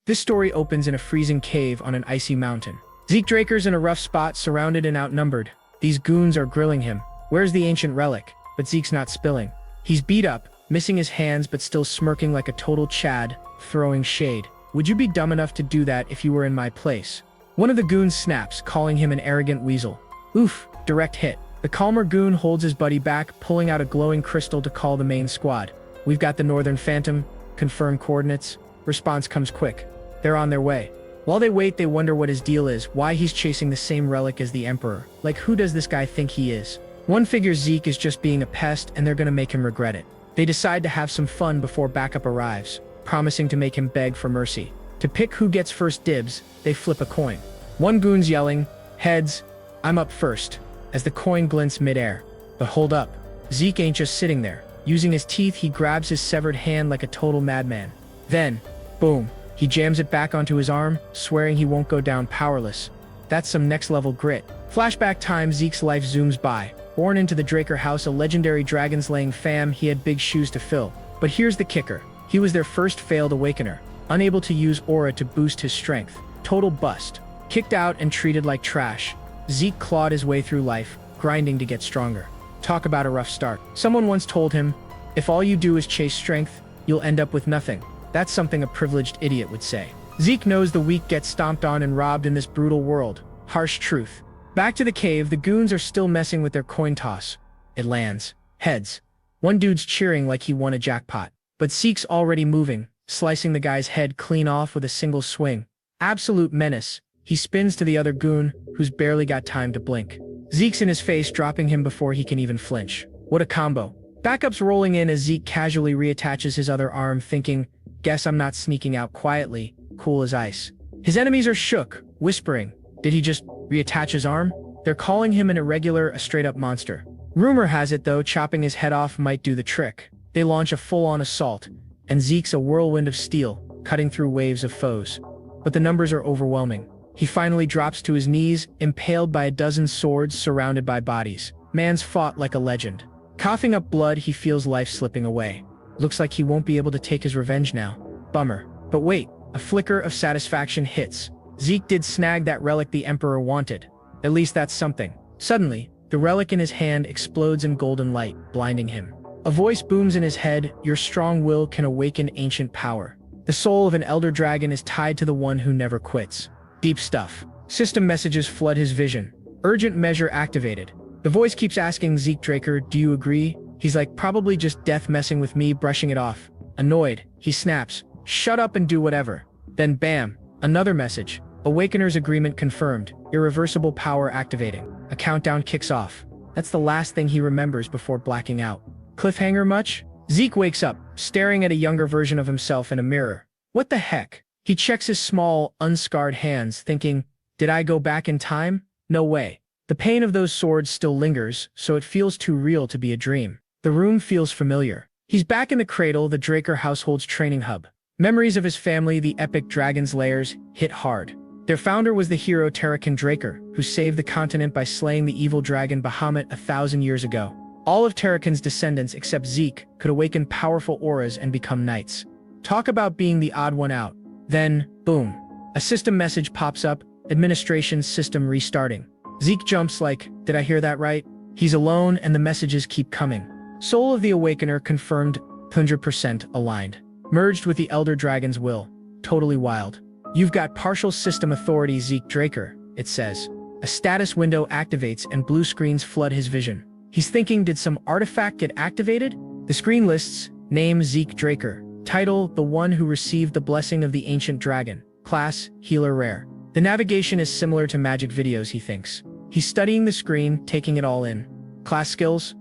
This story opens in a freezing cave on an icy mountain. Zeke Draker's in a rough spot, surrounded and outnumbered. These goons are grilling him. Where's the ancient relic? But Zeke's not spilling. He's beat up, missing his hands but still smirking like a total Chad, throwing shade. Would you be dumb enough to do that if you were in my place? One of the goons snaps, calling him an arrogant weasel. Oof, direct hit. The calmer goon holds his buddy back, pulling out a glowing crystal to call the main squad. We've got the Northern Phantom, confirm coordinates. Response comes quick. They're on their way. While they wait, they wonder what his deal is, why he's chasing the same relic as the Emperor. Like, who does this guy think he is? One figures Zeke is just being a pest and they're gonna make him regret it. They decide to have some fun before backup arrives, promising to make him beg for mercy. To pick who gets first dibs, they flip a coin. One goon's yelling, "Heads, I'm up first," as the coin glints midair. But hold up, Zeke ain't just sitting there. Using his teeth, he grabs his severed hand like a total madman. Then, boom, he jams it back onto his arm, swearing he won't go down powerless. That's some next-level grit. Flashback time, Zeke's life zooms by. Born into the Draker house, a legendary dragon-slaying fam, he had big shoes to fill. But here's the kicker. He was their first failed awakener, unable to use aura to boost his strength. Total bust. Kicked out and treated like trash, Zeke clawed his way through life, grinding to get stronger. Talk about a rough start. Someone once told him, if all you do is chase strength, you'll end up with nothing. That's something a privileged idiot would say. Zeke knows the weak get stomped on and robbed in this brutal world. Harsh truth. Back to the cave, the goons are still messing with their coin toss. It lands. Heads. One dude's cheering like he won a jackpot. But Zeke's already moving, slicing the guy's head clean off with a single swing. Absolute menace. He spins to the other goon, who's barely got time to blink. Zeke's in his face, dropping him before he can even flinch. What a combo. Backup's rolling in as Zeke casually reattaches his other arm, thinking, guess I'm not sneaking out quietly, cool as ice. His enemies are shook, whispering, did he just reattach his arm? They're calling him an irregular, a straight-up monster. Rumor has it, though, chopping his head off might do the trick. They launch a full-on assault, and Zeke's a whirlwind of steel, cutting through waves of foes. But the numbers are overwhelming. He finally drops to his knees, impaled by a dozen swords surrounded by bodies. Man's fought like a legend. Coughing up blood, he feels life slipping away. Looks like he won't be able to take his revenge now. Bummer. But wait, a flicker of satisfaction hits. Zeke did snag that relic the Emperor wanted. At least that's something. Suddenly, the relic in his hand explodes in golden light, blinding him. A voice booms in his head, your strong will can awaken ancient power. The soul of an elder dragon is tied to the one who never quits. Deep stuff. System messages flood his vision. Urgent measure activated. The voice keeps asking Zeke Draker, do you agree? He's like, probably just death messing with me, brushing it off. Annoyed, he snaps, shut up and do whatever. Then bam, another message. Awakener's agreement confirmed. Irreversible power activating. A countdown kicks off. That's the last thing he remembers before blacking out. Cliffhanger much? Zeke wakes up, staring at a younger version of himself in a mirror. What the heck? He checks his small, unscarred hands, thinking, did I go back in time? No way. The pain of those swords still lingers, so it feels too real to be a dream. The room feels familiar. He's back in the cradle, the Draker household's training hub. Memories of his family, the epic dragon's lairs, hit hard. Their founder was the hero Terrakin Draker, who saved the continent by slaying the evil dragon Bahamut 1,000 years ago. All of Terrakin's descendants, except Zeke, could awaken powerful auras and become knights. Talk about being the odd one out. Then, boom. A system message pops up, administration system restarting. Zeke jumps like, did I hear that right? He's alone and the messages keep coming. Soul of the Awakener confirmed, 100% aligned. Merged with the Elder Dragon's will. Totally wild. You've got partial system authority, Zeke Draker, it says. A status window activates and blue screens flood his vision. He's thinking, did some artifact get activated? The screen lists, name Zeke Draker. Title, the one who received the blessing of the ancient dragon. Class, healer rare. The navigation is similar to magic videos, he thinks. He's studying the screen, taking it all in. Class skills?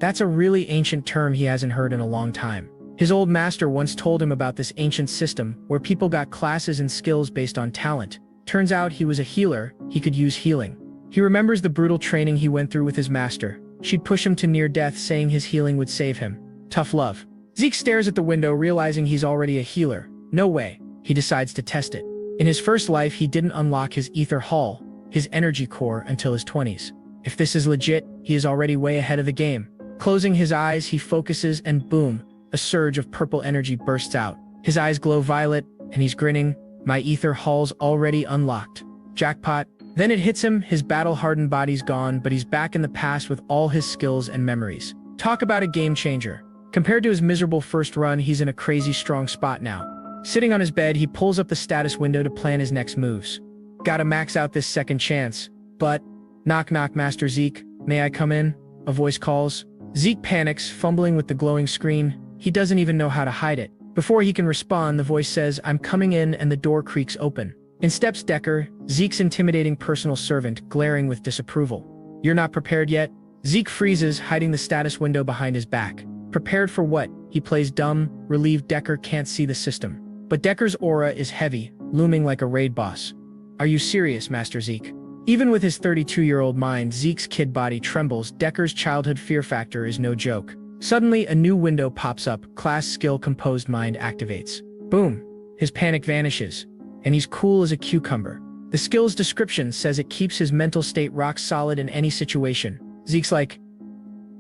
That's a really ancient term he hasn't heard in a long time. His old master once told him about this ancient system where people got classes and skills based on talent. Turns out he was a healer, he could use healing. He remembers the brutal training he went through with his master. She'd push him to near death, saying his healing would save him. Tough love. Zeke stares at the window, realizing he's already a healer. No way. He decides to test it. In his first life, he didn't unlock his ether hall, his energy core, until his 20s. If this is legit, he is already way ahead of the game. Closing his eyes, he focuses and boom, a surge of purple energy bursts out. His eyes glow violet, and he's grinning. My ether hall's already unlocked. Jackpot. Then it hits him, his battle-hardened body's gone, but he's back in the past with all his skills and memories. Talk about a game changer. Compared to his miserable first run, he's in a crazy strong spot now. Sitting on his bed, he pulls up the status window to plan his next moves. Gotta max out this second chance. But, knock knock, Master Zeke, may I come in? A voice calls. Zeke panics, fumbling with the glowing screen. He doesn't even know how to hide it. Before he can respond, the voice says, I'm coming in, and the door creaks open. In steps Decker, Zeke's intimidating personal servant, glaring with disapproval. You're not prepared yet? Zeke freezes, hiding the status window behind his back. Prepared for what? He plays dumb, relieved Decker can't see the system. But Decker's aura is heavy, looming like a raid boss. Are you serious, Master Zeke? Even with his 32-year-old mind, Zeke's kid body trembles. Decker's childhood fear factor is no joke. Suddenly, a new window pops up. Class skill composed mind activates. Boom. His panic vanishes. And he's cool as a cucumber. The skill's description says it keeps his mental state rock solid in any situation. Zeke's like,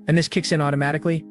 and this kicks in automatically?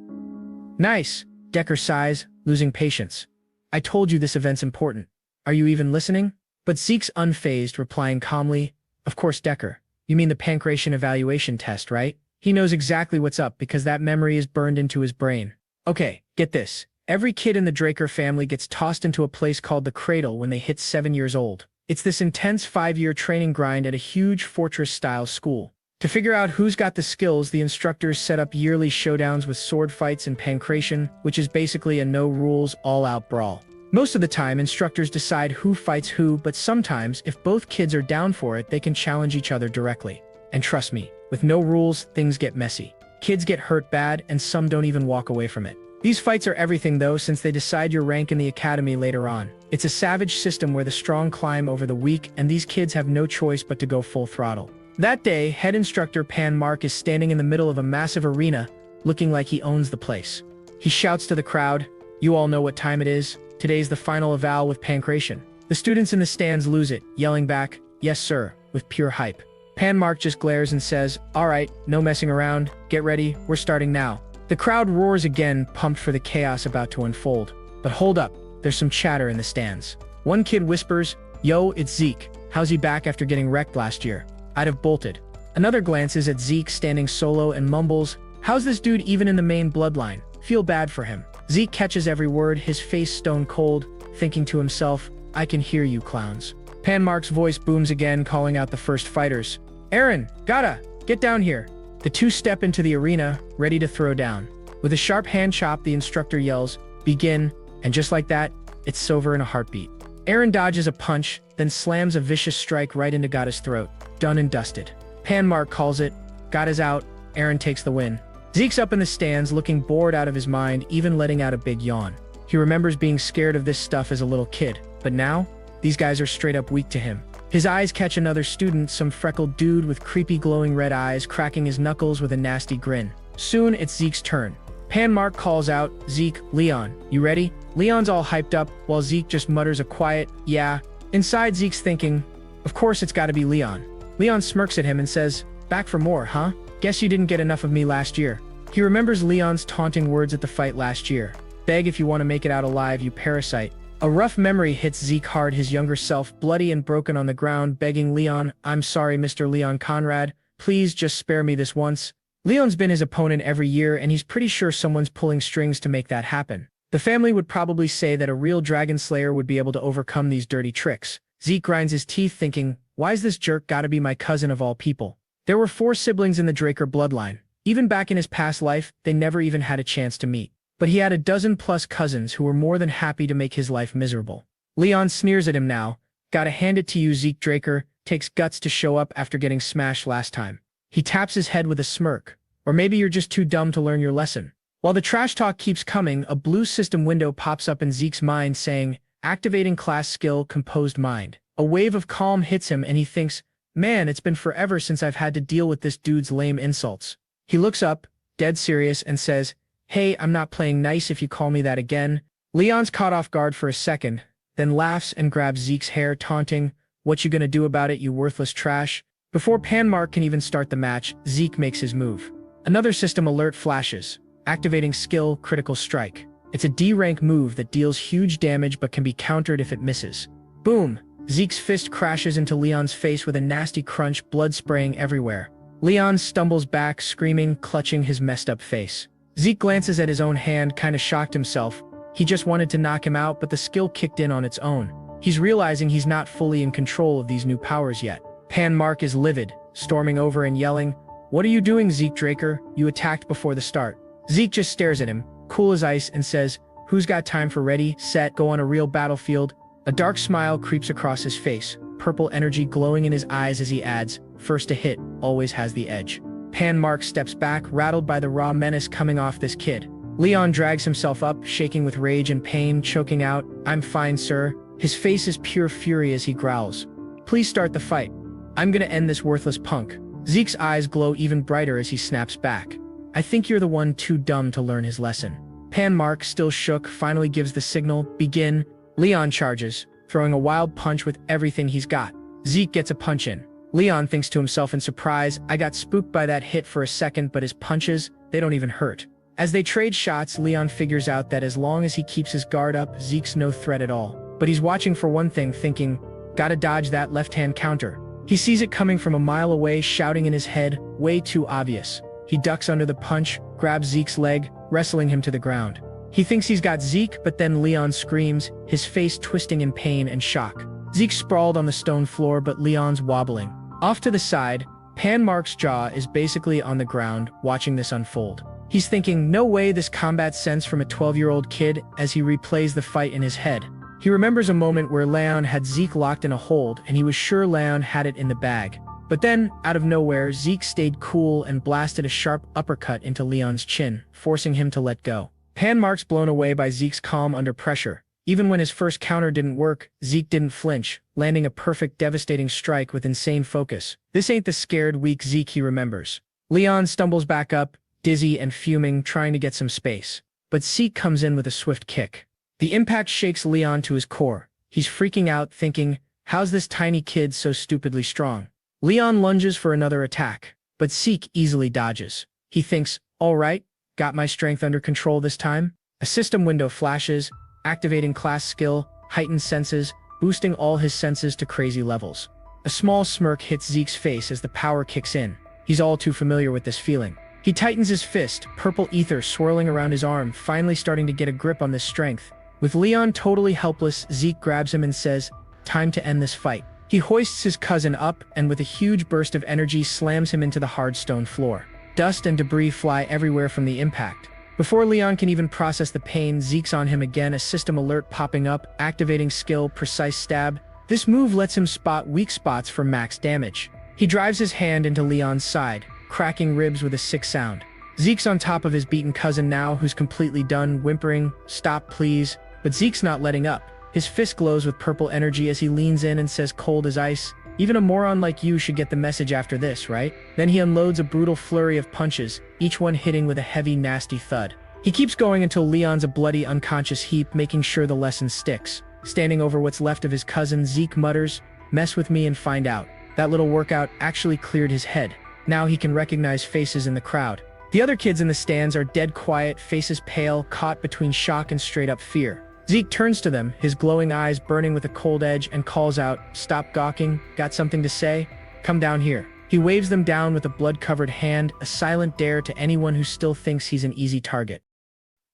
Nice. Decker sighs, losing patience. I told you this event's important. Are you even listening? But Zeke's unfazed, replying calmly, of course, Decker. You mean the pancreation evaluation test, right? He knows exactly what's up because that memory is burned into his brain. Okay, get this. Every kid in the Draker family gets tossed into a place called the Cradle when they hit 7 years old. It's this intense 5-year training grind at a huge fortress-style school. To figure out who's got the skills, the instructors set up yearly showdowns with sword fights and pancreation, which is basically a no-rules, all-out brawl. Most of the time, instructors decide who fights who, but sometimes, if both kids are down for it, they can challenge each other directly. And trust me, with no rules, things get messy. Kids get hurt bad, and some don't even walk away from it. These fights are everything though, since they decide your rank in the academy later on. It's a savage system where the strong climb over the weak, and these kids have no choice but to go full throttle. That day, head instructor Pan Mark is standing in the middle of a massive arena, looking like he owns the place. He shouts to the crowd, you all know what time it is. Today's the final eval with pancreation. The students in the stands lose it, yelling back, yes sir, with pure hype. Pan Mark just glares and says, alright, no messing around, get ready, we're starting now. The crowd roars again, pumped for the chaos about to unfold. But hold up, there's some chatter in the stands. One kid whispers, yo, it's Zeke. How's he back after getting wrecked last year? I'd have bolted. Another glances at Zeke standing solo and mumbles, how's this dude even in the main bloodline? Feel bad for him. Zeke catches every word, his face stone cold, thinking to himself, I can hear you clowns. Pan Mark's voice booms again, calling out the first fighters. Aaron, gotta, get down here. The two step into the arena, ready to throw down. With a sharp hand chop, the instructor yells, begin, and just like that, it's over in a heartbeat. Aaron dodges a punch, then slams a vicious strike right into Gata's throat. Done and dusted. Pan Mark calls it, Gata's out, Aaron takes the win. Zeke's up in the stands, looking bored out of his mind, even letting out a big yawn. He remembers being scared of this stuff as a little kid, but now, these guys are straight up weak to him. His eyes catch another student, some freckled dude with creepy glowing red eyes, cracking his knuckles with a nasty grin. Soon, it's Zeke's turn. Pan Mark calls out, Zeke, Leon, you ready? Leon's all hyped up, while Zeke just mutters a quiet, yeah. Inside, Zeke's thinking, of course it's gotta be Leon. Leon smirks at him and says, back for more, huh? Guess you didn't get enough of me last year. He remembers Leon's taunting words at the fight last year. Beg if you want to make it out alive, you parasite. A rough memory hits Zeke hard, his younger self bloody and broken on the ground, begging Leon, I'm sorry, Mr. Leon Conrad. Please just spare me this once. Leon's been his opponent every year, and he's pretty sure someone's pulling strings to make that happen. The family would probably say that a real dragon slayer would be able to overcome these dirty tricks. Zeke grinds his teeth, thinking, why's this jerk gotta be my cousin of all people? There were 4 siblings in the Draker bloodline. Even back in his past life, they never even had a chance to meet. But he had a dozen-plus cousins who were more than happy to make his life miserable. Leon sneers at him now. Gotta hand it to you, Zeke Draker. Takes guts to show up after getting smashed last time. He taps his head with a smirk. Or maybe you're just too dumb to learn your lesson. While the trash talk keeps coming, a blue system window pops up in Zeke's mind saying, activating class skill, composed mind. A wave of calm hits him and he thinks, man, it's been forever since I've had to deal with this dude's lame insults. He looks up, dead serious, and says, hey, I'm not playing nice if you call me that again. Leon's caught off guard for a second, then laughs and grabs Zeke's hair, taunting, what you gonna do about it, you worthless trash? Before Pan Mark can even start the match, Zeke makes his move. Another system alert flashes, activating skill, critical strike. It's a D-rank move that deals huge damage but can be countered if it misses. Boom! Zeke's fist crashes into Leon's face with a nasty crunch, blood spraying everywhere. Leon stumbles back, screaming, clutching his messed up face. Zeke glances at his own hand, kinda shocked himself. He just wanted to knock him out, but the skill kicked in on its own. He's realizing he's not fully in control of these new powers yet. Pan Mark is livid, storming over and yelling, "What are you doing, Zeke Draker? You attacked before the start." Zeke just stares at him, cool as ice, and says, "Who's got time for ready, set, go on a real battlefield?" A dark smile creeps across his face, purple energy glowing in his eyes as he adds, "First to hit, always has the edge." Pan Mark steps back, rattled by the raw menace coming off this kid. Leon drags himself up, shaking with rage and pain, choking out, "I'm fine, sir." His face is pure fury as he growls, "Please start the fight. I'm gonna end this worthless punk." Zeke's eyes glow even brighter as he snaps back. "I think you're the one too dumb to learn his lesson." Pan Mark, still shook, finally gives the signal, "Begin." Leon charges, throwing a wild punch with everything he's got. Zeke gets a punch in. Leon thinks to himself in surprise, "I got spooked by that hit for a second, but his punches, they don't even hurt." As they trade shots, Leon figures out that as long as he keeps his guard up, Zeke's no threat at all. But he's watching for one thing, thinking, "Gotta dodge that left-hand counter." He sees it coming from a mile away, shouting in his head, "Way too obvious." He ducks under the punch, grabs Zeke's leg, wrestling him to the ground. He thinks he's got Zeke, but then Leon screams, his face twisting in pain and shock. Zeke's sprawled on the stone floor, but Leon's wobbling. Off to the side, Pan Mark's jaw is basically on the ground, watching this unfold. He's thinking, no way, this combat sense from a 12-year-old kid, as he replays the fight in his head. He remembers a moment where Leon had Zeke locked in a hold, and he was sure Leon had it in the bag. But then, out of nowhere, Zeke stayed cool and blasted a sharp uppercut into Leon's chin, forcing him to let go. Pan Mark's blown away by Zeke's calm under pressure. Even when his first counter didn't work, Zeke didn't flinch, landing a perfect, devastating strike with insane focus. This ain't the scared, weak Zeke he remembers. Leon stumbles back up, dizzy and fuming, trying to get some space. But Zeke comes in with a swift kick. The impact shakes Leon to his core. He's freaking out, thinking, how's this tiny kid so stupidly strong? Leon lunges for another attack, but Zeke easily dodges. He thinks, all right, got my strength under control this time? A system window flashes, activating class skill, heightened senses, boosting all his senses to crazy levels. A small smirk hits Zeke's face as the power kicks in. He's all too familiar with this feeling. He tightens his fist, purple ether swirling around his arm, finally starting to get a grip on this strength. With Leon totally helpless, Zeke grabs him and says, time to end this fight. He hoists his cousin up and with a huge burst of energy slams him into the hard stone floor. Dust and debris fly everywhere from the impact. Before Leon can even process the pain, Zeke's on him again, a system alert popping up, activating skill, precise stab. This move lets him spot weak spots for max damage. He drives his hand into Leon's side, cracking ribs with a sick sound. Zeke's on top of his beaten cousin now, who's completely done, whimpering, "Stop, please." But Zeke's not letting up. His fist glows with purple energy as he leans in and says cold as ice, "Even a moron like you should get the message after this, right?" Then he unloads a brutal flurry of punches, each one hitting with a heavy, nasty thud. He keeps going until Leon's a bloody, unconscious heap, making sure the lesson sticks. Standing over what's left of his cousin, Zeke mutters, "Mess with me and find out." That little workout actually cleared his head. Now he can recognize faces in the crowd. The other kids in the stands are dead quiet, faces pale, caught between shock and straight-up fear. Zeke turns to them, his glowing eyes burning with a cold edge, and calls out, "Stop gawking, got something to say? Come down here." He waves them down with a blood-covered hand, a silent dare to anyone who still thinks he's an easy target.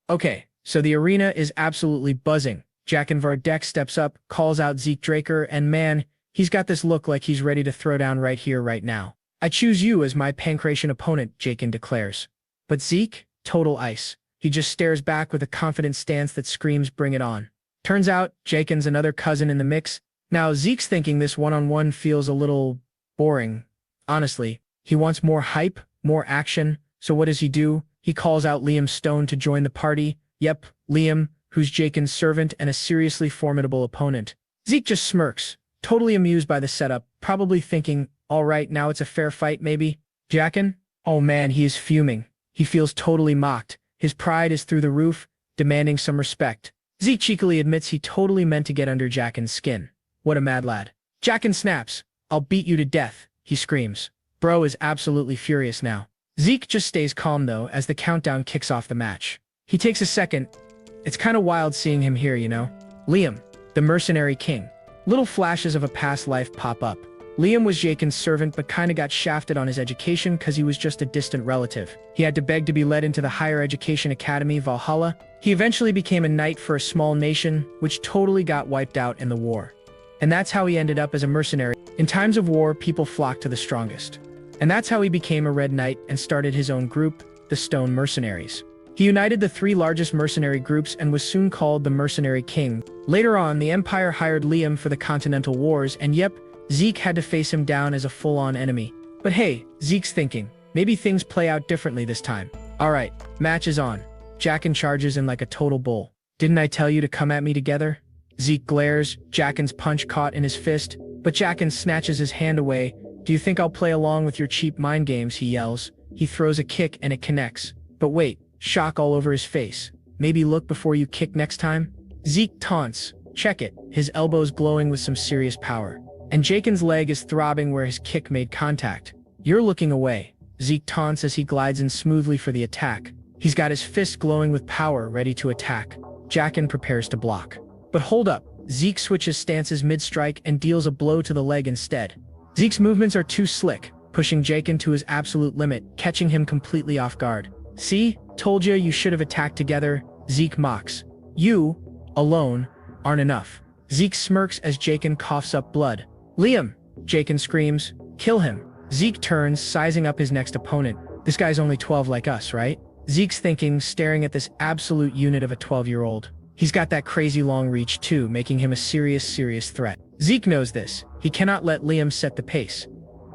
Okay, so the arena is absolutely buzzing. Jaqen Vardek steps up, calls out Zeke Draker, and man, he's got this look like he's ready to throw down right here, right now. "I choose you as my pancration opponent," Jaqen declares. But Zeke? Total ice. He just stares back with a confident stance that screams, "Bring it on." Turns out, Jaqen's another cousin in the mix. Now, Zeke's thinking this one-on-one feels a little boring. Honestly, he wants more hype, more action, so what does he do? He calls out Liam Stone to join the party. Yep, Liam, who's Jaqen's servant and a seriously formidable opponent. Zeke just smirks, totally amused by the setup, probably thinking, all right, now it's a fair fight maybe. Jaqen? Oh man, he is fuming. He feels totally mocked. His pride is through the roof, demanding some respect. Zeke cheekily admits he totally meant to get under Jaqen's skin. What a mad lad. Jaqen snaps. "I'll beat you to death," he screams. Bro is absolutely furious now. Zeke just stays calm though as the countdown kicks off the match. He takes a second, It's kinda wild seeing him here, you know? Liam, the mercenary king. Little flashes of a past life pop up. Liam was Jaken's servant but kinda got shafted on his education cause he was just a distant relative. He had to beg to be led into the higher education academy, Valhalla. He eventually became a knight for a small nation, which totally got wiped out in the war. And that's how he ended up as a mercenary. In times of war, people flock to the strongest. And that's how he became a Red Knight and started his own group, the Stone Mercenaries. He united the 3 largest mercenary groups and was soon called the Mercenary King. Later on, the Empire hired Liam for the Continental Wars, and yep, Zeke had to face him down as a full-on enemy. But hey, Zeke's thinking, maybe things play out differently this time. Alright, match is on. Jaqen charges in like a total bull. Didn't I tell you to come at me together? Zeke glares, Jaqen's punch caught in his fist, but Jaqen snatches his hand away. Do you think I'll play along with your cheap mind games, he yells. He throws a kick and it connects. But wait, shock all over his face. Maybe look before you kick next time? Zeke taunts. Check it, his elbow's glowing with some serious power. And Jaqen's leg is throbbing where his kick made contact. You're looking away. Zeke taunts as he glides in smoothly for the attack. He's got his fist glowing with power, ready to attack. Jaqen prepares to block. But hold up, Zeke switches stances mid-strike and deals a blow to the leg instead. Zeke's movements are too slick, pushing Jaqen to his absolute limit, catching him completely off guard. See? Told you should have attacked together, Zeke mocks. You, alone, aren't enough. Zeke smirks as Jaqen coughs up blood. Liam, Jaqen screams. Kill him. Zeke turns, sizing up his next opponent. This guy's only 12 like us, right? Zeke's thinking, staring at this absolute unit of a 12-year-old. He's got that crazy long reach too, making him a serious threat. Zeke knows this. He cannot let Liam set the pace.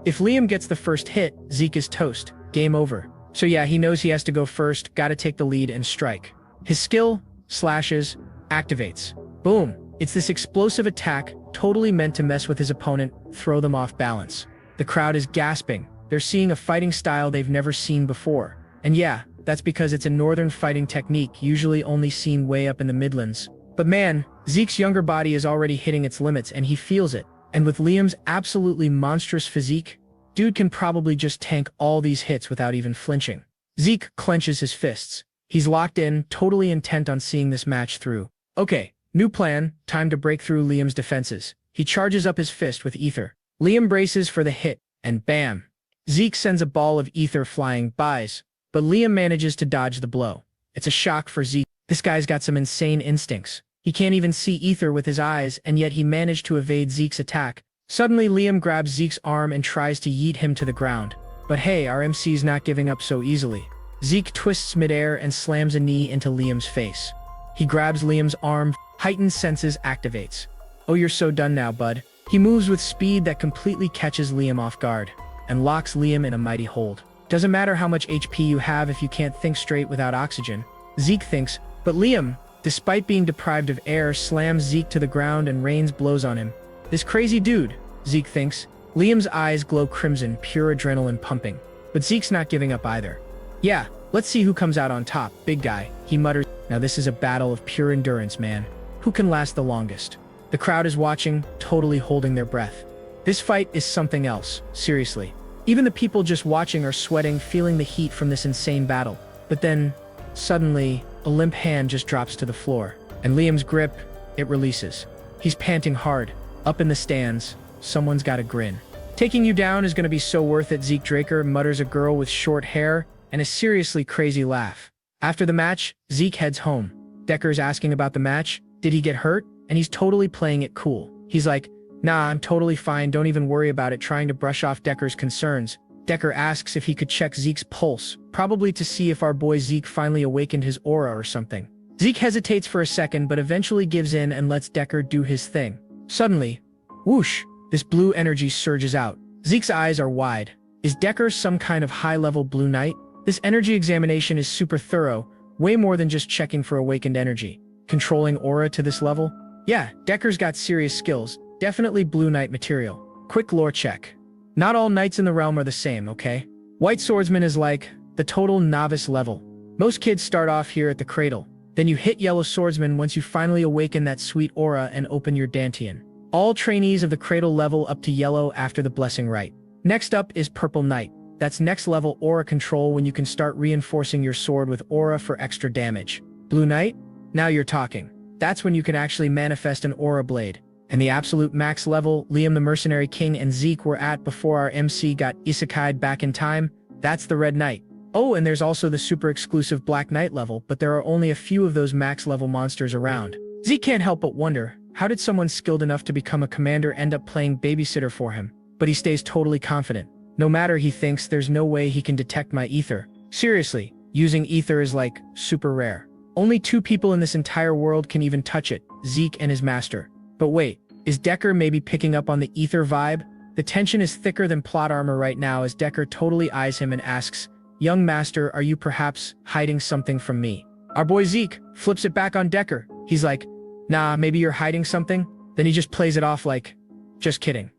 If Liam gets the first hit, Zeke is toast. Game over. So yeah, he knows he has to go first, gotta take the lead and strike. His skill, slashes, activates. Boom. It's this explosive attack, totally meant to mess with his opponent, throw them off balance. The crowd is gasping. They're seeing a fighting style they've never seen before. And yeah, that's because it's a northern fighting technique, usually only seen way up in the Midlands. But man, Zeke's younger body is already hitting its limits and he feels it. And with Liam's absolutely monstrous physique, dude can probably just tank all these hits without even flinching. Zeke clenches his fists. He's locked in, totally intent on seeing this match through. Okay, new plan, time to break through Liam's defenses. He charges up his fist with ether. Liam braces for the hit, and bam! Zeke sends a ball of ether flying bys, but Liam manages to dodge the blow. It's a shock for Zeke. This guy's got some insane instincts. He can't even see ether with his eyes, and yet he managed to evade Zeke's attack. Suddenly, Liam grabs Zeke's arm and tries to yeet him to the ground. But hey, our MC's not giving up so easily. Zeke twists midair and slams a knee into Liam's face. He grabs Liam's arm, heightened senses activates. Oh, you're so done now, bud. He moves with speed that completely catches Liam off guard, and locks Liam in a mighty hold. Doesn't matter how much HP you have if you can't think straight without oxygen, Zeke thinks, but Liam, despite being deprived of air, slams Zeke to the ground and rains blows on him. This crazy dude, Zeke thinks. Liam's eyes glow crimson, pure adrenaline pumping. But Zeke's not giving up either. Yeah, let's see who comes out on top, big guy, he mutters. Now this is a battle of pure endurance, man. Who can last the longest? The crowd is watching, totally holding their breath. This fight is something else, seriously. Even the people just watching are sweating, feeling the heat from this insane battle. But then, suddenly, a limp hand just drops to the floor, and Liam's grip, it releases. He's panting hard. Up in the stands, someone's got a grin. Taking you down is gonna be so worth it, Zeke Draker, mutters a girl with short hair and a seriously crazy laugh. After the match, Zeke heads home. Decker's asking about the match. Did he get hurt? And he's totally playing it cool. He's like, nah, I'm totally fine, don't even worry about it, trying to brush off Decker's concerns. Decker asks if he could check Zeke's pulse, probably to see if our boy Zeke finally awakened his aura or something. Zeke hesitates for a second but eventually gives in and lets Decker do his thing. Suddenly, whoosh, this blue energy surges out. Zeke's eyes are wide. Is Decker some kind of high-level blue knight? This energy examination is super thorough, way more than just checking for awakened energy. Controlling aura to this level? Yeah, Decker's got serious skills, definitely blue knight material. Quick lore check. Not all knights in the realm are the same, okay? White swordsman is like the total novice level. Most kids start off here at the cradle. Then you hit yellow swordsman once you finally awaken that sweet aura and open your dantian. All trainees of the cradle level up to yellow after the blessing rite. Next up is purple knight. That's next level aura control when you can start reinforcing your sword with aura for extra damage. Blue knight? Now you're talking. That's when you can actually manifest an aura blade. And the absolute max level Liam the Mercenary King and Zeke were at before our MC got isekai'd back in time, that's the Red Knight. Oh, and there's also the super exclusive Black Knight level, but there are only a few of those max level monsters around. Zeke can't help but wonder, how did someone skilled enough to become a commander end up playing babysitter for him? But he stays totally confident. No matter, he thinks there's no way he can detect my ether. Seriously, using ether is like super rare. Only 2 people in this entire world can even touch it, Zeke and his master. But wait, is Decker maybe picking up on the ether vibe? The tension is thicker than plot armor right now as Decker totally eyes him and asks, "Young master, are you perhaps hiding something from me?" Our boy Zeke flips it back on Decker. He's like, "Nah, maybe you're hiding something?" Then he just plays it off like, "Just kidding."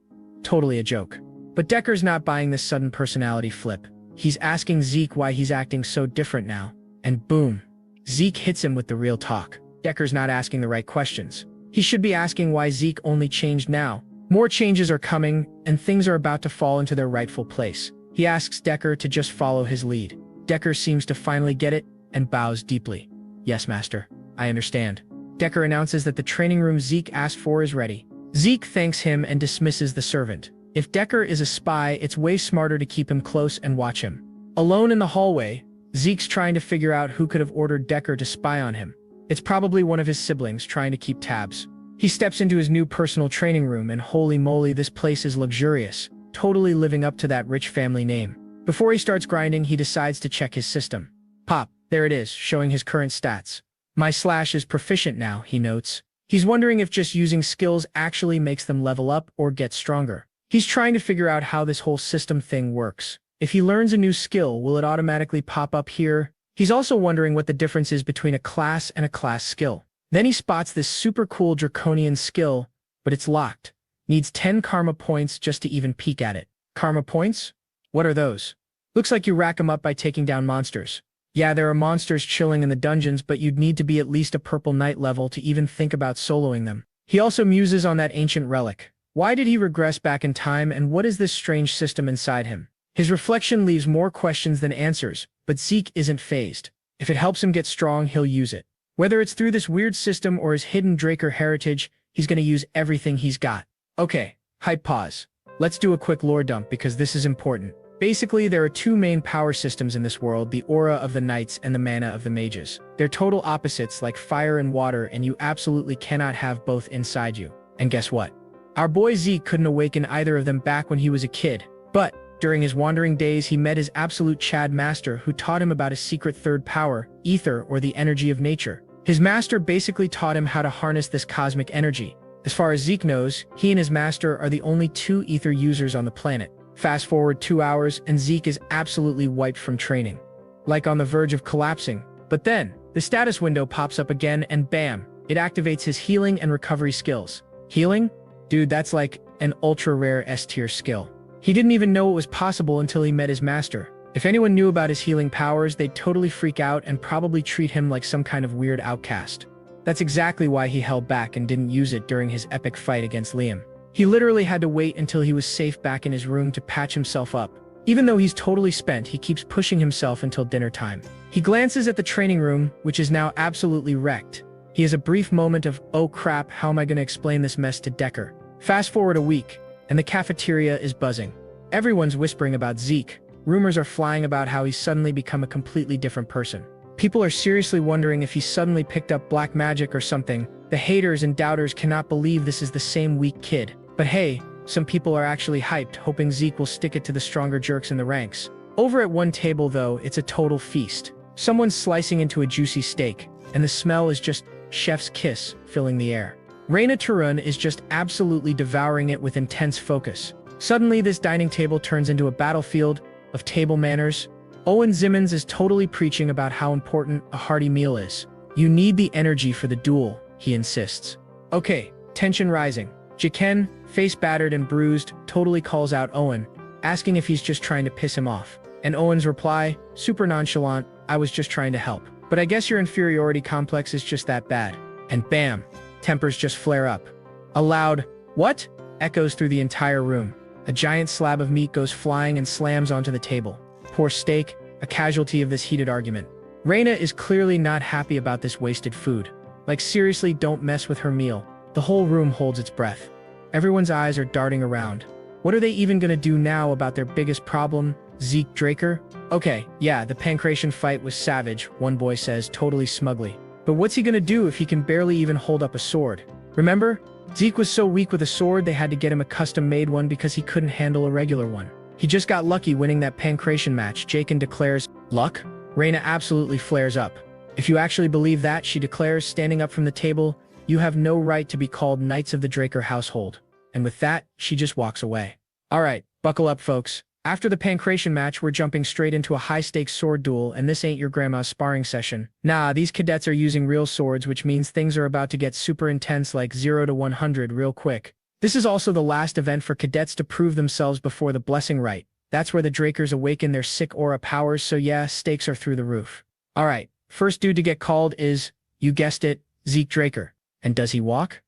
Totally a joke. But Decker's not buying this sudden personality flip. He's asking Zeke why he's acting so different now. And boom, Zeke hits him with the real talk. Decker's not asking the right questions. He should be asking why Zeke only changed now. More changes are coming, and things are about to fall into their rightful place. He asks Decker to just follow his lead. Decker seems to finally get it, and bows deeply. "Yes, master. I understand." Decker announces that the training room Zeke asked for is ready. Zeke thanks him and dismisses the servant. If Decker is a spy, it's way smarter to keep him close and watch him. Alone in the hallway, Zeke's trying to figure out who could have ordered Decker to spy on him. It's probably one of his siblings trying to keep tabs. He steps into his new personal training room, and holy moly, this place is luxurious, totally living up to that rich family name. Before he starts grinding, he decides to check his system. Pop, there it is, showing his current stats. My slash is proficient now, he notes. He's wondering if just using skills actually makes them level up or get stronger. He's trying to figure out how this whole system thing works. If he learns a new skill, will it automatically pop up here? He's also wondering what the difference is between a class and a class skill. Then he spots this super cool draconian skill, but it's locked. Needs 10 karma points just to even peek at it. Karma points? What are those? Looks like you rack them up by taking down monsters. Yeah, there are monsters chilling in the dungeons, but you'd need to be at least a purple knight level to even think about soloing them. He also muses on that ancient relic. Why did he regress back in time, and what is this strange system inside him? His reflection leaves more questions than answers, but Zeke isn't fazed. If it helps him get strong, he'll use it. Whether it's through this weird system or his hidden Draker heritage, he's gonna use everything he's got. Okay, hype pause. Let's do a quick lore dump because this is important. Basically, there are 2 main power systems in this world, the aura of the knights and the mana of the mages. They're total opposites like fire and water, and you absolutely cannot have both inside you. And guess what? Our boy Zeke couldn't awaken either of them back when he was a kid, but during his wandering days, he met his absolute Chad master who taught him about his secret third power, ether, or the energy of nature. His master basically taught him how to harness this cosmic energy. As far as Zeke knows, he and his master are the only 2 ether users on the planet. Fast forward 2 hours, and Zeke is absolutely wiped from training. Like on the verge of collapsing. But then, the status window pops up again, and bam, it activates his healing and recovery skills. Healing? Dude, that's like an ultra-rare S-tier skill. He didn't even know it was possible until he met his master. If anyone knew about his healing powers, they'd totally freak out and probably treat him like some kind of weird outcast. That's exactly why he held back and didn't use it during his epic fight against Liam. He literally had to wait until he was safe back in his room to patch himself up. Even though he's totally spent, he keeps pushing himself until dinner time. He glances at the training room, which is now absolutely wrecked. He has a brief moment of, oh crap, how am I going to explain this mess to Decker? Fast forward a week, and the cafeteria is buzzing. Everyone's whispering about Zeke. Rumors are flying about how he's suddenly become a completely different person. People are seriously wondering if he suddenly picked up black magic or something. The haters and doubters cannot believe this is the same weak kid. But hey, some people are actually hyped, hoping Zeke will stick it to the stronger jerks in the ranks. Over at one table, though, it's a total feast. Someone's slicing into a juicy steak, and the smell is just chef's kiss filling the air. Reina Tarun is just absolutely devouring it with intense focus. Suddenly, this dining table turns into a battlefield of table manners. Owen Zimmons is totally preaching about how important a hearty meal is. You need the energy for the duel, he insists. Okay, tension rising. Jiken, face battered and bruised, totally calls out Owen, asking if he's just trying to piss him off. And Owen's reply, super nonchalant, I was just trying to help. But I guess your inferiority complex is just that bad. And bam, tempers just flare up. A loud, what? Echoes through the entire room. A giant slab of meat goes flying and slams onto the table. Poor steak, a casualty of this heated argument. Reina is clearly not happy about this wasted food. Like seriously, don't mess with her meal. The whole room holds its breath. Everyone's eyes are darting around. What are they even gonna do now about their biggest problem, Zeke Draker? Okay, yeah, the pancration fight was savage, one boy says, totally smugly. But what's he gonna do if he can barely even hold up a sword? Remember? Zeke was so weak with a sword they had to get him a custom-made one because he couldn't handle a regular one. He just got lucky winning that pancration match, Jaken declares. Luck? Reina absolutely flares up. If you actually believe that, she declares, standing up from the table, you have no right to be called Knights of the Draker household. And with that, she just walks away. Alright, buckle up folks. After the pancration match, we're jumping straight into a high-stakes sword duel, and this ain't your grandma's sparring session. Nah, these cadets are using real swords, which means things are about to get super intense like 0 to 100 real quick. This is also the last event for cadets to prove themselves before the blessing rite. That's where the Drakers awaken their sick aura powers, so yeah, stakes are through the roof. Alright, first dude to get called is, you guessed it, Zeke Draker. And does he walk?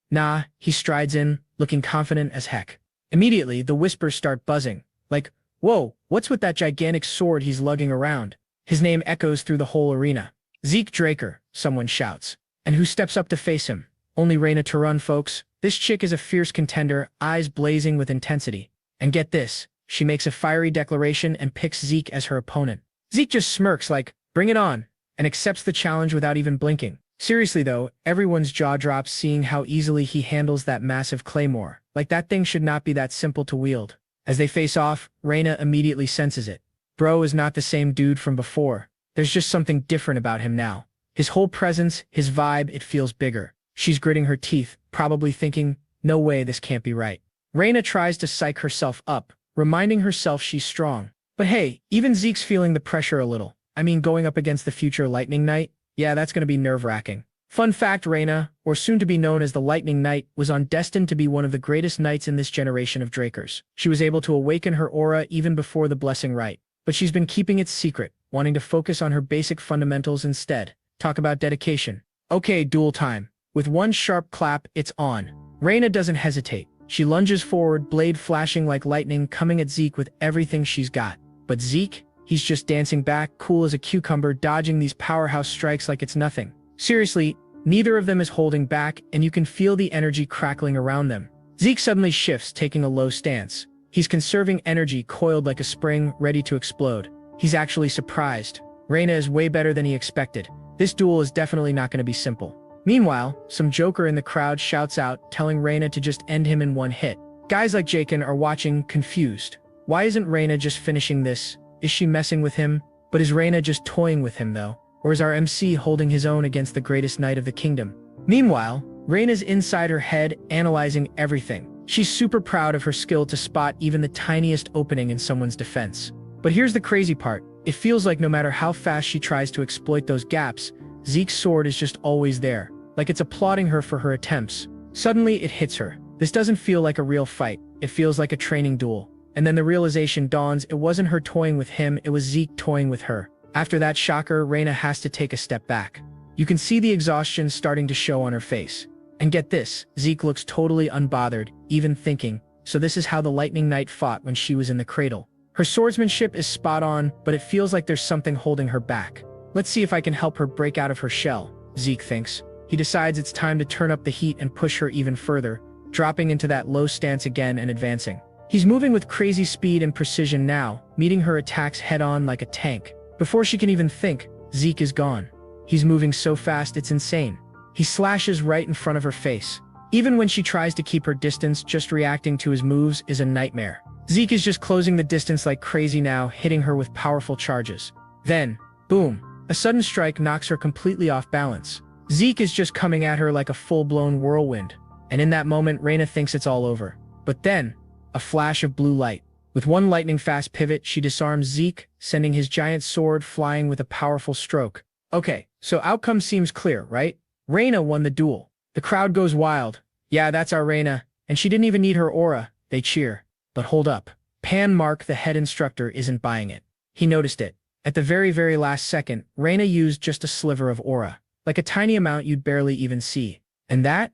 Nah, he strides in, looking confident as heck. Immediately, the whispers start buzzing. Like, whoa, what's with that gigantic sword he's lugging around? His name echoes through the whole arena. Zeke Draker, someone shouts. And who steps up to face him? Only Reina to run, folks. This chick is a fierce contender, eyes blazing with intensity. And get this, she makes a fiery declaration and picks Zeke as her opponent. Zeke just smirks like, bring it on, and accepts the challenge without even blinking. Seriously though, everyone's jaw drops seeing how easily he handles that massive claymore. Like that thing should not be that simple to wield. As they face off, Reina immediately senses it. Bro is not the same dude from before. There's just something different about him now. His whole presence, his vibe, it feels bigger. She's gritting her teeth, probably thinking, no way, this can't be right. Reina tries to psych herself up, reminding herself she's strong. But hey, even Zeke's feeling the pressure a little. I mean, going up against the future Lightning Knight? Yeah, that's gonna be nerve-wracking. Fun fact, Reina, or soon to be known as the Lightning Knight, was destined to be one of the greatest knights in this generation of Drakers. She was able to awaken her aura even before the blessing rite. But she's been keeping it secret, wanting to focus on her basic fundamentals instead. Talk about dedication. Okay, duel time. With one sharp clap, it's on. Reina doesn't hesitate. She lunges forward, blade flashing like lightning, coming at Zeke with everything she's got. But Zeke? He's just dancing back, cool as a cucumber, dodging these powerhouse strikes like it's nothing. Seriously, neither of them is holding back, and you can feel the energy crackling around them. Zeke suddenly shifts, taking a low stance. He's conserving energy, coiled like a spring, ready to explode. He's actually surprised. Reina is way better than he expected. This duel is definitely not going to be simple. Meanwhile, some joker in the crowd shouts out, telling Reina to just end him in one hit. Guys like Jaken are watching, confused. Why isn't Reina just finishing this? Is she messing with him? But is Reina just toying with him though? Or is our MC holding his own against the greatest knight of the kingdom? Meanwhile, Reina's inside her head, analyzing everything. She's super proud of her skill to spot even the tiniest opening in someone's defense. But here's the crazy part. It feels like no matter how fast she tries to exploit those gaps, Zeke's sword is just always there, like it's applauding her for her attempts. Suddenly, it hits her. This doesn't feel like a real fight. It feels like a training duel. And then the realization dawns, it wasn't her toying with him, it was Zeke toying with her. After that shocker, Reina has to take a step back. You can see the exhaustion starting to show on her face. And get this, Zeke looks totally unbothered, even thinking, so this is how the Lightning Knight fought when she was in the cradle. Her swordsmanship is spot on, but it feels like there's something holding her back. Let's see if I can help her break out of her shell, Zeke thinks. He decides it's time to turn up the heat and push her even further, dropping into that low stance again and advancing. He's moving with crazy speed and precision now, meeting her attacks head-on like a tank. Before she can even think, Zeke is gone. He's moving so fast it's insane. He slashes right in front of her face. Even when she tries to keep her distance, just reacting to his moves is a nightmare. Zeke is just closing the distance like crazy now, hitting her with powerful charges. Then, boom, a sudden strike knocks her completely off balance. Zeke is just coming at her like a full-blown whirlwind. And in that moment, Reina thinks it's all over. But then, a flash of blue light. With one lightning-fast pivot, she disarms Zeke, sending his giant sword flying with a powerful stroke. Okay, so outcome seems clear, right? Reina won the duel. The crowd goes wild. Yeah, that's our Reina. And she didn't even need her aura. They cheer. But hold up. Pan Mark, the head instructor, isn't buying it. He noticed it. At the very last second, Reina used just a sliver of aura. Like a tiny amount you'd barely even see. And that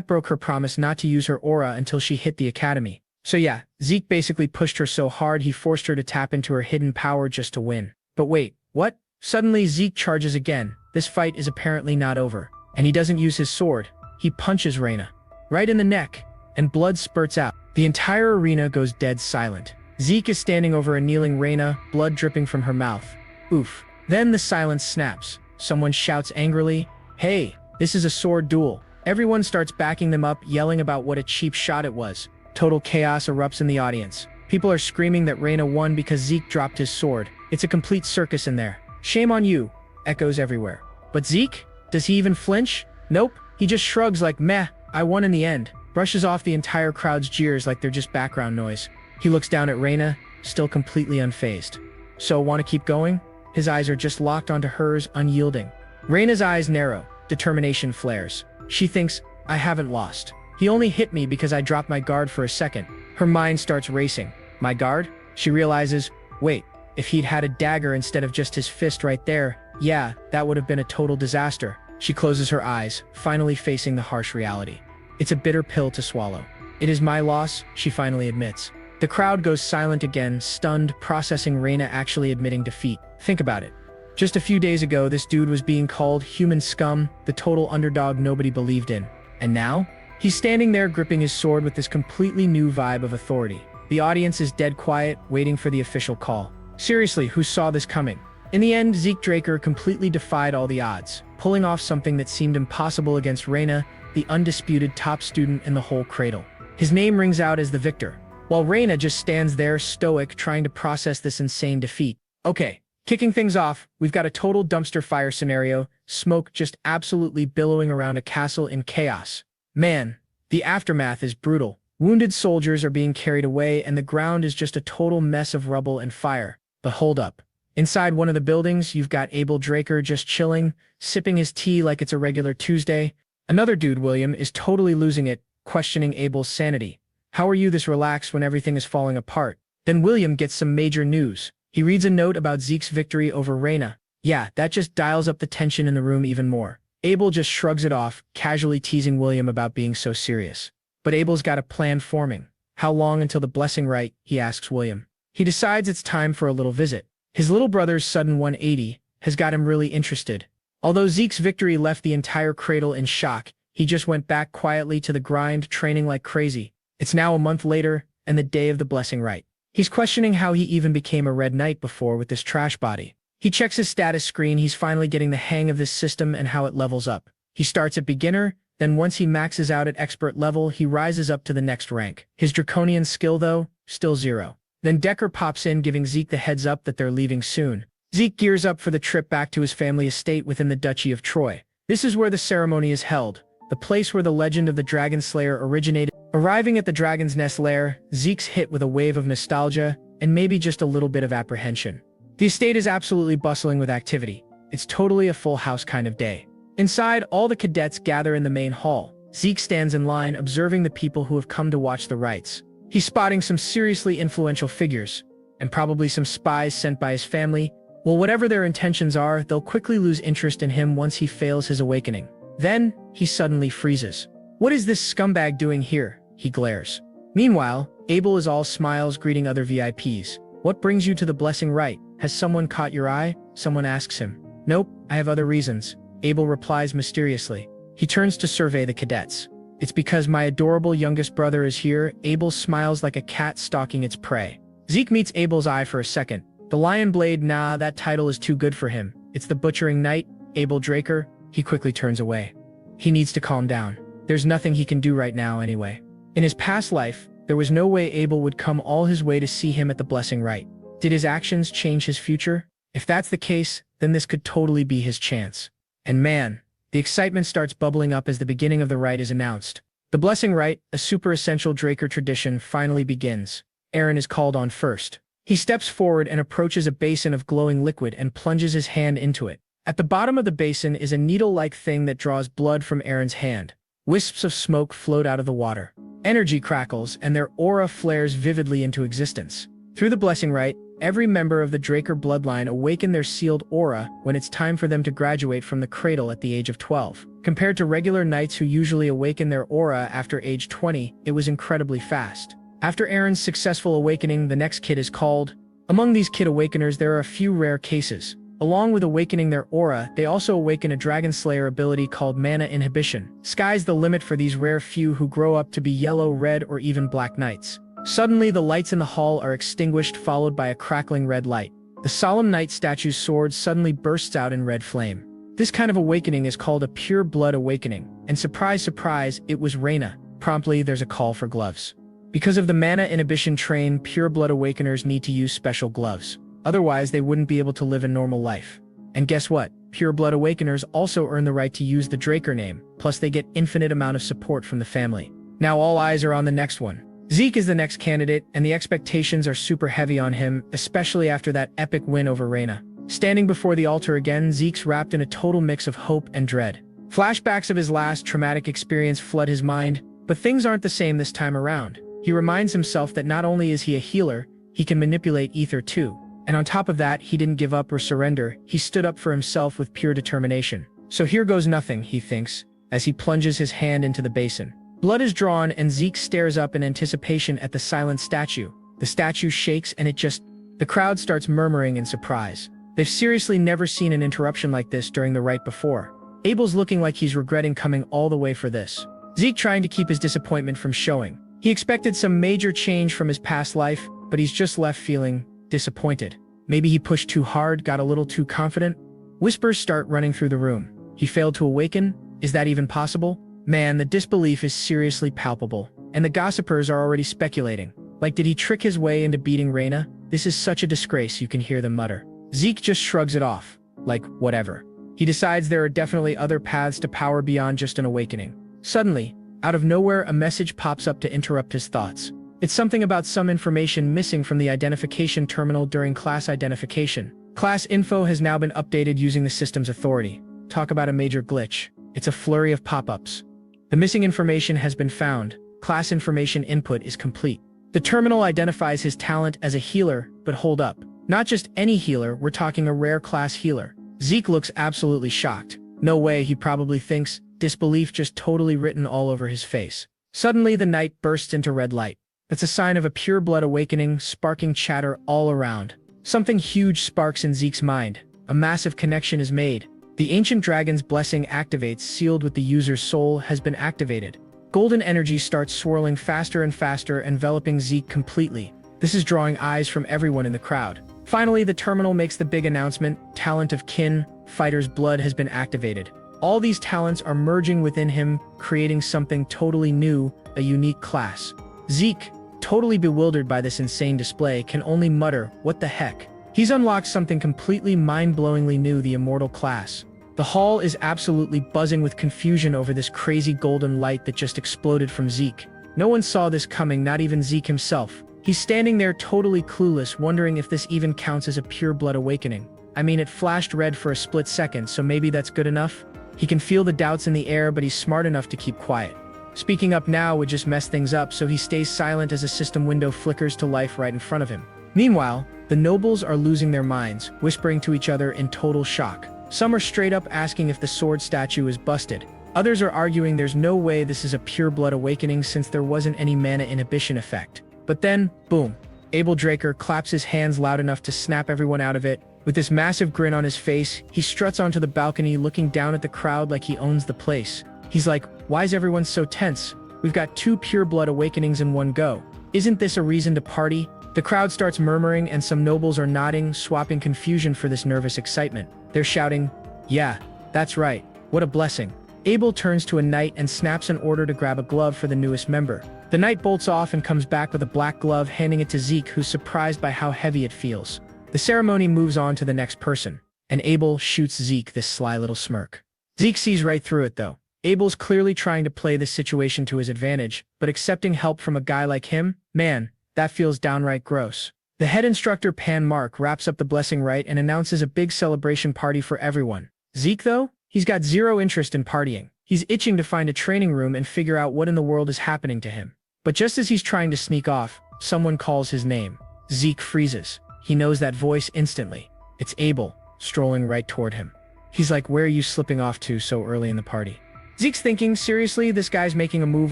broke her promise not to use her aura until she hit the academy. So yeah, Zeke basically pushed her so hard he forced her to tap into her hidden power just to win. But wait, what? Suddenly Zeke charges again. This fight is apparently not over. And he doesn't use his sword. He punches Reina right in the neck, and blood spurts out. The entire arena goes dead silent. Zeke is standing over a kneeling Reina, blood dripping from her mouth. Oof. Then the silence snaps. Someone shouts angrily, "Hey, this is a sword duel." Everyone starts backing them up, yelling about what a cheap shot it was. Total chaos erupts in the audience. People are screaming that Reina won because Zeke dropped his sword. It's a complete circus in there. "Shame on you," echoes everywhere. But Zeke? Does he even flinch? Nope. He just shrugs like, "Meh, I won in the end." Brushes off the entire crowd's jeers like they're just background noise. He looks down at Reina, still completely unfazed. "So, want to keep going?" His eyes are just locked onto hers, unyielding. Reina's eyes narrow. Determination flares. She thinks, "I haven't lost. He only hit me because I dropped my guard for a second." Her mind starts racing. My guard? She realizes, wait, if he'd had a dagger instead of just his fist right there, yeah, that would have been a total disaster. She closes her eyes, finally facing the harsh reality. It's a bitter pill to swallow. "It is my loss," she finally admits. The crowd goes silent again, stunned, processing Reina actually admitting defeat. Think about it. Just a few days ago, this dude was being called human scum, the total underdog nobody believed in. And now? He's standing there gripping his sword with this completely new vibe of authority. The audience is dead quiet, waiting for the official call. Seriously, who saw this coming? In the end, Zeke Draker completely defied all the odds, pulling off something that seemed impossible against Reina, the undisputed top student in the whole cradle. His name rings out as the victor, while Reina just stands there stoic, trying to process this insane defeat. Okay, kicking things off, we've got a total dumpster fire scenario, smoke just absolutely billowing around a castle in chaos. Man, the aftermath is brutal. Wounded soldiers are being carried away, and the ground is just a total mess of rubble and fire. But hold up. Inside one of the buildings, you've got Abel Draker just chilling, sipping his tea like it's a regular Tuesday. Another dude, William, is totally losing it, questioning Abel's sanity. How are you this relaxed when everything is falling apart? Then William gets some major news. He reads a note about Zeke's victory over Reina. Yeah, that just dials up the tension in the room even more. Abel just shrugs it off, casually teasing William about being so serious. But Abel's got a plan forming. How long until the blessing rite? He asks William. He decides it's time for a little visit. His little brother's sudden 180 has got him really interested. Although Zeke's victory left the entire cradle in shock, he just went back quietly to the grind, training like crazy. It's now a month later, and the day of the blessing rite. He's questioning how he even became a red knight before with this trash body. He checks his status screen. He's finally getting the hang of this system and how it levels up. He starts at beginner, then once he maxes out at expert level, he rises up to the next rank. His draconian skill, though, still 0. Then Decker pops in, giving Zeke the heads up that they're leaving soon. Zeke gears up for the trip back to his family estate within the Duchy of Troy. This is where the ceremony is held, the place where the legend of the Dragon Slayer originated. Arriving at the Dragon's Nest lair, Zeke's hit with a wave of nostalgia and maybe just a little bit of apprehension. The estate is absolutely bustling with activity. It's totally a full house kind of day. Inside, all the cadets gather in the main hall. Zeke stands in line, observing the people who have come to watch the rites. He's spotting some seriously influential figures, and probably some spies sent by his family. Well, whatever their intentions are, they'll quickly lose interest in him once he fails his awakening. Then, he suddenly freezes. What is this scumbag doing here? He glares. Meanwhile, Abel is all smiles, greeting other VIPs. What brings you to the blessing rite? Has someone caught your eye? Someone asks him. Nope, I have other reasons, Abel replies mysteriously. He turns to survey the cadets. It's because my adorable youngest brother is here. Abel smiles like a cat stalking its prey. Zeke meets Abel's eye for a second. The Lion Blade, nah, that title is too good for him. It's the Butchering Knight, Abel Draker. He quickly turns away. He needs to calm down. There's nothing he can do right now anyway. In his past life, there was no way Abel would come all his way to see him at the blessing rite. Did his actions change his future? If that's the case, then this could totally be his chance. And man, the excitement starts bubbling up as the beginning of the rite is announced. The blessing rite, a super essential Draker tradition, finally begins. Aaron is called on first. He steps forward and approaches a basin of glowing liquid and plunges his hand into it. At the bottom of the basin is a needle-like thing that draws blood from Aaron's hand. Wisps of smoke float out of the water. Energy crackles, and their aura flares vividly into existence. Through the blessing rite, every member of the Draker bloodline awaken their sealed aura when it's time for them to graduate from the cradle at the age of 12. Compared to regular knights who usually awaken their aura after age 20, it was incredibly fast. After Aaron's successful awakening, the next kid is called. Among these kid awakeners, there are a few rare cases. Along with awakening their aura, they also awaken a Dragon Slayer ability called Mana Inhibition. Sky's the limit for these rare few who grow up to be yellow, red, or even black knights. Suddenly, the lights in the hall are extinguished, followed by a crackling red light. The solemn knight statue's sword suddenly bursts out in red flame. This kind of awakening is called a pure blood awakening, and surprise, surprise, it was Reina. Promptly, there's a call for gloves. Because of the Mana Inhibition train, pure blood awakeners need to use special gloves. Otherwise, they wouldn't be able to live a normal life. And guess what? Pure blood awakeners also earn the right to use the Draker name, plus they get infinite amount of support from the family. Now all eyes are on the next one. Zeke is the next candidate, and the expectations are super heavy on him, especially after that epic win over Reina. Standing before the altar again, Zeke's wrapped in a total mix of hope and dread. Flashbacks of his last traumatic experience flood his mind, but things aren't the same this time around. He reminds himself that not only is he a healer, he can manipulate ether too. And on top of that, he didn't give up or surrender, he stood up for himself with pure determination. So here goes nothing, he thinks, as he plunges his hand into the basin. Blood is drawn and Zeke stares up in anticipation at the silent statue. The statue shakes and the crowd starts murmuring in surprise. They've seriously never seen an interruption like this during the rite before. Abel's looking like he's regretting coming all the way for this. Zeke trying to keep his disappointment from showing. He expected some major change from his past life, but he's just left feeling disappointed. Maybe he pushed too hard, got a little too confident. Whispers start running through the room. He failed to awaken? Is that even possible? Man, the disbelief is seriously palpable, and the gossipers are already speculating. Like, did he trick his way into beating Reina? This is such a disgrace, you can hear them mutter. Zeke just shrugs it off. Like, whatever. He decides there are definitely other paths to power beyond just an awakening. Suddenly, out of nowhere, a message pops up to interrupt his thoughts. It's something about some information missing from the identification terminal during class identification. Class info has now been updated using the system's authority. Talk about a major glitch. It's a flurry of pop-ups. The missing information has been found. Class information input is complete. The terminal identifies his talent as a healer, but hold up. Not just any healer, we're talking a rare class healer. Zeke looks absolutely shocked. No way, he probably thinks, disbelief just totally written all over his face. Suddenly, the knight bursts into red light. That's a sign of a pure blood awakening, sparking chatter all around. Something huge sparks in Zeke's mind. A massive connection is made. The ancient dragon's blessing activates, sealed with the user's soul, has been activated. Golden energy starts swirling faster and faster, enveloping Zeke completely. This is drawing eyes from everyone in the crowd. Finally, the terminal makes the big announcement: Talent of Kin, Fighter's Blood has been activated. All these talents are merging within him, creating something totally new, a unique class. Zeke, totally bewildered by this insane display, can only mutter, what the heck? He's unlocked something completely mind-blowingly new, the Immortal class. The hall is absolutely buzzing with confusion over this crazy golden light that just exploded from Zeke. No one saw this coming, not even Zeke himself. He's standing there totally clueless, wondering if this even counts as a pure blood awakening. I mean, it flashed red for a split second, so maybe that's good enough? He can feel the doubts in the air, but he's smart enough to keep quiet. Speaking up now would just mess things up, so he stays silent as a system window flickers to life right in front of him. Meanwhile, the nobles are losing their minds, whispering to each other in total shock. Some are straight up asking if the sword statue is busted. Others are arguing there's no way this is a pure blood awakening since there wasn't any mana inhibition effect. But then, boom. Abel Draker claps his hands loud enough to snap everyone out of it. With this massive grin on his face, he struts onto the balcony looking down at the crowd like he owns the place. He's like, why is everyone so tense? We've got 2 pure blood awakenings in one go. Isn't this a reason to party? The crowd starts murmuring and some nobles are nodding, swapping confusion for this nervous excitement. They're shouting, yeah, that's right, what a blessing. Abel turns to a knight and snaps an order to grab a glove for the newest member. The knight bolts off and comes back with a black glove, handing it to Zeke, who's surprised by how heavy it feels. The ceremony moves on to the next person, and Abel shoots Zeke this sly little smirk. Zeke sees right through it though. Abel's clearly trying to play this situation to his advantage, but accepting help from a guy like him? Man, that feels downright gross. The head instructor Pan Mark wraps up the blessing rite and announces a big celebration party for everyone. Zeke though? He's got zero interest in partying. He's itching to find a training room and figure out what in the world is happening to him. But just as he's trying to sneak off, someone calls his name. Zeke freezes. He knows that voice instantly. It's Abel, strolling right toward him. He's like, where are you slipping off to so early in the party? Zeke's thinking, seriously, this guy's making a move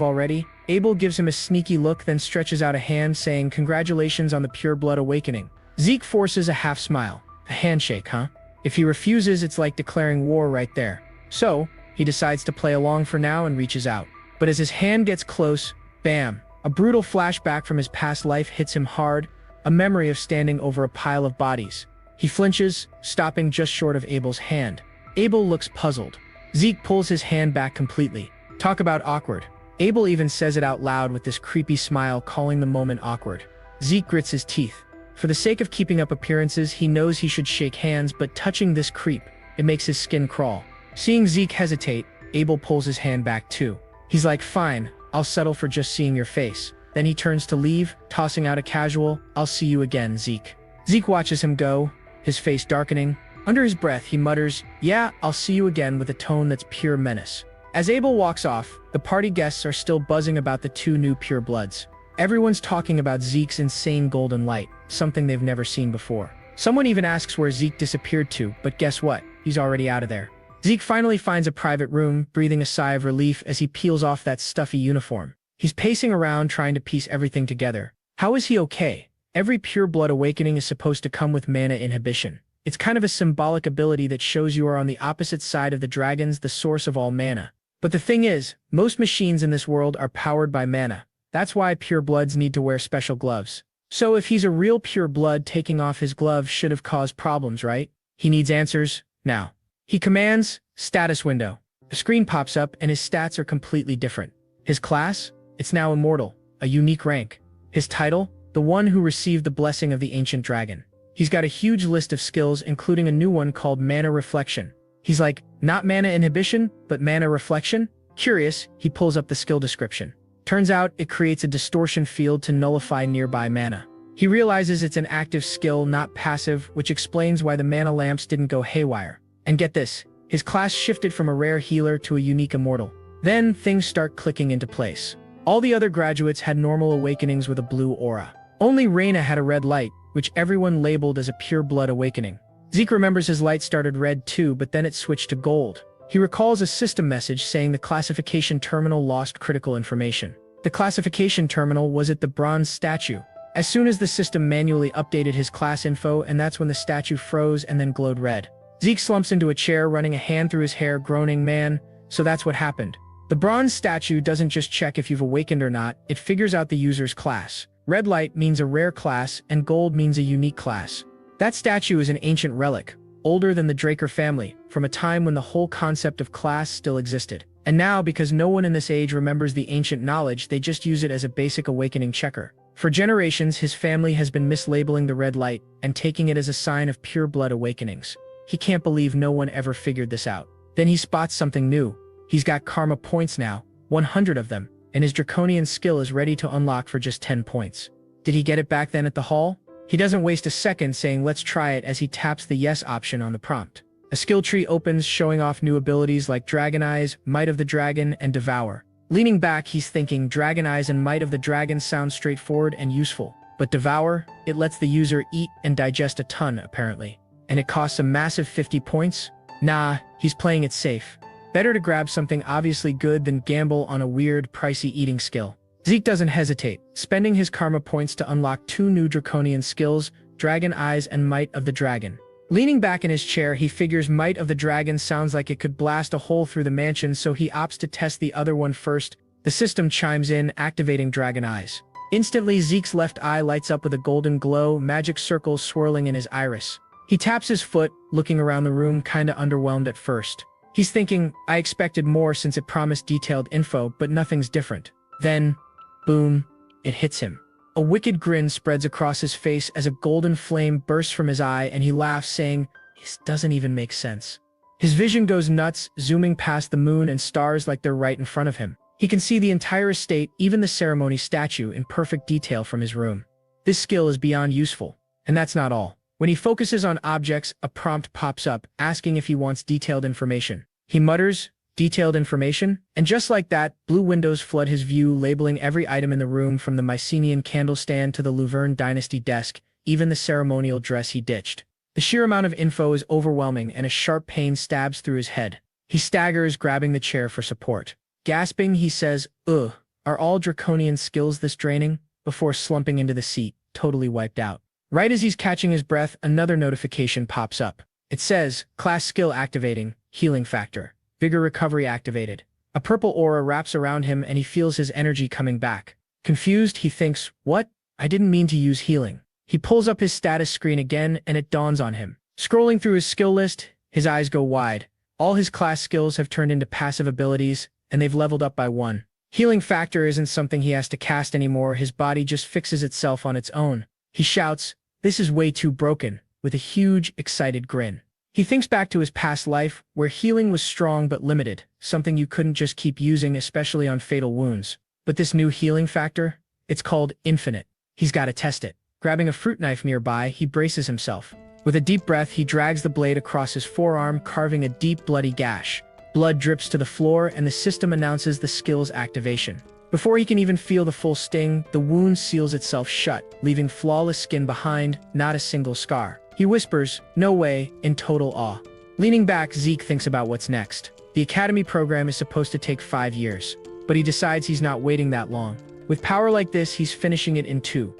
already? Abel gives him a sneaky look, then stretches out a hand, saying, congratulations on the pure blood awakening. Zeke forces a half smile. A handshake, huh? If he refuses, it's like declaring war right there. So, he decides to play along for now and reaches out. But as his hand gets close, bam! A brutal flashback from his past life hits him hard, a memory of standing over a pile of bodies. He flinches, stopping just short of Abel's hand. Abel looks puzzled. Zeke pulls his hand back completely. Talk about awkward. Abel even says it out loud with this creepy smile, calling the moment awkward. Zeke grits his teeth. For the sake of keeping up appearances, he knows he should shake hands, but touching this creep, it makes his skin crawl. Seeing Zeke hesitate, Abel pulls his hand back too. He's like, fine, I'll settle for just seeing your face. Then he turns to leave, tossing out a casual, I'll see you again, Zeke. Zeke watches him go, his face darkening. Under his breath, he mutters, yeah, I'll see you again, with a tone that's pure menace. As Abel walks off, the party guests are still buzzing about the two new purebloods. Everyone's talking about Zeke's insane golden light, something they've never seen before. Someone even asks where Zeke disappeared to, but guess what? He's already out of there. Zeke finally finds a private room, breathing a sigh of relief as he peels off that stuffy uniform. He's pacing around trying to piece everything together. How is he okay? Every pureblood awakening is supposed to come with mana inhibition. It's kind of a symbolic ability that shows you are on the opposite side of the dragons, the source of all mana. But the thing is, most machines in this world are powered by mana. That's why purebloods need to wear special gloves. So if he's a real pureblood, taking off his gloves should have caused problems, right? He needs answers, now. He commands, status window. A screen pops up and his stats are completely different. His class? It's now immortal, a unique rank. His title? The one who received the blessing of the ancient dragon. He's got a huge list of skills, including a new one called mana reflection. He's like, not mana inhibition, but mana reflection? Curious, he pulls up the skill description. Turns out it creates a distortion field to nullify nearby mana. He realizes it's an active skill, not passive, which explains why the mana lamps didn't go haywire. And get this, his class shifted from a rare healer to a unique immortal. Then things start clicking into place. All the other graduates had normal awakenings with a blue aura. Only Reina had a red light, which everyone labeled as a pure blood awakening. Zeke remembers his light started red too, but then it switched to gold. He recalls a system message saying the classification terminal lost critical information. The classification terminal was at the bronze statue. As soon as the system manually updated his class info, and that's when the statue froze and then glowed red. Zeke slumps into a chair, running a hand through his hair, groaning, man, so that's what happened. The bronze statue doesn't just check if you've awakened or not, it figures out the user's class. Red light means a rare class, and gold means a unique class. That statue is an ancient relic, older than the Draker family, from a time when the whole concept of class still existed. And now, because no one in this age remembers the ancient knowledge, they just use it as a basic awakening checker. For generations, his family has been mislabeling the red light and taking it as a sign of pure blood awakenings. He can't believe no one ever figured this out. Then he spots something new. He's got karma points now, 100 of them, and his draconian skill is ready to unlock for just 10 points. Did he get it back then at the hall? He doesn't waste a second saying let's try it as he taps the yes option on the prompt. A skill tree opens, showing off new abilities like Dragon Eyes, Might of the Dragon, and Devour. Leaning back, he's thinking Dragon Eyes and Might of the Dragon sound straightforward and useful. But Devour? It lets the user eat and digest a ton, apparently. And it costs a massive 50 points? Nah, he's playing it safe. Better to grab something obviously good than gamble on a weird, pricey eating skill. Zeke doesn't hesitate, spending his karma points to unlock two new draconian skills, Dragon Eyes and Might of the Dragon. Leaning back in his chair, he figures Might of the Dragon sounds like it could blast a hole through the mansion, so he opts to test the other one first. The system chimes in, activating Dragon Eyes. Instantly, Zeke's left eye lights up with a golden glow, magic circles swirling in his iris. He taps his foot, looking around the room, kinda underwhelmed at first. He's thinking, I expected more since it promised detailed info, but nothing's different. Then, boom, it hits him. A wicked grin spreads across his face as a golden flame bursts from his eye, and he laughs, saying, this doesn't even make sense. His vision goes nuts, zooming past the moon and stars like they're right in front of him. He can see the entire estate, even the ceremony statue, in perfect detail from his room. This skill is beyond useful. And that's not all. When he focuses on objects, a prompt pops up, asking if he wants detailed information. He mutters, detailed information? And just like that, blue windows flood his view, labeling every item in the room from the Mycenaean candle stand to the Luverne dynasty desk, even the ceremonial dress he ditched. The sheer amount of info is overwhelming, and a sharp pain stabs through his head. He staggers, grabbing the chair for support. Gasping, he says, ugh, are all draconian skills this draining? Before slumping into the seat, totally wiped out. Right as he's catching his breath, another notification pops up. It says, class skill activating, healing factor, vigor recovery activated. A purple aura wraps around him and he feels his energy coming back. Confused, he thinks, what? I didn't mean to use healing. He pulls up his status screen again and it dawns on him. Scrolling through his skill list, his eyes go wide. All his class skills have turned into passive abilities, and they've leveled up by 1. Healing factor isn't something he has to cast anymore, his body just fixes itself on its own. He shouts, "This is way too broken," with a huge, excited grin. He thinks back to his past life, where healing was strong but limited, something you couldn't just keep using, especially on fatal wounds. But this new healing factor? It's called infinite. He's got to test it. Grabbing a fruit knife nearby, he braces himself. With a deep breath, he drags the blade across his forearm, carving a deep, bloody gash. Blood drips to the floor, and the system announces the skill's activation. Before he can even feel the full sting, the wound seals itself shut, leaving flawless skin behind, not a single scar. He whispers, "No way," in total awe. Leaning back, Zeke thinks about what's next. The academy program is supposed to take 5 years, but he decides he's not waiting that long. With power like this, he's finishing it in 2.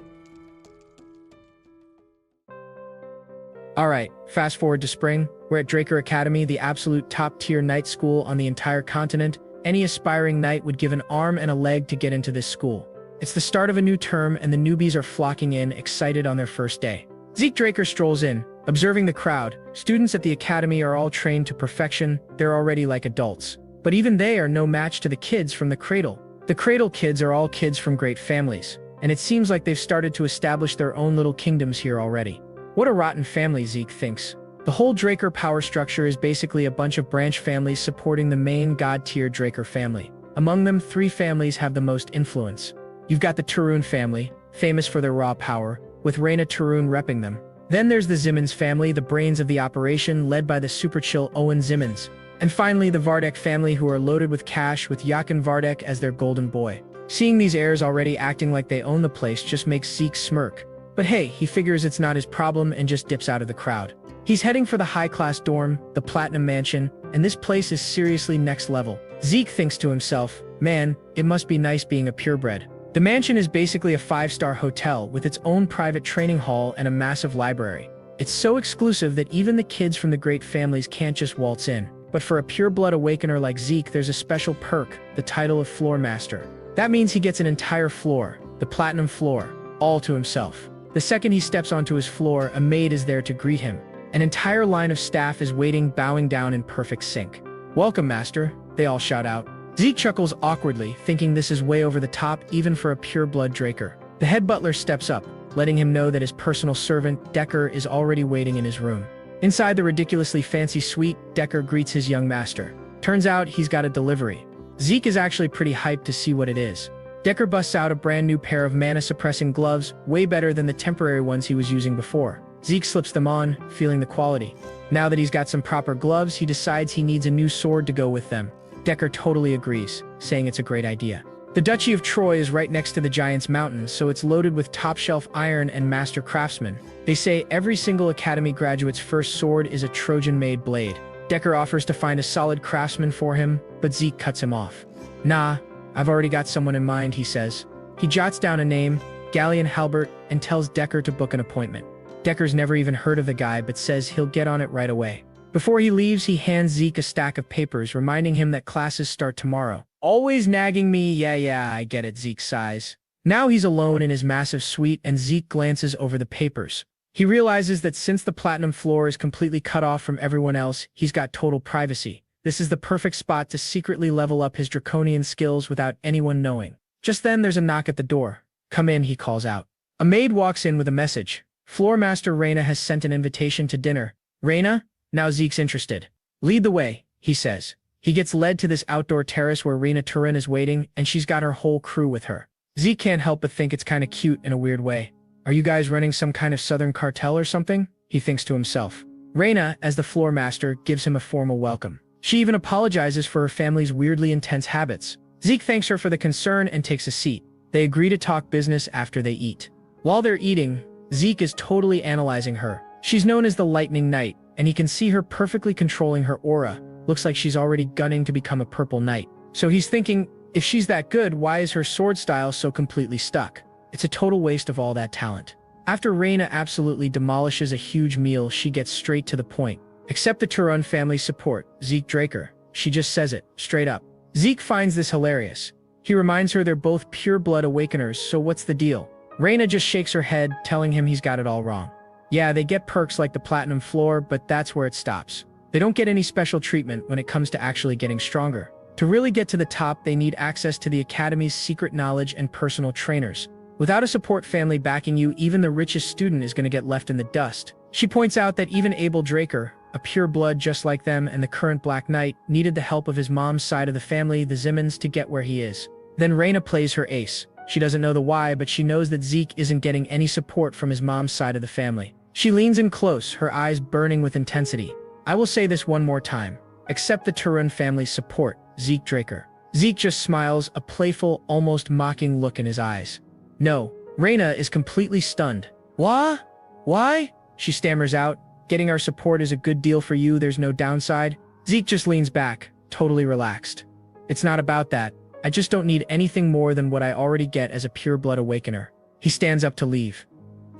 Alright, fast forward to spring. We're at Draker Academy, the absolute top-tier night school on the entire continent. Any aspiring knight would give an arm and a leg to get into this school. It's the start of a new term, and the newbies are flocking in, excited on their first day. Zeke Draker strolls in, observing the crowd. Students at the academy are all trained to perfection, they're already like adults. But even they are no match to the kids from the cradle. The cradle kids are all kids from great families, and it seems like they've started to establish their own little kingdoms here already. What a rotten family, Zeke thinks. The whole Draker power structure is basically a bunch of branch families supporting the main god-tier Draker family. Among them, 3 families have the most influence. You've got the Turun family, famous for their raw power, with Reina Turun repping them. Then there's the Zimmons family, the brains of the operation, led by the super chill Owen Zimmons. And finally, the Vardek family, who are loaded with cash, with Yakin Vardek as their golden boy. Seeing these heirs already acting like they own the place just makes Zeke smirk. But hey, he figures it's not his problem and just dips out of the crowd. He's heading for the high-class dorm, the Platinum Mansion, and this place is seriously next level. Zeke thinks to himself, man, it must be nice being a purebred. The mansion is basically a 5-star hotel with its own private training hall and a massive library. It's so exclusive that even the kids from the great families can't just waltz in. But for a pure-blood awakener like Zeke, there's a special perk, the title of Floor Master. That means he gets an entire floor, the Platinum Floor, all to himself. The second he steps onto his floor, a maid is there to greet him. An entire line of staff is waiting, bowing down in perfect sync. "Welcome, Master," they all shout out. Zeke chuckles awkwardly, thinking this is way over the top even for a pure-blood Draker. The head butler steps up, letting him know that his personal servant, Decker, is already waiting in his room. Inside the ridiculously fancy suite, Decker greets his young master. Turns out he's got a delivery. Zeke is actually pretty hyped to see what it is. Decker busts out a brand new pair of mana-suppressing gloves, way better than the temporary ones he was using before. Zeke slips them on, feeling the quality. Now that he's got some proper gloves, he decides he needs a new sword to go with them. Decker totally agrees, saying it's a great idea. The Duchy of Troy is right next to the Giant's Mountain, so it's loaded with top-shelf iron and master craftsmen. They say every single academy graduate's first sword is a Trojan-made blade. Decker offers to find a solid craftsman for him, but Zeke cuts him off. "Nah, I've already got someone in mind," he says. He jots down a name, Galleon Halbert, and tells Decker to book an appointment. Decker's never even heard of the guy, but says he'll get on it right away. Before he leaves, he hands Zeke a stack of papers, reminding him that classes start tomorrow. "Always nagging me, yeah, I get it," Zeke sighs. Now he's alone in his massive suite, and Zeke glances over the papers. He realizes that since the Platinum Floor is completely cut off from everyone else, he's got total privacy. This is the perfect spot to secretly level up his draconian skills without anyone knowing. Just then, there's a knock at the door. "Come in," he calls out. A maid walks in with a message. "Floor Master Reina has sent an invitation to dinner." "Reina?" Now Zeke's interested. "Lead the way," he says. He gets led to this outdoor terrace where Reina Turin is waiting, and she's got her whole crew with her. Zeke can't help but think it's kinda cute in a weird way. "Are you guys running some kind of southern cartel or something?" he thinks to himself. Reina, as the floor master, gives him a formal welcome. She even apologizes for her family's weirdly intense habits. Zeke thanks her for the concern and takes a seat. They agree to talk business after they eat. While they're eating, Zeke is totally analyzing her. She's known as the Lightning Knight, and he can see her perfectly controlling her aura. Looks like she's already gunning to become a Purple Knight. So he's thinking, if she's that good, why is her sword style so completely stuck? It's a total waste of all that talent. After Reina absolutely demolishes a huge meal, she gets straight to the point. Accept the Turan family support, Zeke Draker. She just says it, straight up. Zeke finds this hilarious. He reminds her they're both pure-blood awakeners, so what's the deal? Reina just shakes her head, telling him he's got it all wrong. Yeah, they get perks like the platinum floor, but that's where it stops. They don't get any special treatment when it comes to actually getting stronger. To really get to the top, they need access to the Academy's secret knowledge and personal trainers. Without a support family backing you, even the richest student is going to get left in the dust. She points out that even Abel Draker, a pure blood just like them and the current Black Knight, needed the help of his mom's side of the family, the Zimmons, to get where he is. Then Reina plays her ace. She doesn't know the why, but she knows that Zeke isn't getting any support from his mom's side of the family. She leans in close, her eyes burning with intensity. I will say this one more time. Accept the Turan family's support, Zeke Draker. Zeke just smiles, a playful, almost mocking look in his eyes. No, Reina is completely stunned. Why? Why? She stammers out. Getting our support is a good deal for you, there's no downside. Zeke just leans back, totally relaxed. It's not about that. I just don't need anything more than what I already get as a pure-blood awakener. He stands up to leave.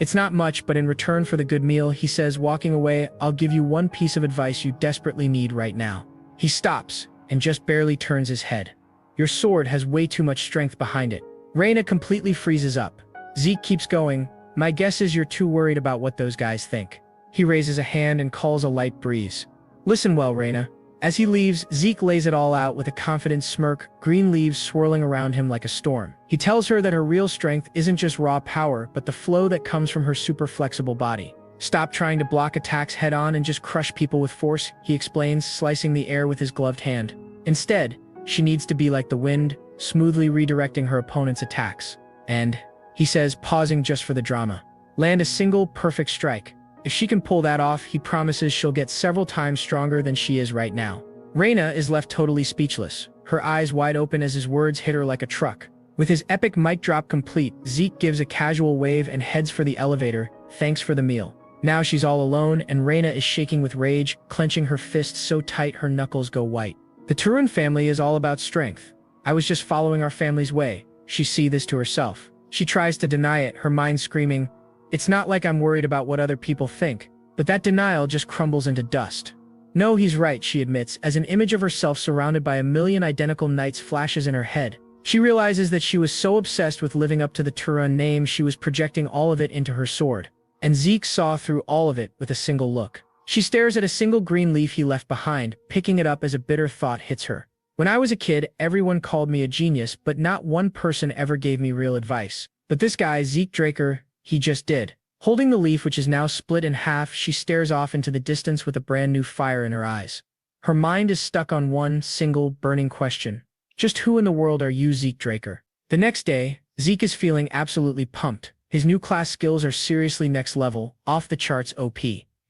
It's not much, but in return for the good meal, he says, walking away, I'll give you one piece of advice you desperately need right now. He stops, and just barely turns his head. Your sword has way too much strength behind it. Reina completely freezes up. Zeke keeps going. My guess is you're too worried about what those guys think. He raises a hand and calls a light breeze. Listen well, Reina. As he leaves, Zeke lays it all out with a confident smirk, green leaves swirling around him like a storm. He tells her that her real strength isn't just raw power, but the flow that comes from her super flexible body. Stop trying to block attacks head-on and just crush people with force, he explains, slicing the air with his gloved hand. Instead, she needs to be like the wind, smoothly redirecting her opponent's attacks. And, he says, pausing just for the drama, land a single, perfect strike. If she can pull that off, he promises she'll get several times stronger than she is right now. Reina is left totally speechless, her eyes wide open as his words hit her like a truck. With his epic mic drop complete, Zeke gives a casual wave and heads for the elevator, thanks for the meal. Now she's all alone, and Reina is shaking with rage, clenching her fists so tight her knuckles go white. The Turan family is all about strength. I was just following our family's way. She sees this to herself. She tries to deny it, her mind screaming, it's not like I'm worried about what other people think, but that denial just crumbles into dust. No, he's right, she admits, as an image of herself surrounded by a million identical knights flashes in her head. She realizes that she was so obsessed with living up to the Turan name she was projecting all of it into her sword. And Zeke saw through all of it with a single look. She stares at a single green leaf he left behind, picking it up as a bitter thought hits her. When I was a kid, everyone called me a genius, but not one person ever gave me real advice. But this guy, Zeke Draker, he just did. Holding the leaf, which is now split in half, she stares off into the distance with a brand new fire in her eyes. Her mind is stuck on one single, burning question. Just who in the world are you, Zeke Draker? The next day, Zeke is feeling absolutely pumped. His new class skills are seriously next level, off the charts OP.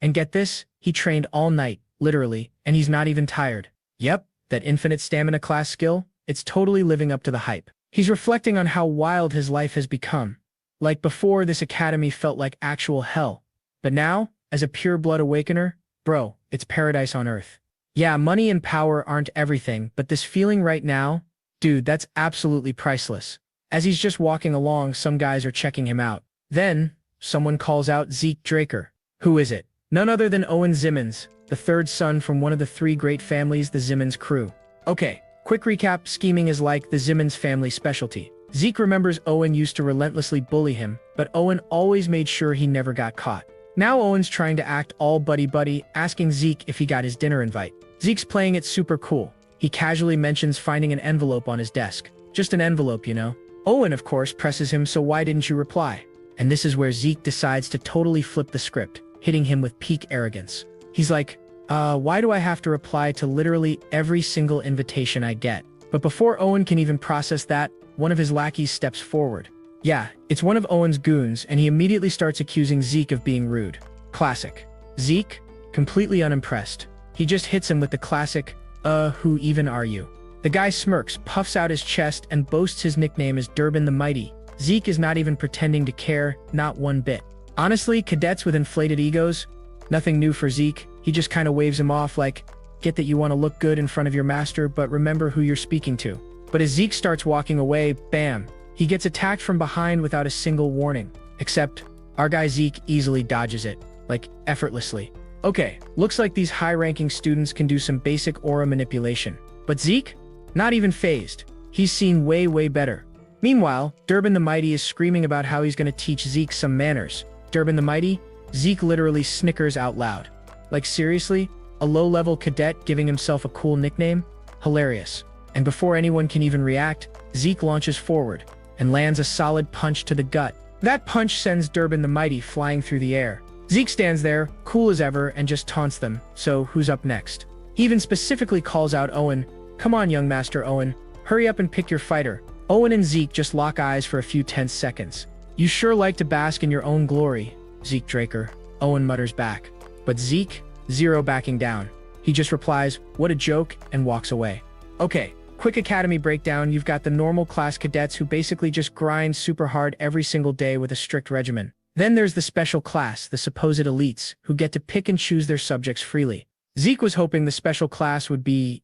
And get this, he trained all night, literally, and he's not even tired. Yep, that infinite stamina class skill, it's totally living up to the hype. He's reflecting on how wild his life has become. Like before, this academy felt like actual hell. But now, as a pure-blood awakener, bro, it's paradise on earth. Yeah, money and power aren't everything, but this feeling right now, dude, that's absolutely priceless. As he's just walking along, some guys are checking him out. Then, someone calls out Zeke Draker. Who is it? None other than Owen Zimmons, the third son from one of the three great families, the Zimmons crew. Okay, quick recap, scheming is like the Zimmons family specialty. Zeke remembers Owen used to relentlessly bully him, but Owen always made sure he never got caught. Now Owen's trying to act all buddy-buddy, asking Zeke if he got his dinner invite. Zeke's playing it super cool. He casually mentions finding an envelope on his desk. Just an envelope, you know. Owen, of course, presses him, so why didn't you reply? And this is where Zeke decides to totally flip the script, hitting him with peak arrogance. He's like, why do I have to reply to literally every single invitation I get? But before Owen can even process that, one of his lackeys steps forward. Yeah, it's one of Owen's goons, and he immediately starts accusing Zeke of being rude. Classic. Zeke, completely unimpressed. He just hits him with the classic, who even are you? The guy smirks, puffs out his chest, and boasts his nickname is Durban the Mighty. Zeke is not even pretending to care, not one bit. Honestly, cadets with inflated egos, nothing new for Zeke. He just kind of waves him off like, get that you want to look good in front of your master, but remember who you're speaking to. But as Zeke starts walking away, bam, he gets attacked from behind without a single warning. Except, our guy Zeke easily dodges it, like effortlessly. Okay, looks like these high-ranking students can do some basic aura manipulation. But Zeke? Not even phased. He's seen way better. Meanwhile, Durbin the Mighty is screaming about how he's gonna teach Zeke some manners. Durbin the Mighty? Zeke literally snickers out loud. Like seriously? A low-level cadet giving himself a cool nickname? Hilarious. And before anyone can even react, Zeke launches forward and lands a solid punch to the gut. That punch sends Durbin the Mighty flying through the air. Zeke stands there, cool as ever, and just taunts them. So who's up next? He even specifically calls out Owen. Come on, young Master Owen. Hurry up and pick your fighter. Owen and Zeke just lock eyes for a few tense seconds. You sure like to bask in your own glory, Zeke Draker. Owen mutters back. But Zeke? Zero backing down. He just replies, what a joke, and walks away. Okay, quick academy breakdown. You've got the normal class cadets who basically just grind super hard every single day with a strict regimen. Then there's the special class, the supposed elites, who get to pick and choose their subjects freely. Zeke was hoping the special class would be,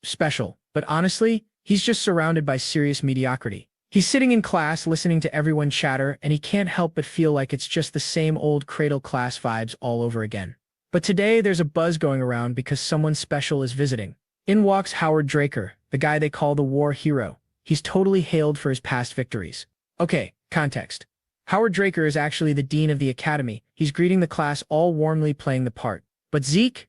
special. But honestly, he's just surrounded by serious mediocrity. He's sitting in class listening to everyone chatter, and he can't help but feel like it's just the same old cradle class vibes all over again. But today there's a buzz going around because someone special is visiting. In walks Howard Draker, the guy they call the war hero. He's totally hailed for his past victories. Okay, context. Howard Draker is actually the dean of the academy. He's greeting the class all warmly playing the part. But Zeke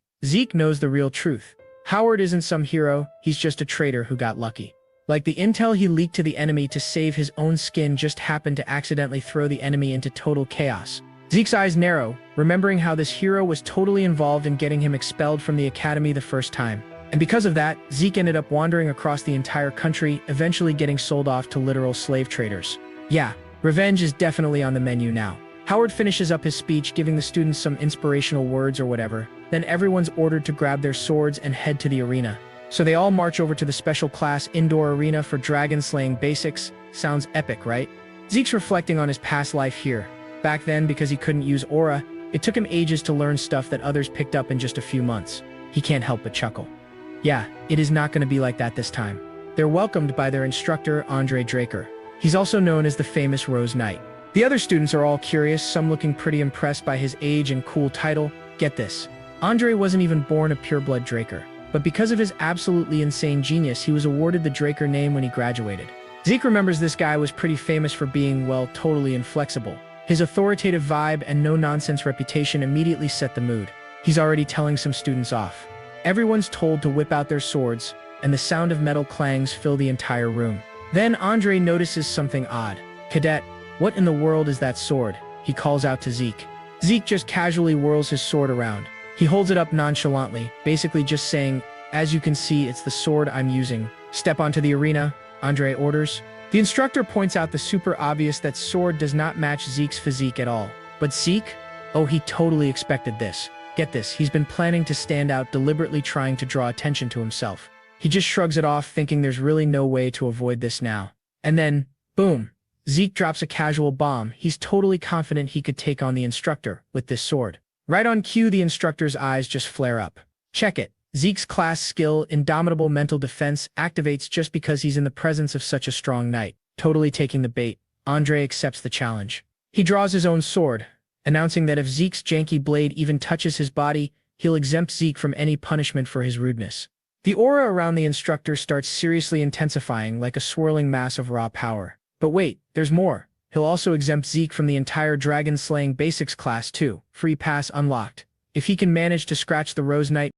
knows the real truth. Howard isn't some hero, he's just a traitor who got lucky. Like the intel he leaked to the enemy to save his own skin just happened to accidentally throw the enemy into total chaos. Zeke's eyes narrow, remembering how this hero was totally involved in getting him expelled from the academy the first time. And because of that, Zeke ended up wandering across the entire country, eventually getting sold off to literal slave traders. Yeah, revenge is definitely on the menu now. Howard finishes up his speech, giving the students some inspirational words or whatever. Then everyone's ordered to grab their swords and head to the arena. So they all march over to the special class indoor arena for dragon slaying basics. Sounds epic, right? Zeke's reflecting on his past life here. Back then, because he couldn't use aura, it took him ages to learn stuff that others picked up in just a few months. He can't help but chuckle. Yeah, it is not going to be like that this time. They're welcomed by their instructor, Andre Draker. He's also known as the famous Rose Knight. The other students are all curious, some looking pretty impressed by his age and cool title. Get this. Andre wasn't even born a pureblood Draker, but because of his absolutely insane genius, he was awarded the Draker name when he graduated. Zeke remembers this guy was pretty famous for being, well, totally inflexible. His authoritative vibe and no-nonsense reputation immediately set the mood. He's already telling some students off. Everyone's told to whip out their swords, and the sound of metal clangs fill the entire room. Then Andre notices something odd. Cadet, what in the world is that sword? He calls out to Zeke. Zeke just casually whirls his sword around. He holds it up nonchalantly, basically just saying, as you can see, it's the sword I'm using. Step onto the arena, Andre orders. The instructor points out the super obvious that sword does not match Zeke's physique at all. But Zeke? Oh, he totally expected this. Get this, he's been planning to stand out, deliberately trying to draw attention to himself. He just shrugs it off, thinking there's really no way to avoid this now. And then, boom, Zeke drops a casual bomb. He's totally confident he could take on the instructor with this sword. Right on cue, the instructor's eyes just flare up. Check it. Zeke's class skill, Indomitable Mental Defense, activates just because he's in the presence of such a strong knight. Totally taking the bait, Andre accepts the challenge. He draws his own sword, announcing that if Zeke's janky blade even touches his body, he'll exempt Zeke from any punishment for his rudeness. The aura around the instructor starts seriously intensifying like a swirling mass of raw power. But wait, there's more. He'll also exempt Zeke from the entire dragon-slaying basics class too. Free pass unlocked. If he can manage to scratch the Rose Knight.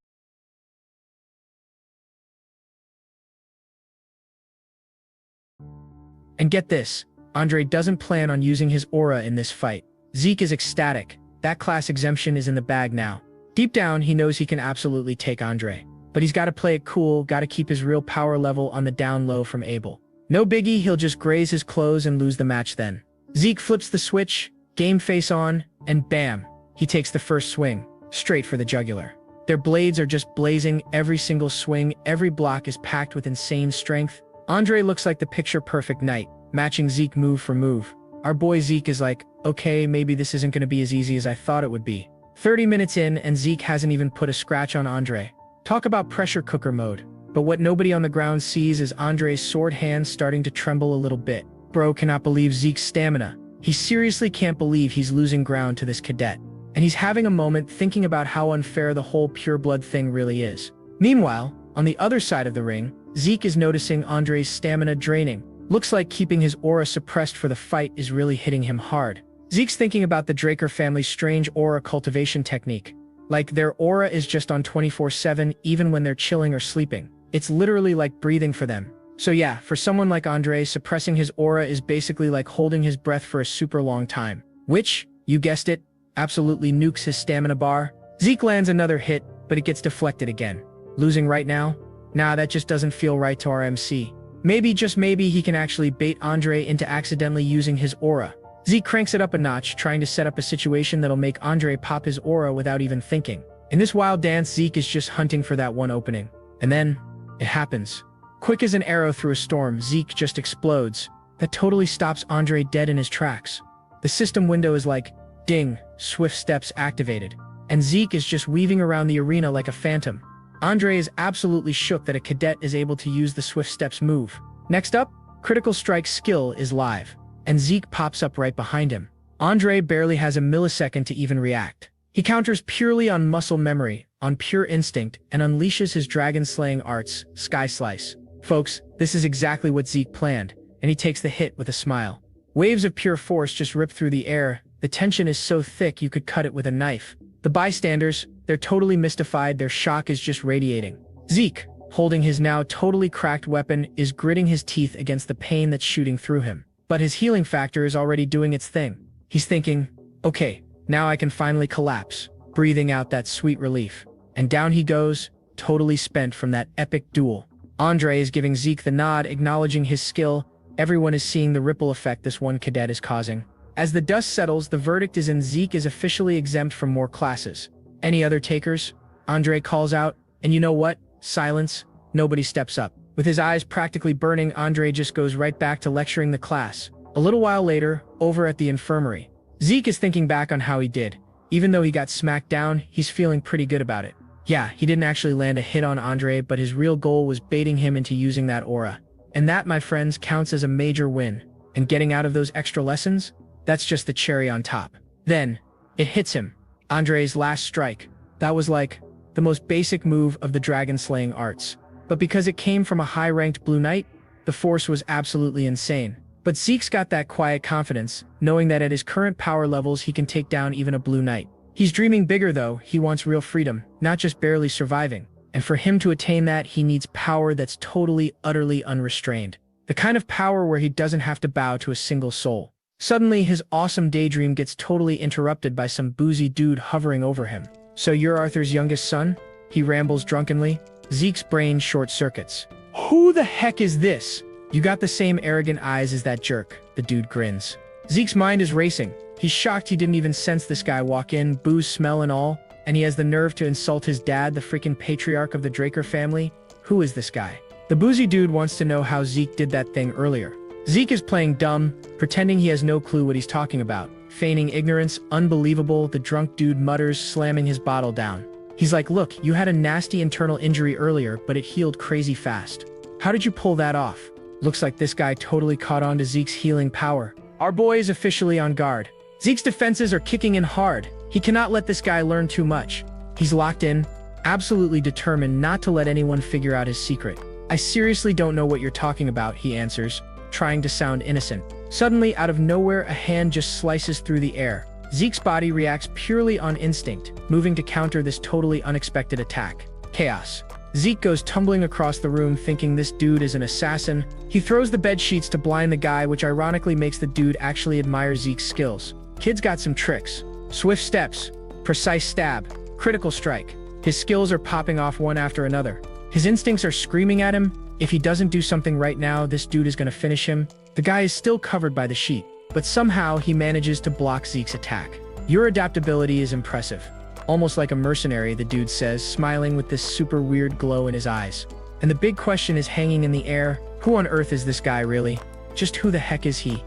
And get this, Andre doesn't plan on using his aura in this fight. Zeke is ecstatic. That class exemption is in the bag now. Deep down, he knows he can absolutely take Andre. But he's got to play it cool, got to keep his real power level on the down low from Abel. No biggie, he'll just graze his clothes and lose the match then. Zeke flips the switch, game face on, and bam, he takes the first swing, straight for the jugular. Their blades are just blazing, every single swing, every block is packed with insane strength. Andre looks like the picture-perfect knight, matching Zeke move for move. Our boy Zeke is like, okay, maybe this isn't going to be as easy as I thought it would be. 30 minutes in, and Zeke hasn't even put a scratch on Andre. Talk about pressure cooker mode. But what nobody on the ground sees is Andre's sword hand starting to tremble a little bit. Bro cannot believe Zeke's stamina. He seriously can't believe he's losing ground to this cadet. and he's having a moment thinking about how unfair the whole pureblood thing really is. Meanwhile, on the other side of the ring, Zeke is noticing Andre's stamina draining. Looks like keeping his aura suppressed for the fight is really hitting him hard. Zeke's thinking about the Draker family's strange aura cultivation technique. Like, their aura is just on 24/7 even when they're chilling or sleeping. It's literally like breathing for them. So yeah, for someone like Andre, suppressing his aura is basically like holding his breath for a super long time. Which, you guessed it, absolutely nukes his stamina bar. Zeke lands another hit, but it gets deflected again. Losing right now? Nah, that just doesn't feel right to our MC. Maybe, just maybe, he can actually bait Andre into accidentally using his aura. Zeke cranks it up a notch, trying to set up a situation that'll make Andre pop his aura without even thinking. In this wild dance, Zeke is just hunting for that one opening. And then, it happens. Quick as an arrow through a storm, Zeke just explodes. That totally stops Andre dead in his tracks. The system window is like, ding, swift steps activated. And Zeke is just weaving around the arena like a phantom. Andre is absolutely shook that a cadet is able to use the swift steps move. Next up, critical strike skill is live, and Zeke pops up right behind him. Andre barely has a millisecond to even react. He counters purely on muscle memory, on pure instinct, and unleashes his dragon-slaying arts, Sky Slice. Folks, this is exactly what Zeke planned, and he takes the hit with a smile. Waves of pure force just rip through the air. The tension is so thick you could cut it with a knife. The bystanders, they're totally mystified, their shock is just radiating. Zeke, holding his now totally cracked weapon, is gritting his teeth against the pain that's shooting through him. But his healing factor is already doing its thing. He's thinking, okay, now I can finally collapse, breathing out that sweet relief. And down he goes, totally spent from that epic duel. Andre is giving Zeke the nod, acknowledging his skill. Everyone is seeing the ripple effect this one cadet is causing. As the dust settles, the verdict is in: Zeke is officially exempt from more classes. Any other takers? Andre calls out, and you know what? Silence. Nobody steps up. With his eyes practically burning, Andre just goes right back to lecturing the class. A little while later, over at the infirmary, Zeke is thinking back on how he did. Even though he got smacked down, he's feeling pretty good about it. Yeah, he didn't actually land a hit on Andre, but his real goal was baiting him into using that aura. And that, my friends, counts as a major win. And getting out of those extra lessons? That's just the cherry on top. Then, it hits him. Andre's last strike. That was like the most basic move of the dragon-slaying arts. But because it came from a high-ranked Blue Knight, the force was absolutely insane. But Zeke's got that quiet confidence, knowing that at his current power levels he can take down even a Blue Knight. He's dreaming bigger though. He wants real freedom, not just barely surviving. And for him to attain that, he needs power that's totally, utterly unrestrained. The kind of power where he doesn't have to bow to a single soul. Suddenly, his awesome daydream gets totally interrupted by some boozy dude hovering over him. So you're Arthur's youngest son? He rambles drunkenly. Zeke's brain short-circuits. Who the heck is this? You got the same arrogant eyes as that jerk, the dude grins. Zeke's mind is racing. He's shocked he didn't even sense this guy walk in, booze smell and all, and he has the nerve to insult his dad, the freaking patriarch of the Draker family. Who is this guy? The boozy dude wants to know how Zeke did that thing earlier. Zeke is playing dumb, pretending he has no clue what he's talking about. Feigning ignorance, unbelievable, the drunk dude mutters, slamming his bottle down. He's like, look, you had a nasty internal injury earlier, but it healed crazy fast. How did you pull that off? Looks like this guy totally caught on to Zeke's healing power. Our boy is officially on guard. Zeke's defenses are kicking in hard. He cannot let this guy learn too much. He's locked in, absolutely determined not to let anyone figure out his secret. I seriously don't know what you're talking about, he answers, trying to sound innocent. Suddenly, out of nowhere, a hand just slices through the air. Zeke's body reacts purely on instinct, moving to counter this totally unexpected attack. Chaos. Zeke goes tumbling across the room thinking this dude is an assassin. He throws the bed sheets to blind the guy, which ironically makes the dude actually admire Zeke's skills. Kid's got some tricks. Swift steps, precise stab, critical strike. His skills are popping off one after another. His instincts are screaming at him. If he doesn't do something right now, this dude is gonna finish him. The guy is still covered by the sheet, but somehow he manages to block Zeke's attack. Your adaptability is impressive. Almost like a mercenary, the dude says, smiling with this super weird glow in his eyes. And the big question is hanging in the air. Who on earth is this guy really? Just who the heck is he?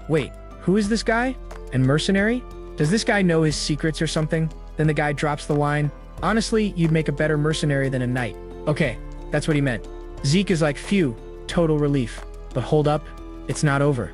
Wait, who is this guy? And mercenary? Does this guy know his secrets or something? Then the guy drops the line, honestly, you'd make a better mercenary than a knight. Okay, that's what he meant. Zeke is like, phew, total relief. But hold up, it's not over.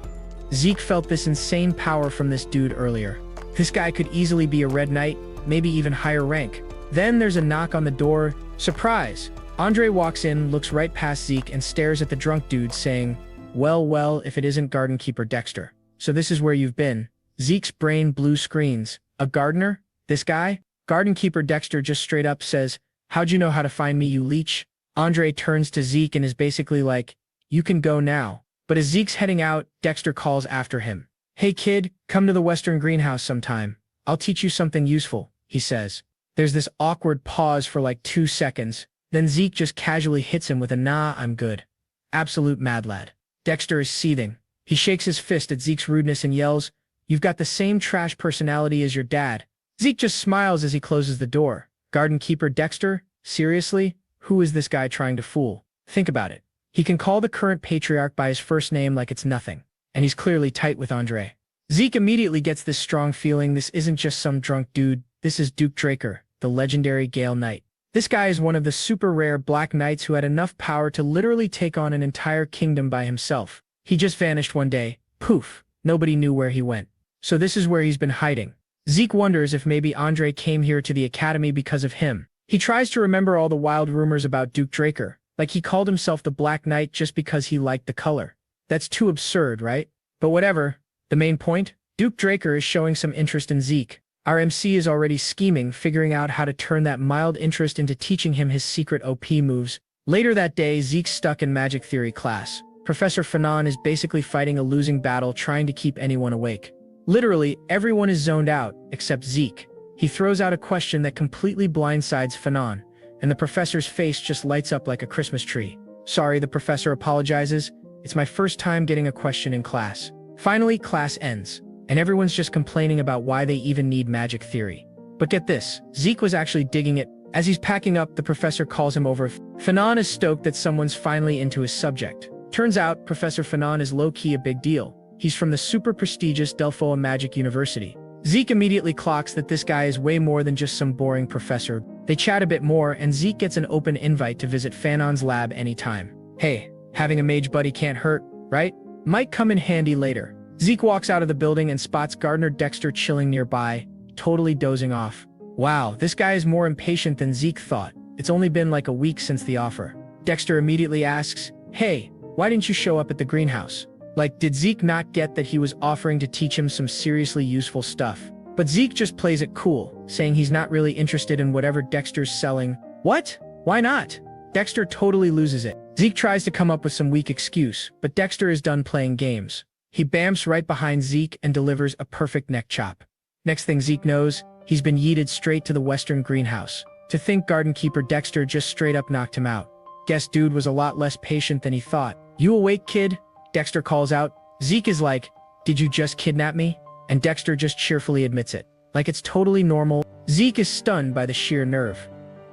Zeke felt this insane power from this dude earlier. This guy could easily be a red knight, maybe even higher rank. Then there's a knock on the door. Surprise! Andre walks in, looks right past Zeke, and stares at the drunk dude, saying, well, if it isn't Garden Keeper Dexter. So this is where you've been. Zeke's brain blue screens. A gardener? This guy? Garden Keeper Dexter just straight up says, how'd you know how to find me, you leech? Andre turns to Zeke and is basically like, you can go now. But as Zeke's heading out, Dexter calls after him. Hey kid, come to the Western Greenhouse sometime. I'll teach you something useful, he says. There's this awkward pause for like 2 seconds. Then Zeke just casually hits him with a nah, I'm good. Absolute mad lad. Dexter is seething. He shakes his fist at Zeke's rudeness and yells, you've got the same trash personality as your dad. Zeke just smiles as he closes the door. Garden Keeper Dexter? Seriously? Who is this guy trying to fool? Think about it. He can call the current patriarch by his first name like it's nothing. And he's clearly tight with Andre. Zeke immediately gets this strong feeling this isn't just some drunk dude, this is Duke Draker, the legendary Gale Knight. This guy is one of the super rare black knights who had enough power to literally take on an entire kingdom by himself. He just vanished one day. Poof. Nobody knew where he went. So this is where he's been hiding. Zeke wonders if maybe Andre came here to the academy because of him. He tries to remember all the wild rumors about Duke Draker, like he called himself the Black Knight just because he liked the color. That's too absurd, right? But whatever. The main point? Duke Draker is showing some interest in Zeke. Our MC is already scheming, figuring out how to turn that mild interest into teaching him his secret OP moves. Later that day, Zeke's stuck in magic theory class. Professor Fanon is basically fighting a losing battle trying to keep anyone awake. Literally, everyone is zoned out, except Zeke. He throws out a question that completely blindsides Fanon, and the professor's face just lights up like a Christmas tree. Sorry, the professor apologizes. It's my first time getting a question in class. Finally, class ends, and everyone's just complaining about why they even need magic theory. But get this, Zeke was actually digging it. As he's packing up, the professor calls him over. Fanon is stoked that someone's finally into his subject. Turns out, Professor Fanon is low-key a big deal. He's from the super prestigious Delphoa Magic University. Zeke immediately clocks that this guy is way more than just some boring professor. They chat a bit more, and Zeke gets an open invite to visit Fanon's lab anytime. Hey, having a mage buddy can't hurt, right? Might come in handy later. Zeke walks out of the building and spots Gardener Dexter chilling nearby, totally dozing off. Wow, this guy is more impatient than Zeke thought. It's only been like a week since the offer. Dexter immediately asks, hey, why didn't you show up at the greenhouse? Like, did Zeke not get that he was offering to teach him some seriously useful stuff? But Zeke just plays it cool, saying he's not really interested in whatever Dexter's selling. What? Why not? Dexter totally loses it. Zeke tries to come up with some weak excuse, but Dexter is done playing games. He bamps right behind Zeke and delivers a perfect neck chop. Next thing Zeke knows, he's been yeeted straight to the Western Greenhouse. To think Garden Keeper Dexter just straight up knocked him out. Guess dude was a lot less patient than he thought. You awake, kid? Dexter calls out. Zeke is like, did you just kidnap me? And Dexter just cheerfully admits it. Like it's totally normal. Zeke is stunned by the sheer nerve.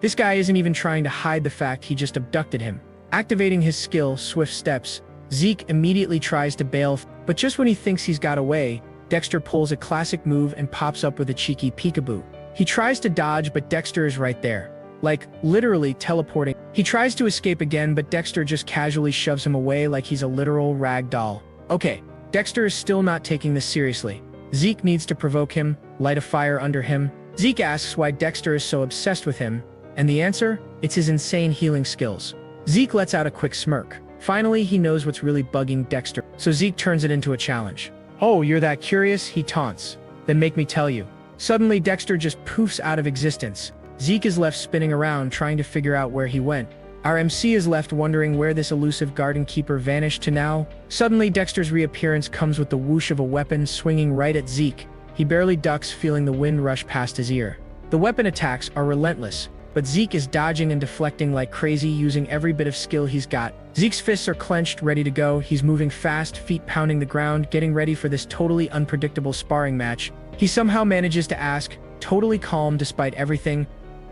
This guy isn't even trying to hide the fact he just abducted him. Activating his skill, Swift Steps, Zeke immediately tries to bail, but just when he thinks he's got away, Dexter pulls a classic move and pops up with a cheeky peekaboo. He tries to dodge, but Dexter is right there. Like, literally teleporting. He tries to escape again, but Dexter just casually shoves him away like he's a literal rag doll. Okay, Dexter is still not taking this seriously. Zeke needs to provoke him, light a fire under him. Zeke asks why Dexter is so obsessed with him, and the answer? It's his insane healing skills. Zeke lets out a quick smirk. Finally, he knows what's really bugging Dexter, so Zeke turns it into a challenge. Oh, you're that curious? He taunts. Then make me tell you. Suddenly, Dexter just poofs out of existence. Zeke is left spinning around trying to figure out where he went. Our MC is left wondering where this elusive garden keeper vanished to now. Suddenly, Dexter's reappearance comes with the whoosh of a weapon swinging right at Zeke. He barely ducks, feeling the wind rush past his ear. The weapon attacks are relentless, but Zeke is dodging and deflecting like crazy, using every bit of skill he's got. Zeke's fists are clenched, ready to go. He's moving fast, feet pounding the ground, getting ready for this totally unpredictable sparring match. He somehow manages to ask, totally calm despite everything,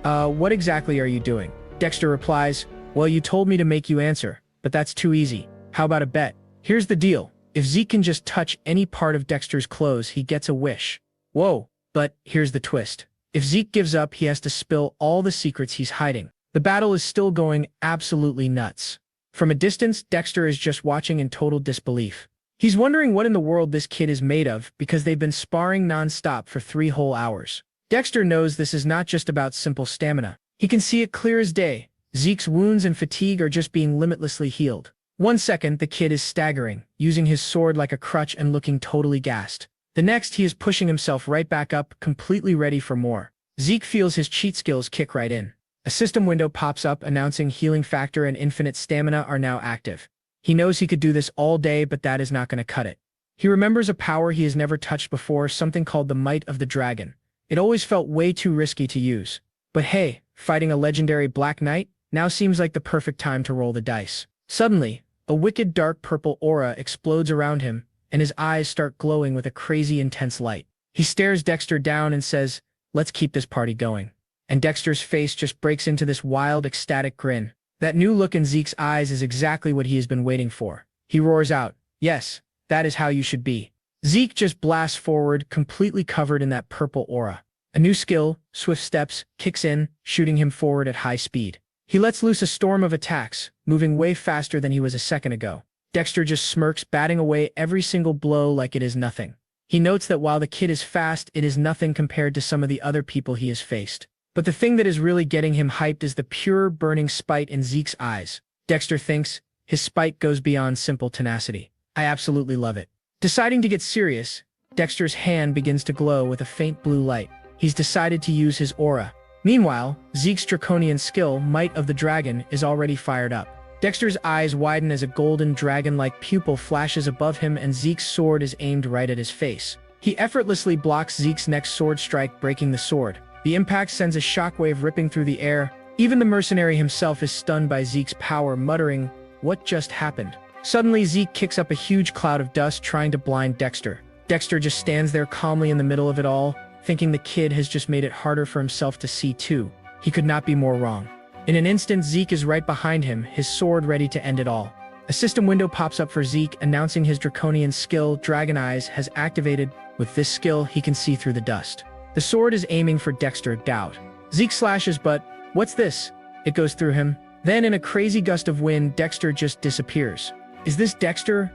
what exactly are you doing? Dexter replies, well, you told me to make you answer, but that's too easy. How about a bet? Here's the deal. If Zeke can just touch any part of Dexter's clothes, he gets a wish. Whoa, but here's the twist. If Zeke gives up, he has to spill all the secrets he's hiding. The battle is still going absolutely nuts. From a distance, Dexter is just watching in total disbelief. He's wondering what in the world this kid is made of because they've been sparring non-stop for 3 whole hours. Dexter knows this is not just about simple stamina. He can see it clear as day. Zeke's wounds and fatigue are just being limitlessly healed. 1 second, the kid is staggering, using his sword like a crutch and looking totally gassed. The next, he is pushing himself right back up, completely ready for more. Zeke feels his cheat skills kick right in. A system window pops up announcing healing factor and infinite stamina are now active. He knows he could do this all day, but that is not going to cut it. He remembers a power he has never touched before, something called the Might of the Dragon. It always felt way too risky to use. But hey, fighting a legendary Black Knight now seems like the perfect time to roll the dice. Suddenly, a wicked dark purple aura explodes around him, and his eyes start glowing with a crazy intense light. He stares Dexter down and says, "Let's keep this party going." And Dexter's face just breaks into this wild, ecstatic grin. That new look in Zeke's eyes is exactly what he has been waiting for. He roars out, "Yes, that is how you should be." Zeke just blasts forward, completely covered in that purple aura. A new skill, Swift Steps, kicks in, shooting him forward at high speed. He lets loose a storm of attacks, moving way faster than he was a second ago. Dexter just smirks, batting away every single blow like it is nothing. He notes that while the kid is fast, it is nothing compared to some of the other people he has faced. But the thing that is really getting him hyped is the pure, burning spite in Zeke's eyes. Dexter thinks, his spite goes beyond simple tenacity. I absolutely love it. Deciding to get serious, Dexter's hand begins to glow with a faint blue light. He's decided to use his aura. Meanwhile, Zeke's draconian skill, Might of the Dragon, is already fired up. Dexter's eyes widen as a golden dragon-like pupil flashes above him and Zeke's sword is aimed right at his face. He effortlessly blocks Zeke's next sword strike, breaking the sword. The impact sends a shockwave ripping through the air. Even the mercenary himself is stunned by Zeke's power, muttering, "What just happened?" Suddenly, Zeke kicks up a huge cloud of dust, trying to blind Dexter. Dexter just stands there calmly in the middle of it all, thinking the kid has just made it harder for himself to see too. He could not be more wrong. In an instant, Zeke is right behind him, his sword ready to end it all. A system window pops up for Zeke, announcing his draconian skill, Dragon Eyes, has activated. With this skill, he can see through the dust. The sword is aiming for Dexter, Doubt. Zeke slashes, but, "What's this?" It goes through him. Then, in a crazy gust of wind, Dexter just disappears. Is this Dexter,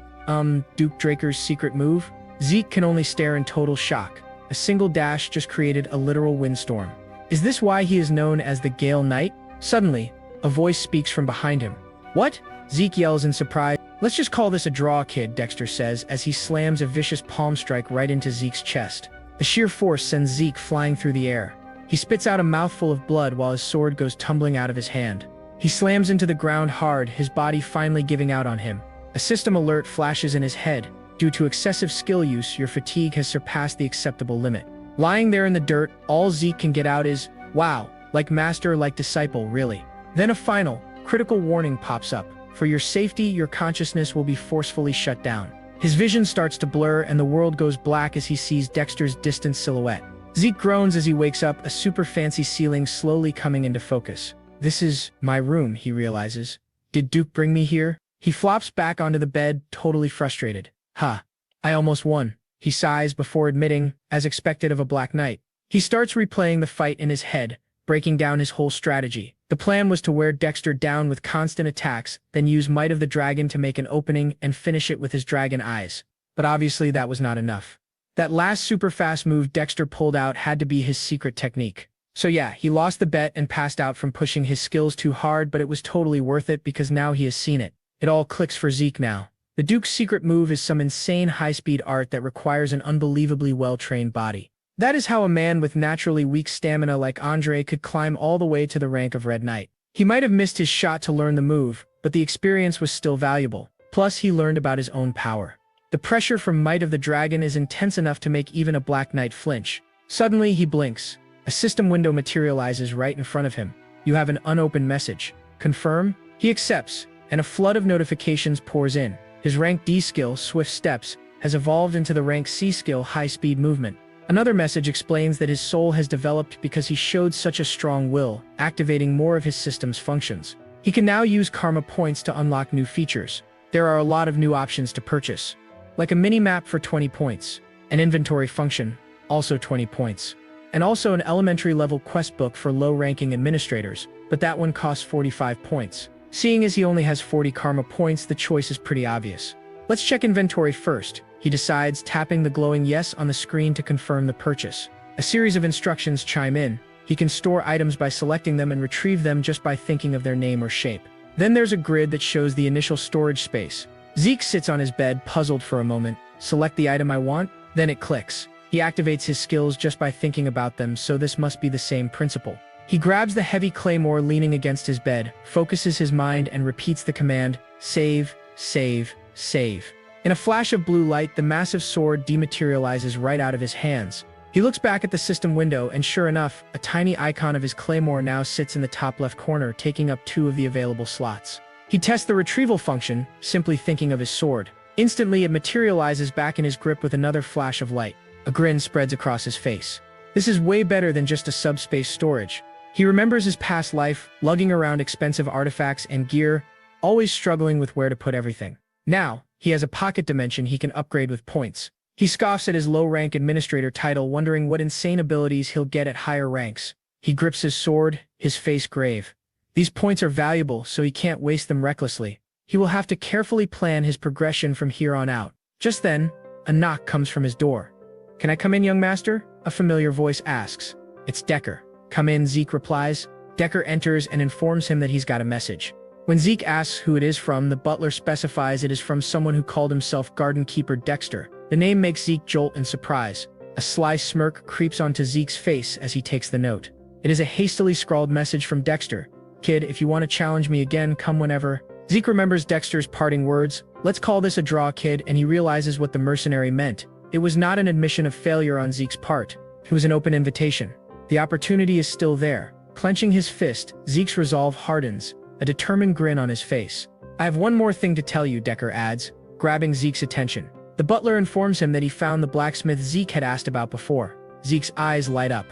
Duke Draker's secret move? Zeke can only stare in total shock. A single dash just created a literal windstorm. Is this why he is known as the Gale Knight? Suddenly, a voice speaks from behind him. "What?" Zeke yells in surprise. "Let's just call this a draw, kid," Dexter says as he slams a vicious palm strike right into Zeke's chest. The sheer force sends Zeke flying through the air. He spits out a mouthful of blood while his sword goes tumbling out of his hand. He slams into the ground hard, his body finally giving out on him. A system alert flashes in his head. Due to excessive skill use, your fatigue has surpassed the acceptable limit. Lying there in the dirt, all Zeke can get out is, "Wow, like master, like disciple, really." Then a final, critical warning pops up. For your safety, your consciousness will be forcefully shut down. His vision starts to blur and the world goes black as he sees Dexter's distant silhouette. Zeke groans as he wakes up, a super fancy ceiling slowly coming into focus. This is my room, he realizes. Did Duke bring me here? He flops back onto the bed, totally frustrated. I almost won. He sighs before admitting, as expected of a Black Knight. He starts replaying the fight in his head, breaking down his whole strategy. The plan was to wear Dexter down with constant attacks, then use Might of the Dragon to make an opening and finish it with his dragon eyes. But obviously that was not enough. That last super fast move Dexter pulled out had to be his secret technique. So yeah, he lost the bet and passed out from pushing his skills too hard, but it was totally worth it because now he has seen it. It all clicks for Zeke now. The Duke's secret move is some insane high-speed art that requires an unbelievably well-trained body. That is how a man with naturally weak stamina like Andre could climb all the way to the rank of Red Knight. He might have missed his shot to learn the move, but the experience was still valuable. Plus, he learned about his own power. The pressure from Might of the Dragon is intense enough to make even a Black Knight flinch. Suddenly, he blinks. A system window materializes right in front of him. You have an unopened message. Confirm? He accepts, and a flood of notifications pours in. His rank D skill, Swift Steps, has evolved into the rank C skill, High Speed Movement. Another message explains that his soul has developed because he showed such a strong will, activating more of his system's functions. He can now use karma points to unlock new features. There are a lot of new options to purchase, like a mini-map for 20 points, an inventory function, also 20 points, and also an elementary-level quest book for low-ranking administrators, but that one costs 45 points. Seeing as he only has 40 karma points, the choice is pretty obvious. Let's check inventory first, he decides, tapping the glowing yes on the screen to confirm the purchase. A series of instructions chime in. He can store items by selecting them and retrieve them just by thinking of their name or shape. Then there's a grid that shows the initial storage space. Zeke sits on his bed, puzzled for a moment. Select the item I want, then it clicks. He activates his skills just by thinking about them, so this must be the same principle. He grabs the heavy claymore leaning against his bed, focuses his mind, and repeats the command, save, save, save. In a flash of blue light, the massive sword dematerializes right out of his hands. He looks back at the system window, and sure enough, a tiny icon of his claymore now sits in the top left corner, taking up 2 of the available slots. He tests the retrieval function, simply thinking of his sword. Instantly, it materializes back in his grip with another flash of light. A grin spreads across his face. This is way better than just a subspace storage. He remembers his past life, lugging around expensive artifacts and gear, always struggling with where to put everything. Now, he has a pocket dimension he can upgrade with points. He scoffs at his low-rank administrator title, wondering what insane abilities he'll get at higher ranks. He grips his sword, his face grave. These points are valuable, so he can't waste them recklessly. He will have to carefully plan his progression from here on out. Just then, a knock comes from his door. "Can I come in, young master?" a familiar voice asks. "It's Decker." "Come in," Zeke replies. Decker enters and informs him that he's got a message. When Zeke asks who it is from, the butler specifies it is from someone who called himself Garden Keeper Dexter. The name makes Zeke jolt in surprise. A sly smirk creeps onto Zeke's face as he takes the note. It is a hastily scrawled message from Dexter. "Kid, if you want to challenge me again, come whenever." Zeke remembers Dexter's parting words. "Let's call this a draw, kid," and he realizes what the mercenary meant. It was not an admission of failure on Zeke's part. It was an open invitation. The opportunity is still there. Clenching his fist, Zeke's resolve hardens, a determined grin on his face. "I have one more thing to tell you," Decker adds, grabbing Zeke's attention. The butler informs him that he found the blacksmith Zeke had asked about before. Zeke's eyes light up.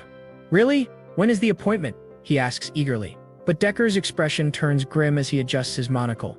"Really? When is the appointment?" he asks eagerly. But Decker's expression turns grim as he adjusts his monocle.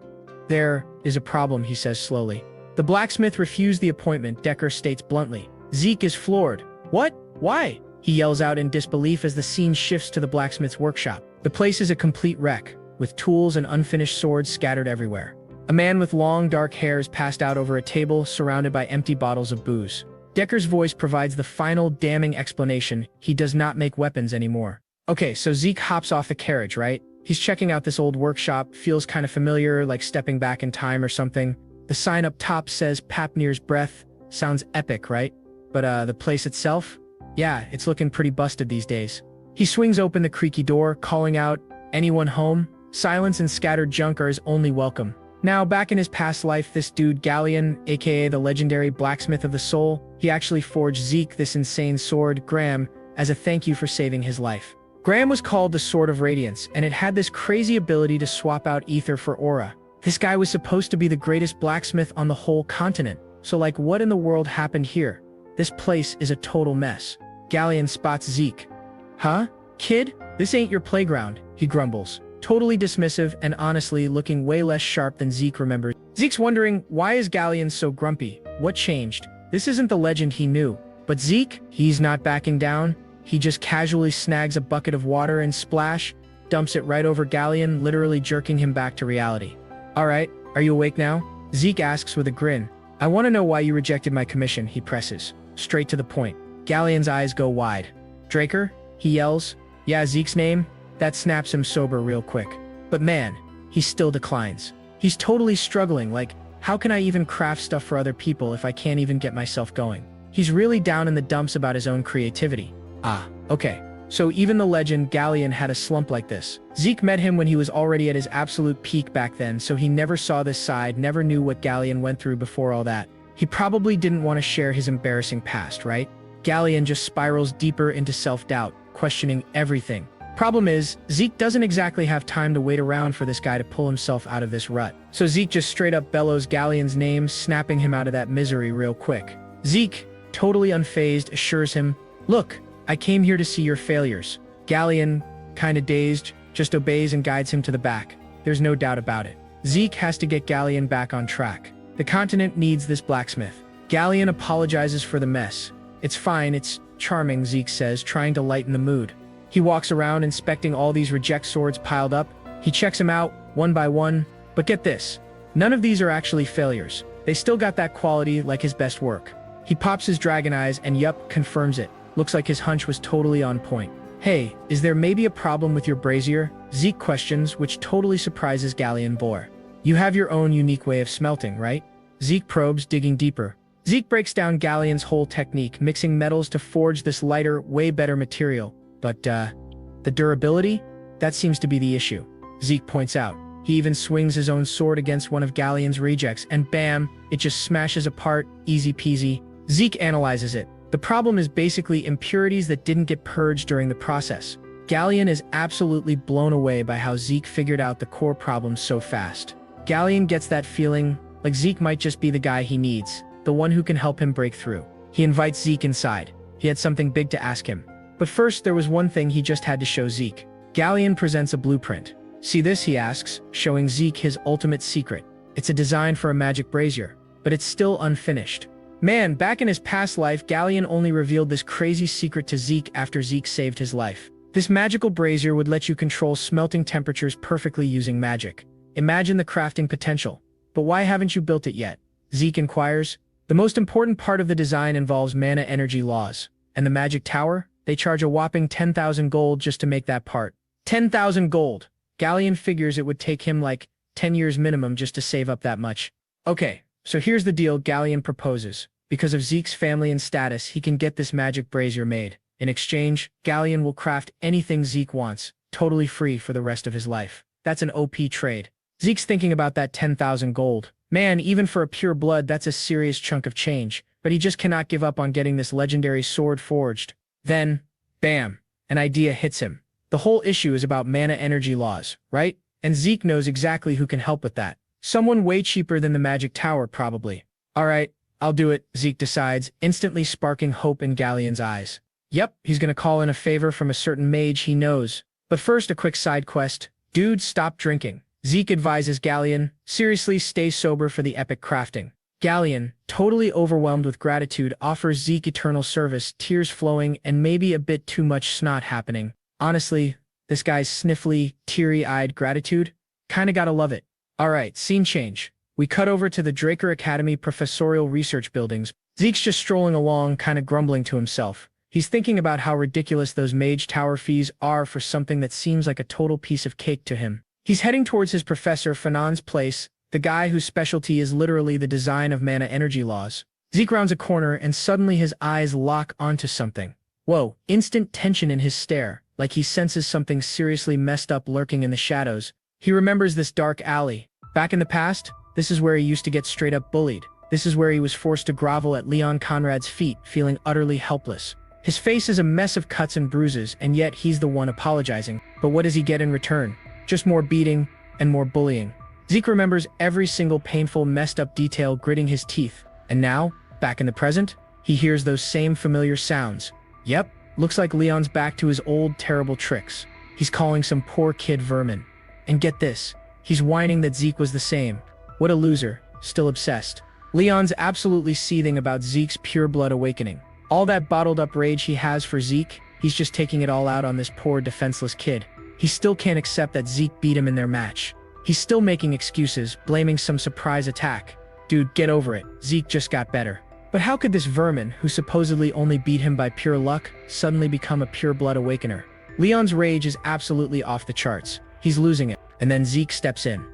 "There is a problem," he says slowly. "The blacksmith refused the appointment," Decker states bluntly. Zeke is floored. "What? Why?" he yells out in disbelief as the scene shifts to the blacksmith's workshop. The place is a complete wreck, with tools and unfinished swords scattered everywhere. A man with long, dark hair is passed out over a table, surrounded by empty bottles of booze. Decker's voice provides the final, damning explanation: he does not make weapons anymore. Okay, so Zeke hops off the carriage, right? He's checking out this old workshop, feels kind of familiar, like stepping back in time or something. The sign up top says Papnir's Breath. Sounds epic, right? But the place itself? Yeah, it's looking pretty busted these days. He swings open the creaky door, calling out, "Anyone home?" Silence and scattered junk are his only welcome. Now, back in his past life, this dude Galleon, aka the legendary blacksmith of the soul, he actually forged Zeke this insane sword, Graham, as a thank you for saving his life. Graham was called the Sword of Radiance, and it had this crazy ability to swap out ether for aura. This guy was supposed to be the greatest blacksmith on the whole continent. So like, what in the world happened here? This place is a total mess. Galleon spots Zeke. "Huh? Kid? This ain't your playground," he grumbles. Totally dismissive and honestly looking way less sharp than Zeke remembers. Zeke's wondering, why is Galleon so grumpy? What changed? This isn't the legend he knew. But Zeke, he's not backing down. He just casually snags a bucket of water and splash, dumps it right over Galleon, literally jerking him back to reality. "Alright, are you awake now?" Zeke asks with a grin. "I want to know why you rejected my commission," he presses. Straight to the point. Galleon's eyes go wide. "Draker?" he yells. "Yeah, Zeke's name?" That snaps him sober real quick. But man, he still declines. He's totally struggling, like, how can I even craft stuff for other people if I can't even get myself going? He's really down in the dumps about his own creativity. Ah, okay. So even the legend Galleon had a slump like this. Zeke met him when he was already at his absolute peak back then, so he never saw this side, never knew what Galleon went through before all that. He probably didn't want to share his embarrassing past, right? Galleon just spirals deeper into self-doubt, questioning everything. Problem is, Zeke doesn't exactly have time to wait around for this guy to pull himself out of this rut. So Zeke just straight up bellows Galleon's name, snapping him out of that misery real quick. Zeke, totally unfazed, assures him, "Look, I came here to see your failures." Galleon, kinda dazed, just obeys and guides him to the back. There's no doubt about it. Zeke has to get Galleon back on track. The continent needs this blacksmith. Galleon apologizes for the mess. "It's fine, it's charming," Zeke says, trying to lighten the mood. He walks around inspecting all these reject swords piled up. He checks them out, one by one. But get this, none of these are actually failures. They still got that quality like his best work. He pops his dragon eyes and yup, confirms it. Looks like his hunch was totally on point. Hey, is there maybe a problem with your brazier? Zeke questions, which totally surprises Galleon Boar. You have your own unique way of smelting, right? Zeke probes, digging deeper. Zeke breaks down Galleon's whole technique, mixing metals to forge this lighter, way better material. But, the durability? That seems to be the issue. Zeke points out. He even swings his own sword against one of Galleon's rejects, and bam, it just smashes apart, easy peasy. Zeke analyzes it. The problem is basically impurities that didn't get purged during the process. Galleon is absolutely blown away by how Zeke figured out the core problem so fast. Galleon gets that feeling like Zeke might just be the guy he needs, the one who can help him break through. He invites Zeke inside. He had something big to ask him. But first, there was one thing he just had to show Zeke. Galleon presents a blueprint. See this, he asks, showing Zeke his ultimate secret. It's a design for a magic brazier, but it's still unfinished. Man, back in his past life, Galleon only revealed this crazy secret to Zeke after Zeke saved his life. This magical brazier would let you control smelting temperatures perfectly using magic. Imagine the crafting potential. But why haven't you built it yet? Zeke inquires. The most important part of the design involves mana energy laws. And the magic tower? They charge a whopping 10,000 gold just to make that part. 10,000 gold! Galleon figures it would take him like 10 years minimum just to save up that much. Okay, so here's the deal Galleon proposes. Because of Zeke's family and status, he can get this magic brazier made. In exchange, Galleon will craft anything Zeke wants, totally free for the rest of his life. That's an OP trade. Zeke's thinking about that 10,000 gold. Man, even for a pure blood, that's a serious chunk of change. But he just cannot give up on getting this legendary sword forged. Then, bam, an idea hits him. The whole issue is about mana energy laws, right? And Zeke knows exactly who can help with that. Someone way cheaper than the magic tower, probably. Alright, I'll do it, Zeke decides, instantly sparking hope in Galleon's eyes. Yep, he's gonna call in a favor from a certain mage he knows. But first, a quick side quest. Dude, stop drinking. Zeke advises Galleon, seriously stay sober for the epic crafting. Galleon, totally overwhelmed with gratitude, offers Zeke eternal service, tears flowing, and maybe a bit too much snot happening. Honestly, this guy's sniffly, teary-eyed gratitude? Kinda gotta love it. Alright, scene change. We cut over to the Draker Academy professorial research buildings. Zeke's just strolling along, kinda grumbling to himself. He's thinking about how ridiculous those mage tower fees are for something that seems like a total piece of cake to him. He's heading towards his professor Fanon's place, the guy whose specialty is literally the design of mana energy laws. Zeke rounds a corner and suddenly his eyes lock onto something. Whoa, instant tension in his stare, like he senses something seriously messed up lurking in the shadows. He remembers this dark alley. Back in the past, this is where he used to get straight up bullied. This is where he was forced to grovel at Leon Conrad's feet, feeling utterly helpless. His face is a mess of cuts and bruises, and yet he's the one apologizing. But what does he get in return? Just more beating and more bullying. Zeke remembers every single painful, messed up detail gritting his teeth. And now, back in the present, he hears those same familiar sounds. Yep, looks like Leon's back to his old terrible tricks. He's calling some poor kid vermin. And get this, he's whining that Zeke was the same. What a loser, still obsessed. Leon's absolutely seething about Zeke's pure blood awakening. All that bottled up rage he has for Zeke, he's just taking it all out on this poor defenseless kid. He still can't accept that Zeke beat him in their match. He's still making excuses, blaming some surprise attack. Dude, get over it, Zeke just got better. But how could this vermin, who supposedly only beat him by pure luck, suddenly become a pure blood awakener? Leon's rage is absolutely off the charts. He's losing it. And then Zeke steps in.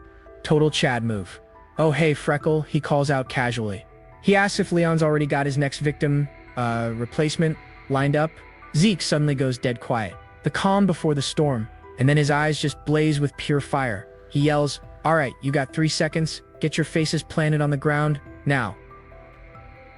Total Chad move. Oh hey Freckle, he calls out casually. He asks if Leon's already got his next victim, replacement, lined up. Zeke suddenly goes dead quiet. The calm before the storm. And then his eyes just blaze with pure fire. He yells, "Alright, you got 3 seconds. Get your faces planted on the ground, now."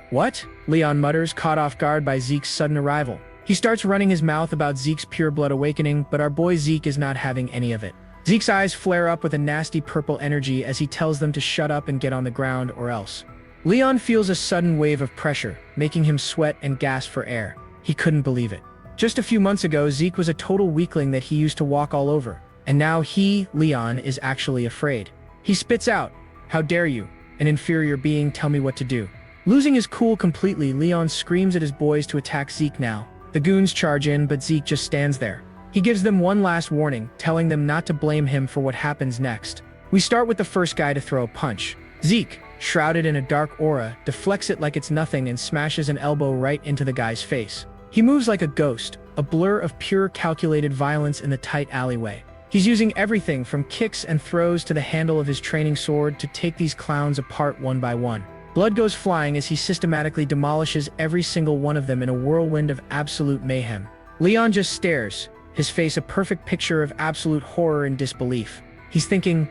What? Leon mutters, caught off guard by Zeke's sudden arrival. He starts running his mouth about Zeke's pure blood awakening, but our boy Zeke is not having any of it. Zeke's eyes flare up with a nasty purple energy as he tells them to shut up and get on the ground or else. Leon feels a sudden wave of pressure, making him sweat and gasp for air. He couldn't believe it. Just a few months ago, Zeke was a total weakling that he used to walk all over. And now he, Leon, is actually afraid. He spits out, "How dare you, an inferior being, tell me what to do." Losing his cool completely, Leon screams at his boys to attack Zeke now. The goons charge in, but Zeke just stands there. He gives them one last warning, telling them not to blame him for what happens next. We start with the first guy to throw a punch. "Zeke, shrouded in a dark aura, deflects it like it's nothing and smashes an elbow right into the guy's face. He moves like a ghost, a blur of pure calculated violence in the tight alleyway. He's using everything from kicks and throws to the handle of his training sword to take these clowns apart one by one. Blood goes flying as he systematically demolishes every single one of them in a whirlwind of absolute mayhem. Leon just stares, his face a perfect picture of absolute horror and disbelief. He's thinking,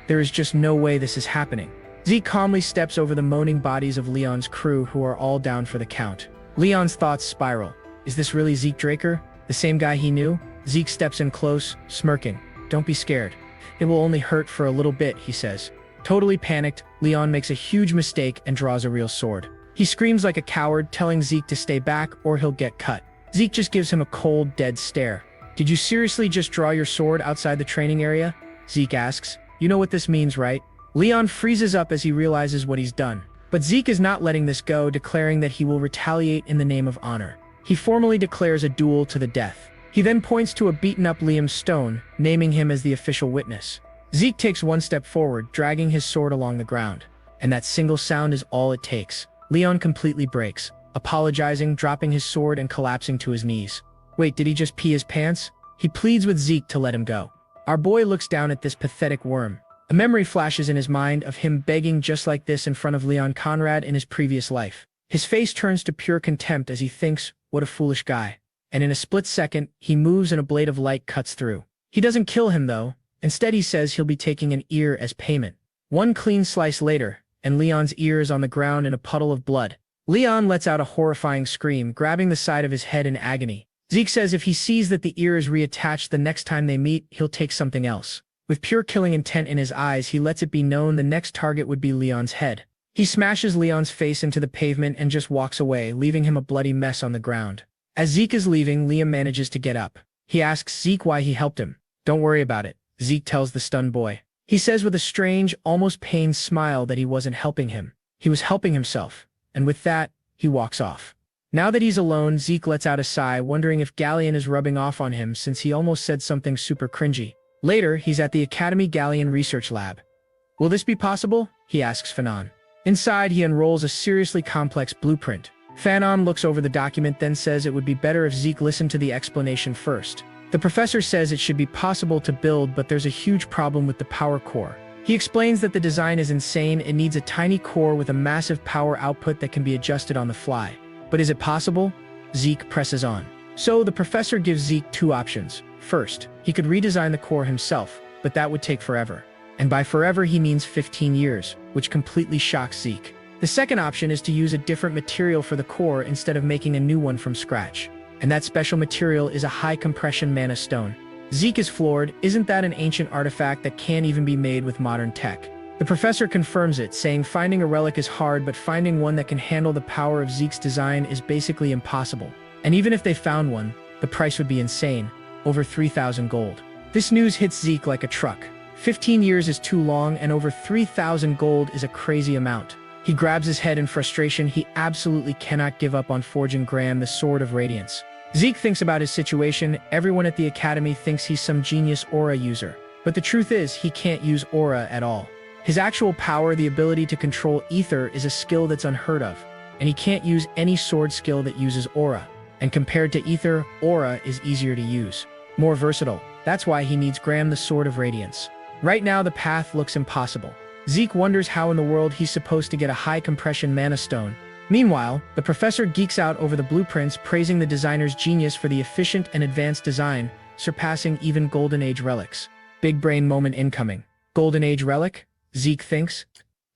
there is just no way this is happening. Zeke calmly steps over the moaning bodies of Leon's crew who are all down for the count. Leon's thoughts spiral. Is this really Zeke Draker? The same guy he knew? Zeke steps in close, smirking. Don't be scared. It will only hurt for a little bit, he says. Totally panicked, Leon makes a huge mistake and draws a real sword. He screams like a coward, telling Zeke to stay back or he'll get cut. Zeke just gives him a cold, dead stare. Did you seriously just draw your sword outside the training area? Zeke asks. You know what this means, right? Leon freezes up as he realizes what he's done. But Zeke is not letting this go, declaring that he will retaliate in the name of honor. He formally declares a duel to the death. He then points to a beaten-up Liam Stone, naming him as the official witness. Zeke takes one step forward, dragging his sword along the ground. And that single sound is all it takes. Leon completely breaks, apologizing, dropping his sword and collapsing to his knees. Wait, did he just pee his pants? He pleads with Zeke to let him go. Our boy looks down at this pathetic worm. A memory flashes in his mind of him begging just like this in front of Leon Conrad in his previous life. His face turns to pure contempt as he thinks, what a foolish guy. And in a split second, he moves and a blade of light cuts through. He doesn't kill him though. Instead he says he'll be taking an ear as payment. One clean slice later, and Leon's ear is on the ground in a puddle of blood. Leon lets out a horrifying scream, grabbing the side of his head in agony. Zeke says if he sees that the ear is reattached the next time they meet, he'll take something else. With pure killing intent in his eyes, he lets it be known the next target would be Leon's head. He smashes Leon's face into the pavement and just walks away, leaving him a bloody mess on the ground. As Zeke is leaving, Liam manages to get up. He asks Zeke why he helped him. Don't worry about it, Zeke tells the stunned boy. He says with a strange, almost pained smile that he wasn't helping him. He was helping himself. And with that, he walks off. Now that he's alone, Zeke lets out a sigh, wondering if Galleon is rubbing off on him since he almost said something super cringy. Later, he's at the Academy Galleon Research Lab. Will this be possible? He asks Fanon. Inside, he unrolls a seriously complex blueprint. Fanon looks over the document, then says it would be better if Zeke listened to the explanation first. The professor says it should be possible to build, but there's a huge problem with the power core. He explains that the design is insane. It needs a tiny core with a massive power output that can be adjusted on the fly. But is it possible? Zeke presses on. So the professor gives Zeke two options. First, he could redesign the core himself, but that would take forever. And by forever, he means 15 years, which completely shocks Zeke. The second option is to use a different material for the core instead of making a new one from scratch. And that special material is a high-compression mana stone. Zeke is floored. Isn't that an ancient artifact that can't even be made with modern tech? The professor confirms it, saying finding a relic is hard, but finding one that can handle the power of Zeke's design is basically impossible. And even if they found one, the price would be insane. Over 3,000 gold. This news hits Zeke like a truck. 15 years is too long, and over 3,000 gold is a crazy amount. He grabs his head in frustration. He absolutely cannot give up on forging Graham the Sword of Radiance. Zeke thinks about his situation. Everyone at the academy thinks he's some genius aura user. But the truth is, he can't use aura at all. His actual power, the ability to control ether, is a skill that's unheard of. And he can't use any sword skill that uses aura. And compared to ether, aura is easier to use. More versatile. That's why he needs Graham the Sword of Radiance. Right now, the path looks impossible. Zeke wonders how in the world he's supposed to get a high-compression mana stone. Meanwhile, the professor geeks out over the blueprints, praising the designer's genius for the efficient and advanced design, surpassing even Golden Age relics. Big brain moment incoming. Golden Age relic? Zeke thinks.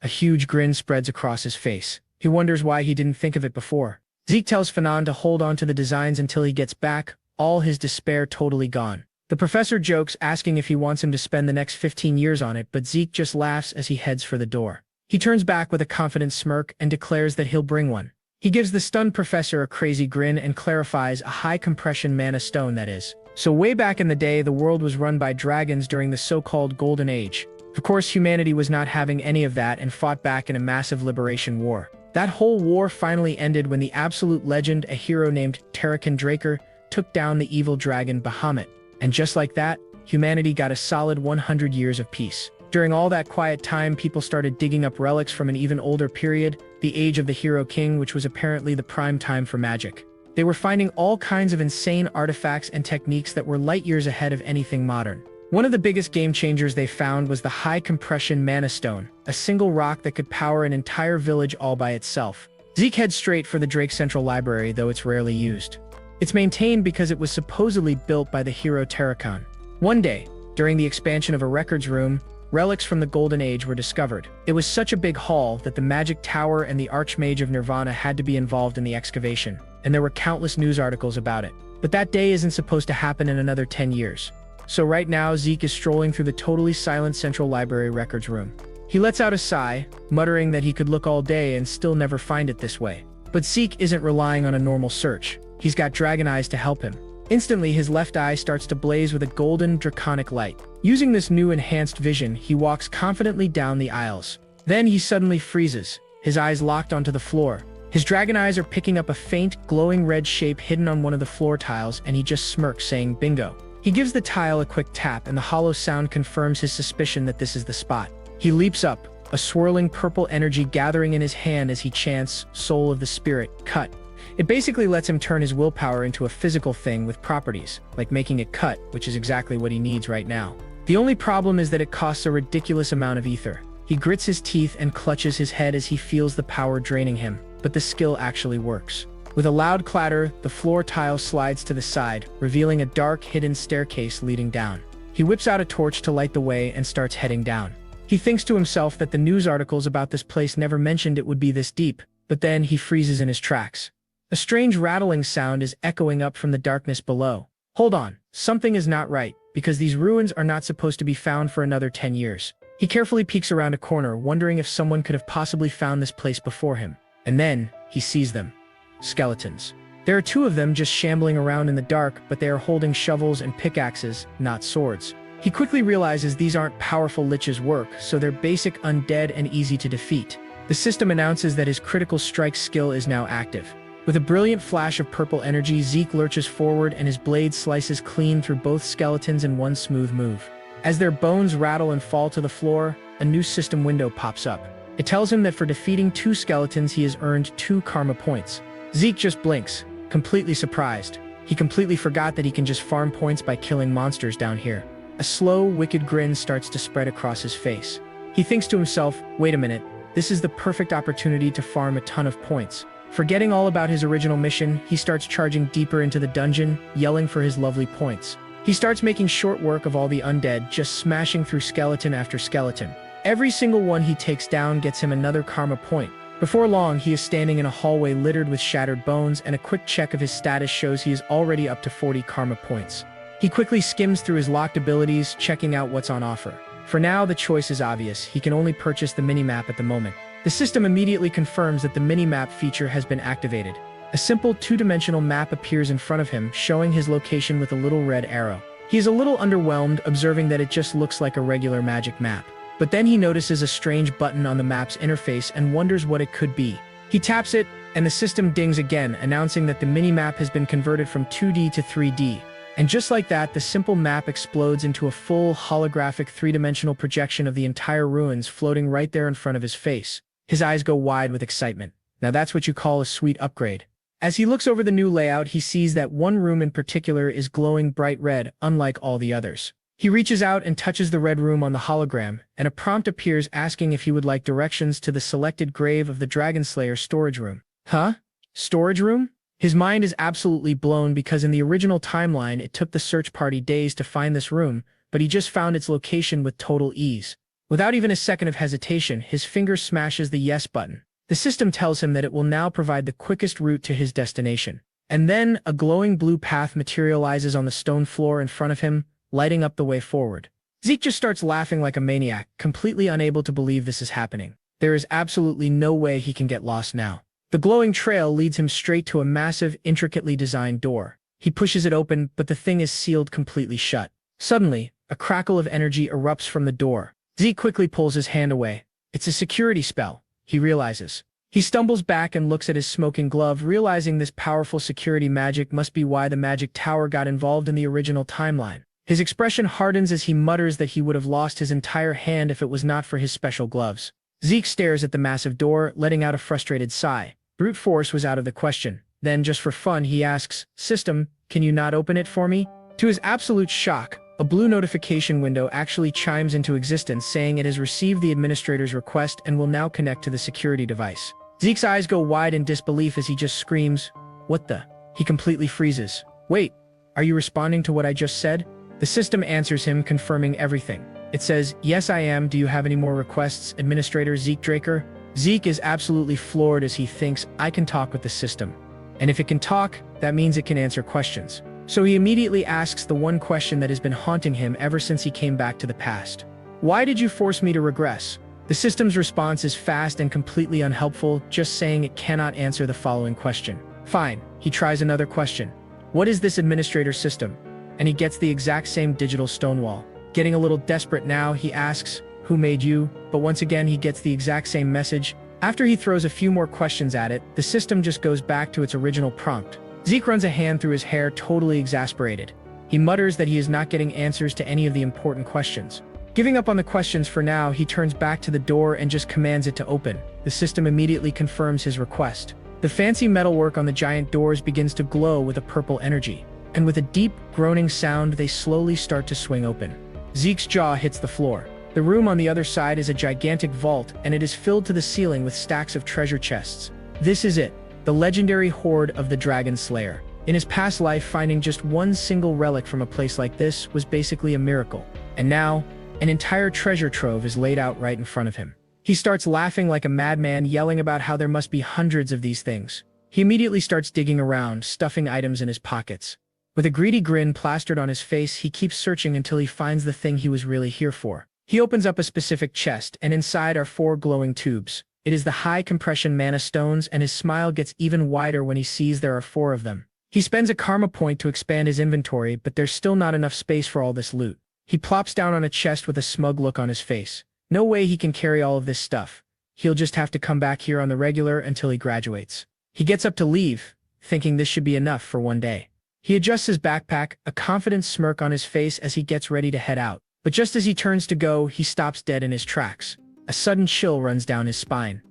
A huge grin spreads across his face. He wonders why he didn't think of it before. Zeke tells Fanon to hold on to the designs until he gets back, all his despair totally gone. The professor jokes, asking if he wants him to spend the next 15 years on it, but Zeke just laughs as he heads for the door. He turns back with a confident smirk and declares that he'll bring one. He gives the stunned professor a crazy grin and clarifies a high-compression mana stone, that is. So way back in the day, the world was run by dragons during the so-called Golden Age. Of course, humanity was not having any of that and fought back in a massive liberation war. That whole war finally ended when the absolute legend, a hero named Terrakin Draker, took down the evil dragon Bahamut. And just like that, humanity got a solid 100 years of peace. During all that quiet time, people started digging up relics from an even older period, the age of the Hero King, which was apparently the prime time for magic. They were finding all kinds of insane artifacts and techniques that were light years ahead of anything modern. One of the biggest game changers they found was the high-compression mana stone, a single rock that could power an entire village all by itself. Zeke heads straight for the Drake Central Library, though it's rarely used. It's maintained because it was supposedly built by the hero Terracon. One day, during the expansion of a records room, relics from the Golden Age were discovered. It was such a big haul that the Magic Tower and the Archmage of Nirvana had to be involved in the excavation, and there were countless news articles about it. But that day isn't supposed to happen in another 10 years. So right now, Zeke is strolling through the totally silent Central Library records room. He lets out a sigh, muttering that he could look all day and still never find it this way. But Zeke isn't relying on a normal search. He's got dragon eyes to help him. Instantly, his left eye starts to blaze with a golden, draconic light. Using this new enhanced vision, he walks confidently down the aisles. Then he suddenly freezes, his eyes locked onto the floor. His dragon eyes are picking up a faint, glowing red shape hidden on one of the floor tiles, and he just smirks, saying, "Bingo." He gives the tile a quick tap, and the hollow sound confirms his suspicion that this is the spot. He leaps up, a swirling purple energy gathering in his hand as he chants, "Soul of the Spirit, cut." It basically lets him turn his willpower into a physical thing with properties, like making it cut, which is exactly what he needs right now. The only problem is that it costs a ridiculous amount of ether. He grits his teeth and clutches his head as he feels the power draining him, but the skill actually works. With a loud clatter, the floor tile slides to the side, revealing a dark, hidden staircase leading down. He whips out a torch to light the way and starts heading down. He thinks to himself that the news articles about this place never mentioned it would be this deep, but then he freezes in his tracks. A strange rattling sound is echoing up from the darkness below. Hold on, something is not right, because these ruins are not supposed to be found for another 10 years. He carefully peeks around a corner, wondering if someone could have possibly found this place before him. And then, he sees them. Skeletons. There are two of them just shambling around in the dark, but they are holding shovels and pickaxes, not swords. He quickly realizes these aren't powerful lich's work, so they're basic undead and easy to defeat. The system announces that his critical strike skill is now active. With a brilliant flash of purple energy, Zeke lurches forward and his blade slices clean through both skeletons in one smooth move. As their bones rattle and fall to the floor, a new system window pops up. It tells him that for defeating 2 skeletons, he has earned 2 karma points. Zeke just blinks, completely surprised. He completely forgot that he can just farm points by killing monsters down here. A slow, wicked grin starts to spread across his face. He thinks to himself, wait a minute, this is the perfect opportunity to farm a ton of points. Forgetting all about his original mission, he starts charging deeper into the dungeon, yelling for his lovely points. He starts making short work of all the undead, just smashing through skeleton after skeleton. Every single one he takes down gets him another karma point. Before long, he is standing in a hallway littered with shattered bones, and a quick check of his status shows he is already up to 40 karma points. He quickly skims through his locked abilities, checking out what's on offer. For now, the choice is obvious. He can only purchase the minimap at the moment. The system immediately confirms that the minimap feature has been activated. A simple 2-dimensional map appears in front of him, showing his location with a little red arrow. He is a little underwhelmed, observing that it just looks like a regular magic map. But then he notices a strange button on the map's interface and wonders what it could be. He taps it, and the system dings again, announcing that the minimap has been converted from 2D to 3D. And just like that, the simple map explodes into a full, holographic 3-dimensional projection of the entire ruins floating right there in front of his face. His eyes go wide with excitement. Now that's what you call a sweet upgrade. As he looks over the new layout, he sees that one room in particular is glowing bright red, unlike all the others. He reaches out and touches the red room on the hologram, and a prompt appears asking if he would like directions to the selected grave of the Dragon Slayer storage room. Huh? Storage room? His mind is absolutely blown because in the original timeline, it took the search party days to find this room, but he just found its location with total ease. Without even a second of hesitation, his finger smashes the yes button. The system tells him that it will now provide the quickest route to his destination. And then, a glowing blue path materializes on the stone floor in front of him, lighting up the way forward. Zeke just starts laughing like a maniac, completely unable to believe this is happening. There is absolutely no way he can get lost now. The glowing trail leads him straight to a massive, intricately designed door. He pushes it open, but the thing is sealed completely shut. Suddenly, a crackle of energy erupts from the door. Zeke quickly pulls his hand away. It's a security spell, he realizes. He stumbles back and looks at his smoking glove, realizing this powerful security magic must be why the magic tower got involved in the original timeline. His expression hardens as he mutters that he would have lost his entire hand if it was not for his special gloves. Zeke stares at the massive door, letting out a frustrated sigh. Brute force was out of the question. Then, just for fun, he asks, "System, can you not open it for me?" To his absolute shock, a blue notification window actually chimes into existence saying it has received the administrator's request and will now connect to the security device. Zeke's eyes go wide in disbelief as he just screams, "What the?" He completely freezes. "Wait, are you responding to what I just said?" The system answers him, confirming everything. It says, "Yes, I am. Do you have any more requests, Administrator Zeke Draker?" Zeke is absolutely floored as he thinks, I can talk with the system. And if it can talk, that means it can answer questions. So he immediately asks the one question that has been haunting him ever since he came back to the past. "Why did you force me to regress?" The system's response is fast and completely unhelpful, just saying it cannot answer the following question. Fine, he tries another question. "What is this administrator system?" And he gets the exact same digital stonewall. Getting a little desperate now, he asks, "Who made you?" But once again, he gets the exact same message. After he throws a few more questions at it, the system just goes back to its original prompt. Zeke runs a hand through his hair, totally exasperated. He mutters that he is not getting answers to any of the important questions. Giving up on the questions for now, he turns back to the door and just commands it to open. The system immediately confirms his request. The fancy metalwork on the giant doors begins to glow with a purple energy. And with a deep, groaning sound, they slowly start to swing open. Zeke's jaw hits the floor. The room on the other side is a gigantic vault, and it is filled to the ceiling with stacks of treasure chests. This is it, the legendary hoard of the Dragon Slayer. In his past life, finding just one single relic from a place like this was basically a miracle. And now, an entire treasure trove is laid out right in front of him. He starts laughing like a madman, yelling about how there must be hundreds of these things. He immediately starts digging around, stuffing items in his pockets. With a greedy grin plastered on his face, he keeps searching until he finds the thing he was really here for. He opens up a specific chest, and inside are 4 glowing tubes. It is the high-compression mana stones, and his smile gets even wider when he sees there are 4 of them. He spends a karma point to expand his inventory, but there's still not enough space for all this loot. He plops down on a chest with a smug look on his face. No way he can carry all of this stuff. He'll just have to come back here on the regular until he graduates. He gets up to leave, thinking this should be enough for one day. He adjusts his backpack, a confident smirk on his face as he gets ready to head out. But just as he turns to go, he stops dead in his tracks. A sudden chill runs down his spine.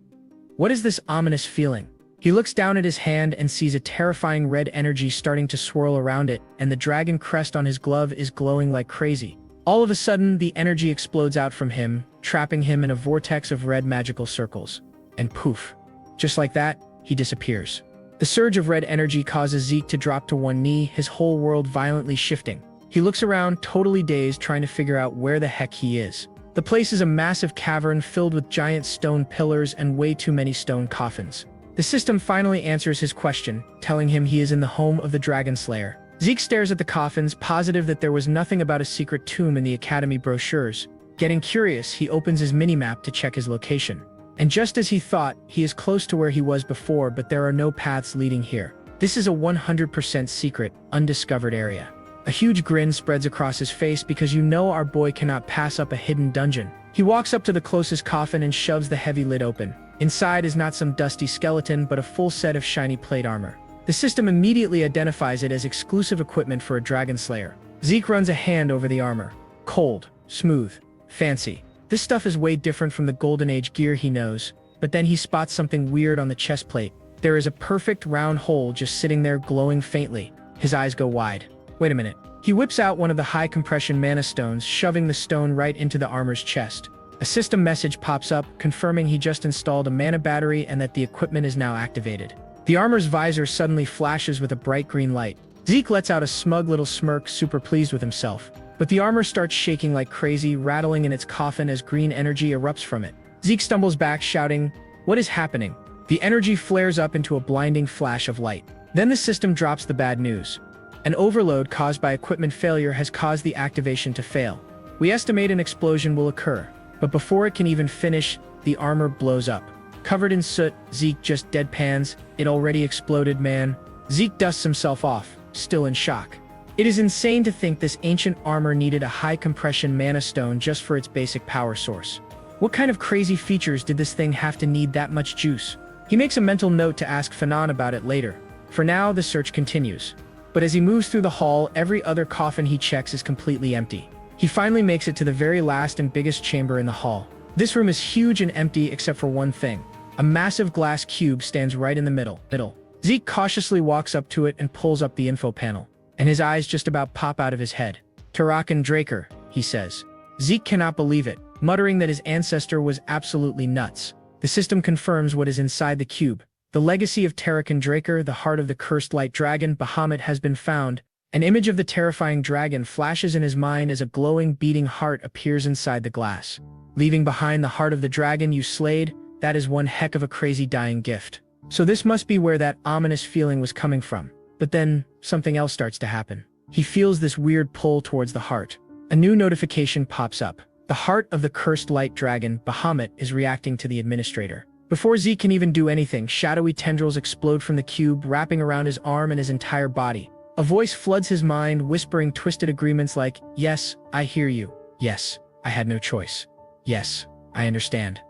What is this ominous feeling? He looks down at his hand and sees a terrifying red energy starting to swirl around it, and the dragon crest on his glove is glowing like crazy. All of a sudden, the energy explodes out from him, trapping him in a vortex of red magical circles. And poof. Just like that, he disappears. The surge of red energy causes Zeke to drop to one knee, his whole world violently shifting. He looks around, totally dazed, trying to figure out where the heck he is. The place is a massive cavern filled with giant stone pillars and way too many stone coffins. The system finally answers his question, telling him he is in the home of the Dragon Slayer. Zeke stares at the coffins, positive that there was nothing about a secret tomb in the Academy brochures. Getting curious, he opens his minimap to check his location. And just as he thought, he is close to where he was before, but there are no paths leading here. This is a 100% secret, undiscovered area. A huge grin spreads across his face because you know our boy cannot pass up a hidden dungeon. He walks up to the closest coffin and shoves the heavy lid open. Inside is not some dusty skeleton, but a full set of shiny plate armor. The system immediately identifies it as exclusive equipment for a Dragon Slayer. Zeke runs a hand over the armor. Cold, smooth, fancy. This stuff is way different from the Golden Age gear he knows, but then he spots something weird on the chest plate. There is a perfect round hole just sitting there glowing faintly. His eyes go wide. Wait a minute. He whips out one of the high-compression mana stones, shoving the stone right into the armor's chest. A system message pops up, confirming he just installed a mana battery and that the equipment is now activated. The armor's visor suddenly flashes with a bright green light. Zeke lets out a smug little smirk, super pleased with himself. But the armor starts shaking like crazy, rattling in its coffin as green energy erupts from it. Zeke stumbles back, shouting, "What is happening?" The energy flares up into a blinding flash of light. Then the system drops the bad news. An overload caused by equipment failure has caused the activation to fail. We estimate an explosion will occur, but before it can even finish, the armor blows up. Covered in soot, Zeke just deadpans. It already exploded, man. Zeke dusts himself off, still in shock. It is insane to think this ancient armor needed a high-compression mana stone just for its basic power source. What kind of crazy features did this thing have to need that much juice? He makes a mental note to ask Fanon about it later. For now, the search continues. But as he moves through the hall, every other coffin he checks is completely empty. He finally makes it to the very last and biggest chamber in the hall. This room is huge and empty except for one thing. A massive glass cube stands right in the middle. Zeke cautiously walks up to it and pulls up the info panel, and his eyes just about pop out of his head. Tarakan Draker, he says. Zeke cannot believe it, muttering that his ancestor was absolutely nuts. The system confirms what is inside the cube. The legacy of Tarakan Draker, the heart of the cursed light dragon, Bahamut, has been found. An image of the terrifying dragon flashes in his mind as a glowing, beating heart appears inside the glass. Leaving behind the heart of the dragon you slayed, that is one heck of a crazy dying gift. So this must be where that ominous feeling was coming from. But then, something else starts to happen. He feels this weird pull towards the heart. A new notification pops up. The heart of the cursed light dragon, Bahamut, is reacting to the administrator. Before Zeke can even do anything, shadowy tendrils explode from the cube, wrapping around his arm and his entire body. A voice floods his mind, whispering twisted agreements like, "Yes, I hear you. Yes, I had no choice. Yes, I understand."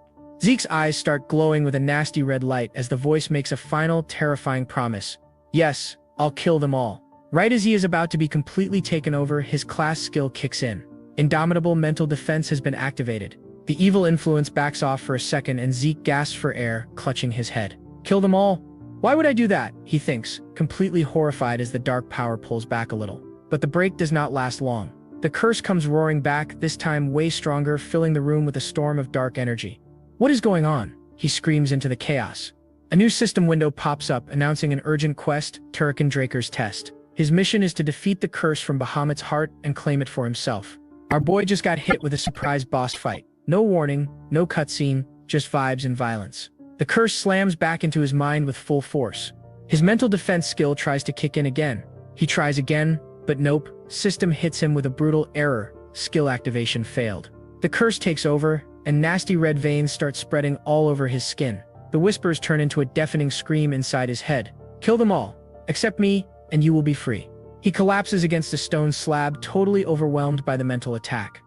Zeke's eyes start glowing with a nasty red light as the voice makes a final, terrifying promise. "Yes, I'll kill them all." Right as he is about to be completely taken over, his class skill kicks in. Indomitable mental defense has been activated. The evil influence backs off for a second and Zeke gasps for air, clutching his head. Kill them all? Why would I do that? He thinks, completely horrified as the dark power pulls back a little. But the break does not last long. The curse comes roaring back, this time way stronger, filling the room with a storm of dark energy. What is going on? He screams into the chaos. A new system window pops up, announcing an urgent quest, Tarakan Draker's test. His mission is to defeat the curse from Bahamut's heart and claim it for himself. Our boy just got hit with a surprise boss fight. No warning, no cutscene, just vibes and violence. The curse slams back into his mind with full force. His mental defense skill tries to kick in again. He tries again, but nope, system hits him with a brutal error. Skill activation failed. The curse takes over, and nasty red veins start spreading all over his skin. The whispers turn into a deafening scream inside his head. Kill them all, except me, and you will be free. He collapses against a stone slab, totally overwhelmed by the mental attack.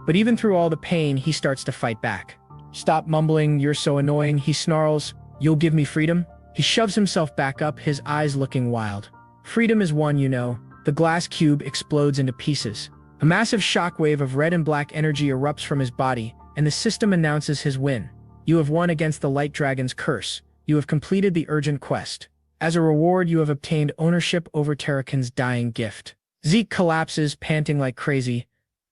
But even through all the pain, he starts to fight back. Stop mumbling, you're so annoying, he snarls. You'll give me freedom? He shoves himself back up, his eyes looking wild. Freedom is won, you know. The glass cube explodes into pieces. A massive shockwave of red and black energy erupts from his body, and the system announces his win. You have won against the Light Dragon's curse. You have completed the urgent quest. As a reward, you have obtained ownership over Tarakan's dying gift. Zeke collapses, panting like crazy.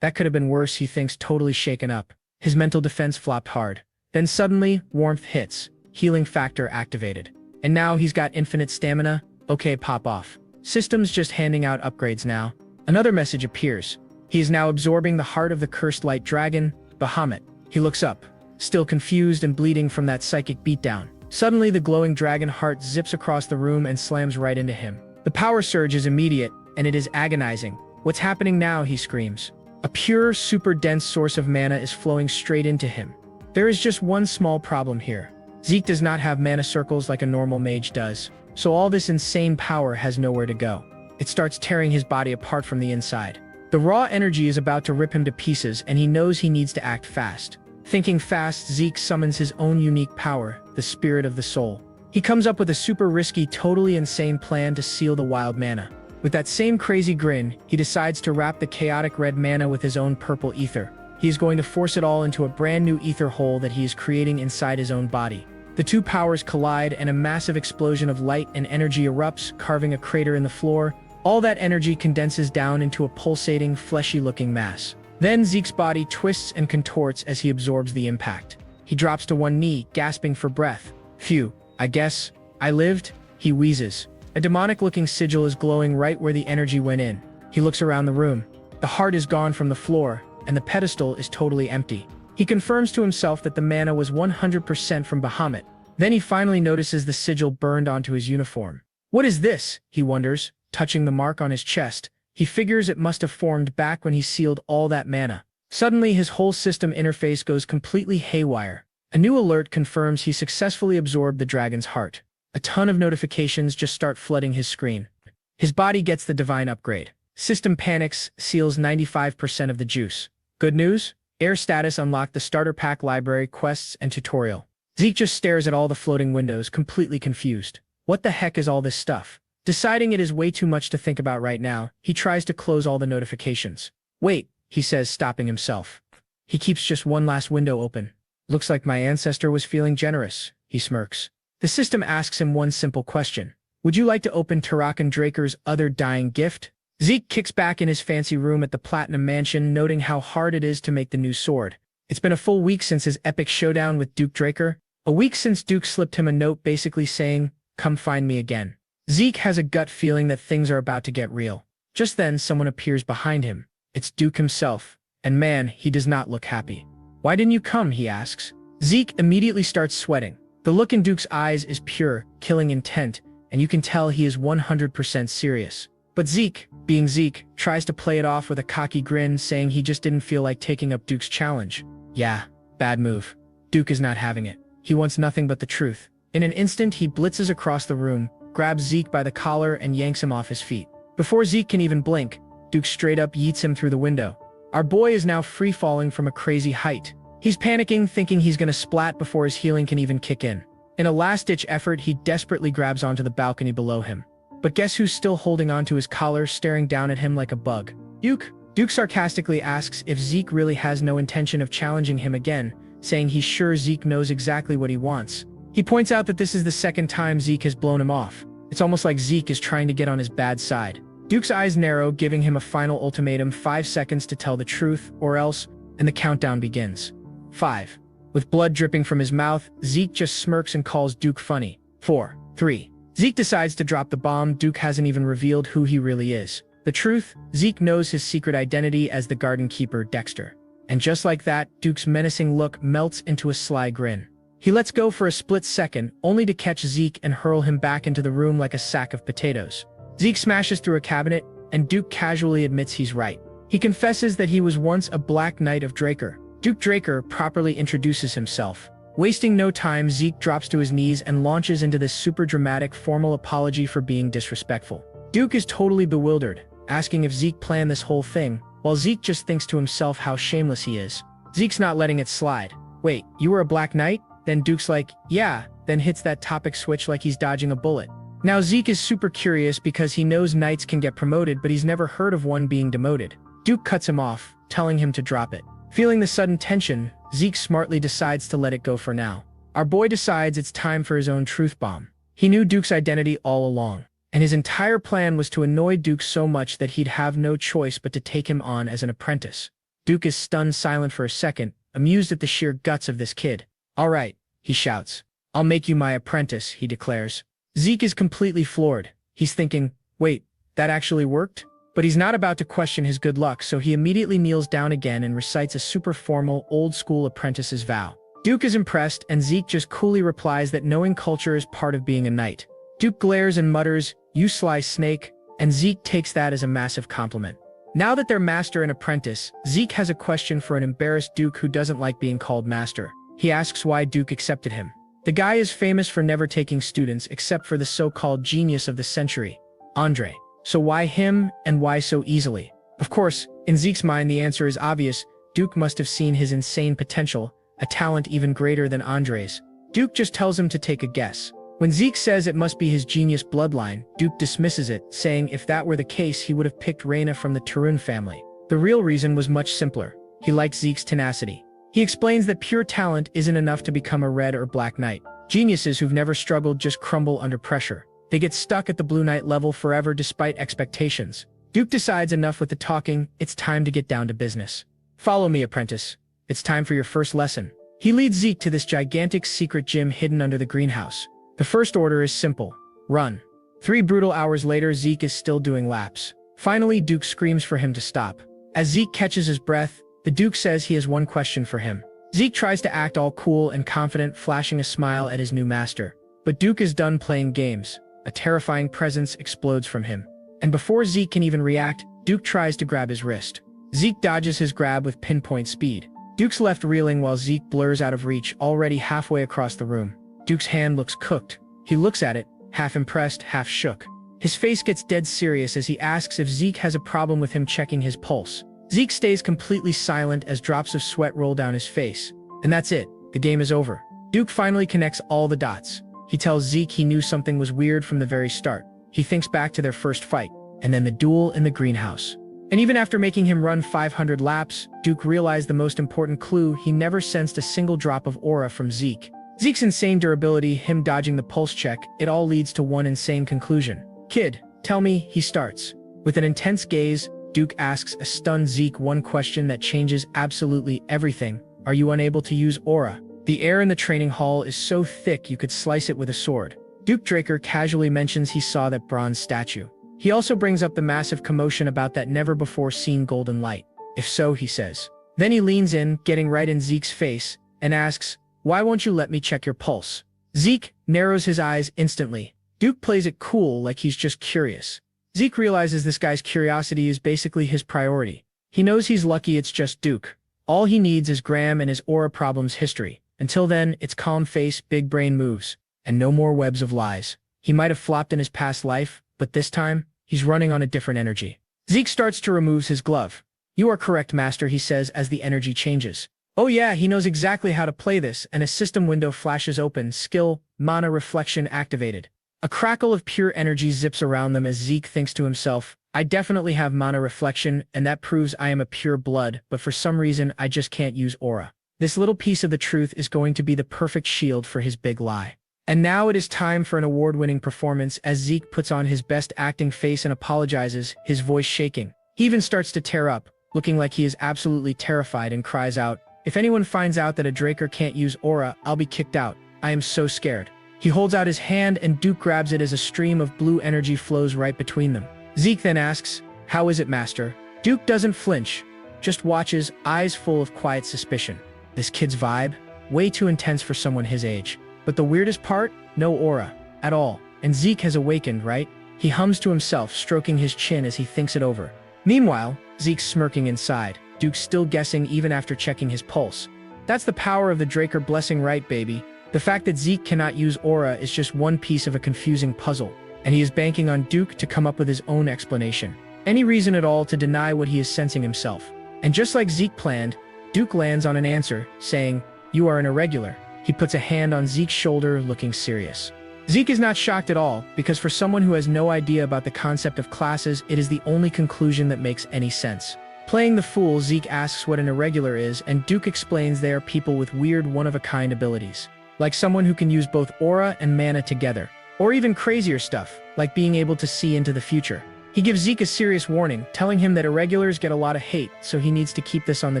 That could have been worse, he thinks, totally shaken up. His mental defense flopped hard. Then suddenly, warmth hits. Healing factor activated. And now he's got infinite stamina. Okay, pop off. System's just handing out upgrades now. Another message appears. He is now absorbing the heart of the cursed light dragon, Bahamut. He looks up, still confused and bleeding from that psychic beatdown. Suddenly, the glowing dragon heart zips across the room and slams right into him. The power surge is immediate, and it is agonizing. What's happening now? He screams. A pure, super dense source of mana is flowing straight into him. There is just one small problem here. Zeke does not have mana circles like a normal mage does, so all this insane power has nowhere to go. It starts tearing his body apart from the inside. The raw energy is about to rip him to pieces, and he knows he needs to act fast. Thinking fast, Zeke summons his own unique power, the Spirit of the Soul. He comes up with a super risky, totally insane plan to seal the wild mana. With that same crazy grin, he decides to wrap the chaotic red mana with his own purple ether. He is going to force it all into a brand new ether hole that he is creating inside his own body. The two powers collide and a massive explosion of light and energy erupts, carving a crater in the floor. All that energy condenses down into a pulsating, fleshy-looking mass. Then Zeke's body twists and contorts as he absorbs the impact. He drops to one knee, gasping for breath. Phew, I guess I lived, he wheezes. A demonic-looking sigil is glowing right where the energy went in. He looks around the room. The heart is gone from the floor, and the pedestal is totally empty. He confirms to himself that the mana was 100% from Bahamut. Then he finally notices the sigil burned onto his uniform. What is this? He wonders, touching the mark on his chest. He figures it must have formed back when he sealed all that mana. Suddenly, his whole system interface goes completely haywire. A new alert confirms he successfully absorbed the dragon's heart. A ton of notifications just start flooding his screen. His body gets the divine upgrade. System panics, seals 95% of the juice. Good news? Air status unlocked the starter pack library, quests, and tutorial. Zeke just stares at all the floating windows, completely confused. What the heck is all this stuff? Deciding it is way too much to think about right now, he tries to close all the notifications. Wait, he says, stopping himself. He keeps just one last window open. Looks like my ancestor was feeling generous, he smirks. The system asks him one simple question. Would you like to open Tarakan Draker's other dying gift? Zeke kicks back in his fancy room at the Platinum Mansion, noting how hard it is to make the new sword. It's been a full week since his epic showdown with Duke Draker. A week since Duke slipped him a note basically saying, "Come find me again." Zeke has a gut feeling that things are about to get real. Just then, someone appears behind him. It's Duke himself. And man, he does not look happy. Why didn't you come, he asks. Zeke immediately starts sweating. The look in Duke's eyes is pure, killing intent, and you can tell he is 100% serious. But Zeke, being Zeke, tries to play it off with a cocky grin, saying he just didn't feel like taking up Duke's challenge. Yeah, bad move. Duke is not having it. He wants nothing but the truth. In an instant, he blitzes across the room, grabs Zeke by the collar and yanks him off his feet. Before Zeke can even blink, Duke straight up yeets him through the window. Our boy is now free-falling from a crazy height. He's panicking, thinking he's gonna splat before his healing can even kick in. In a last-ditch effort, he desperately grabs onto the balcony below him. But guess who's still holding onto his collar, staring down at him like a bug? Duke. Duke sarcastically asks if Zeke really has no intention of challenging him again, saying he's sure Zeke knows exactly what he wants. He points out that this is the second time Zeke has blown him off. It's almost like Zeke is trying to get on his bad side. Duke's eyes narrow, giving him a final ultimatum: 5 seconds to tell the truth, or else, and the countdown begins. 5. With blood dripping from his mouth, Zeke just smirks and calls Duke funny. 4. 3. Zeke decides to drop the bomb. Duke hasn't even revealed who he really is. The truth, Zeke knows his secret identity as the garden keeper Dexter. And just like that, Duke's menacing look melts into a sly grin. He lets go for a split second, only to catch Zeke and hurl him back into the room like a sack of potatoes. Zeke smashes through a cabinet, and Duke casually admits he's right. He confesses that he was once a Black Knight of Draker. Duke Draker properly introduces himself. Wasting no time, Zeke drops to his knees and launches into this super dramatic formal apology for being disrespectful. Duke is totally bewildered, asking if Zeke planned this whole thing, while Zeke just thinks to himself how shameless he is. Zeke's not letting it slide. Wait, you were a Black Knight? Then Duke's like, yeah, then hits that topic switch like he's dodging a bullet. Now Zeke is super curious because he knows knights can get promoted, but he's never heard of one being demoted. Duke cuts him off, telling him to drop it. Feeling the sudden tension, Zeke smartly decides to let it go for now. Our boy decides it's time for his own truth bomb. He knew Duke's identity all along, and his entire plan was to annoy Duke so much that he'd have no choice but to take him on as an apprentice. Duke is stunned silent for a second, amused at the sheer guts of this kid. All right, he shouts. I'll make you my apprentice, he declares. Zeke is completely floored. He's thinking, wait, that actually worked? But he's not about to question his good luck, so he immediately kneels down again and recites a super formal, old-school apprentice's vow. Duke is impressed, and Zeke just coolly replies that knowing culture is part of being a knight. Duke glares and mutters, "You sly snake," and Zeke takes that as a massive compliment. Now that they're master and apprentice, Zeke has a question for an embarrassed Duke who doesn't like being called master. He asks why Duke accepted him. The guy is famous for never taking students except for the so-called genius of the century, Andre. So why him, and why so easily? Of course, in Zeke's mind the answer is obvious. Duke must have seen his insane potential, a talent even greater than Andre's. Duke just tells him to take a guess. When Zeke says it must be his genius bloodline, Duke dismisses it, saying if that were the case he would have picked Reina from the Tarun family. The real reason was much simpler. He liked Zeke's tenacity. He explains that pure talent isn't enough to become a red or black knight. Geniuses who've never struggled just crumble under pressure. They get stuck at the Blue Knight level forever despite expectations. Duke decides enough with the talking, it's time to get down to business. Follow me, apprentice. It's time for your first lesson. He leads Zeke to this gigantic secret gym hidden under the greenhouse. The first order is simple: run. 3 brutal hours later, Zeke is still doing laps. Finally, Duke screams for him to stop. As Zeke catches his breath, the Duke says he has one question for him. Zeke tries to act all cool and confident, flashing a smile at his new master. But Duke is done playing games. A terrifying presence explodes from him. And before Zeke can even react, Duke tries to grab his wrist. Zeke dodges his grab with pinpoint speed. Duke's left reeling while Zeke blurs out of reach, already halfway across the room. Duke's hand looks cooked. He looks at it, half impressed, half shook. His face gets dead serious as he asks if Zeke has a problem with him checking his pulse. Zeke stays completely silent as drops of sweat roll down his face. And that's it. The game is over. Duke finally connects all the dots. He tells Zeke he knew something was weird from the very start. He thinks back to their first fight, and then the duel in the greenhouse. And even after making him run 500 laps, Duke realized the most important clue: he never sensed a single drop of aura from Zeke. Zeke's insane durability, him dodging the pulse check, it all leads to one insane conclusion. "Kid, tell me," he starts. With an intense gaze, Duke asks a stunned Zeke one question that changes absolutely everything. "Are you unable to use aura?" The air in the training hall is so thick you could slice it with a sword. Duke Draker casually mentions he saw that bronze statue. He also brings up the massive commotion about that never-before-seen golden light. "If so," he says. Then he leans in, getting right in Zeke's face, and asks, "Why won't you let me check your pulse?" Zeke narrows his eyes instantly. Duke plays it cool, like he's just curious. Zeke realizes this guy's curiosity is basically his priority. He knows he's lucky it's just Duke. All he needs is Graham and his aura problems history. Until then, it's calm face, big brain moves, and no more webs of lies. He might have flopped in his past life, but this time, he's running on a different energy. Zeke starts to remove his glove. "You are correct, Master," he says as the energy changes. Oh yeah, he knows exactly how to play this, and a system window flashes open, skill, mana reflection activated. A crackle of pure energy zips around them as Zeke thinks to himself, "I definitely have mana reflection, and that proves I am a pure blood, but for some reason I just can't use aura. This little piece of the truth is going to be the perfect shield for his big lie." And now it is time for an award-winning performance as Zeke puts on his best acting face and apologizes, his voice shaking. He even starts to tear up, looking like he is absolutely terrified, and cries out, "If anyone finds out that a Draker can't use aura, I'll be kicked out. I am so scared." He holds out his hand and Duke grabs it as a stream of blue energy flows right between them. Zeke then asks, "How is it, Master?" Duke doesn't flinch, just watches, eyes full of quiet suspicion. This kid's vibe? Way too intense for someone his age. But the weirdest part? No aura. At all. And Zeke has awakened, right? He hums to himself, stroking his chin as he thinks it over. Meanwhile, Zeke's smirking inside. Duke's still guessing even after checking his pulse. That's the power of the Draker blessing, right, baby? The fact that Zeke cannot use aura is just one piece of a confusing puzzle, and he is banking on Duke to come up with his own explanation. Any reason at all to deny what he is sensing himself. And just like Zeke planned, Duke lands on an answer, saying, "You are an irregular." He puts a hand on Zeke's shoulder, looking serious. Zeke is not shocked at all, because for someone who has no idea about the concept of classes, it is the only conclusion that makes any sense. Playing the fool, Zeke asks what an irregular is, and Duke explains they are people with weird one-of-a-kind abilities. Like someone who can use both aura and mana together. Or even crazier stuff, like being able to see into the future. He gives Zeke a serious warning, telling him that irregulars get a lot of hate, so he needs to keep this on the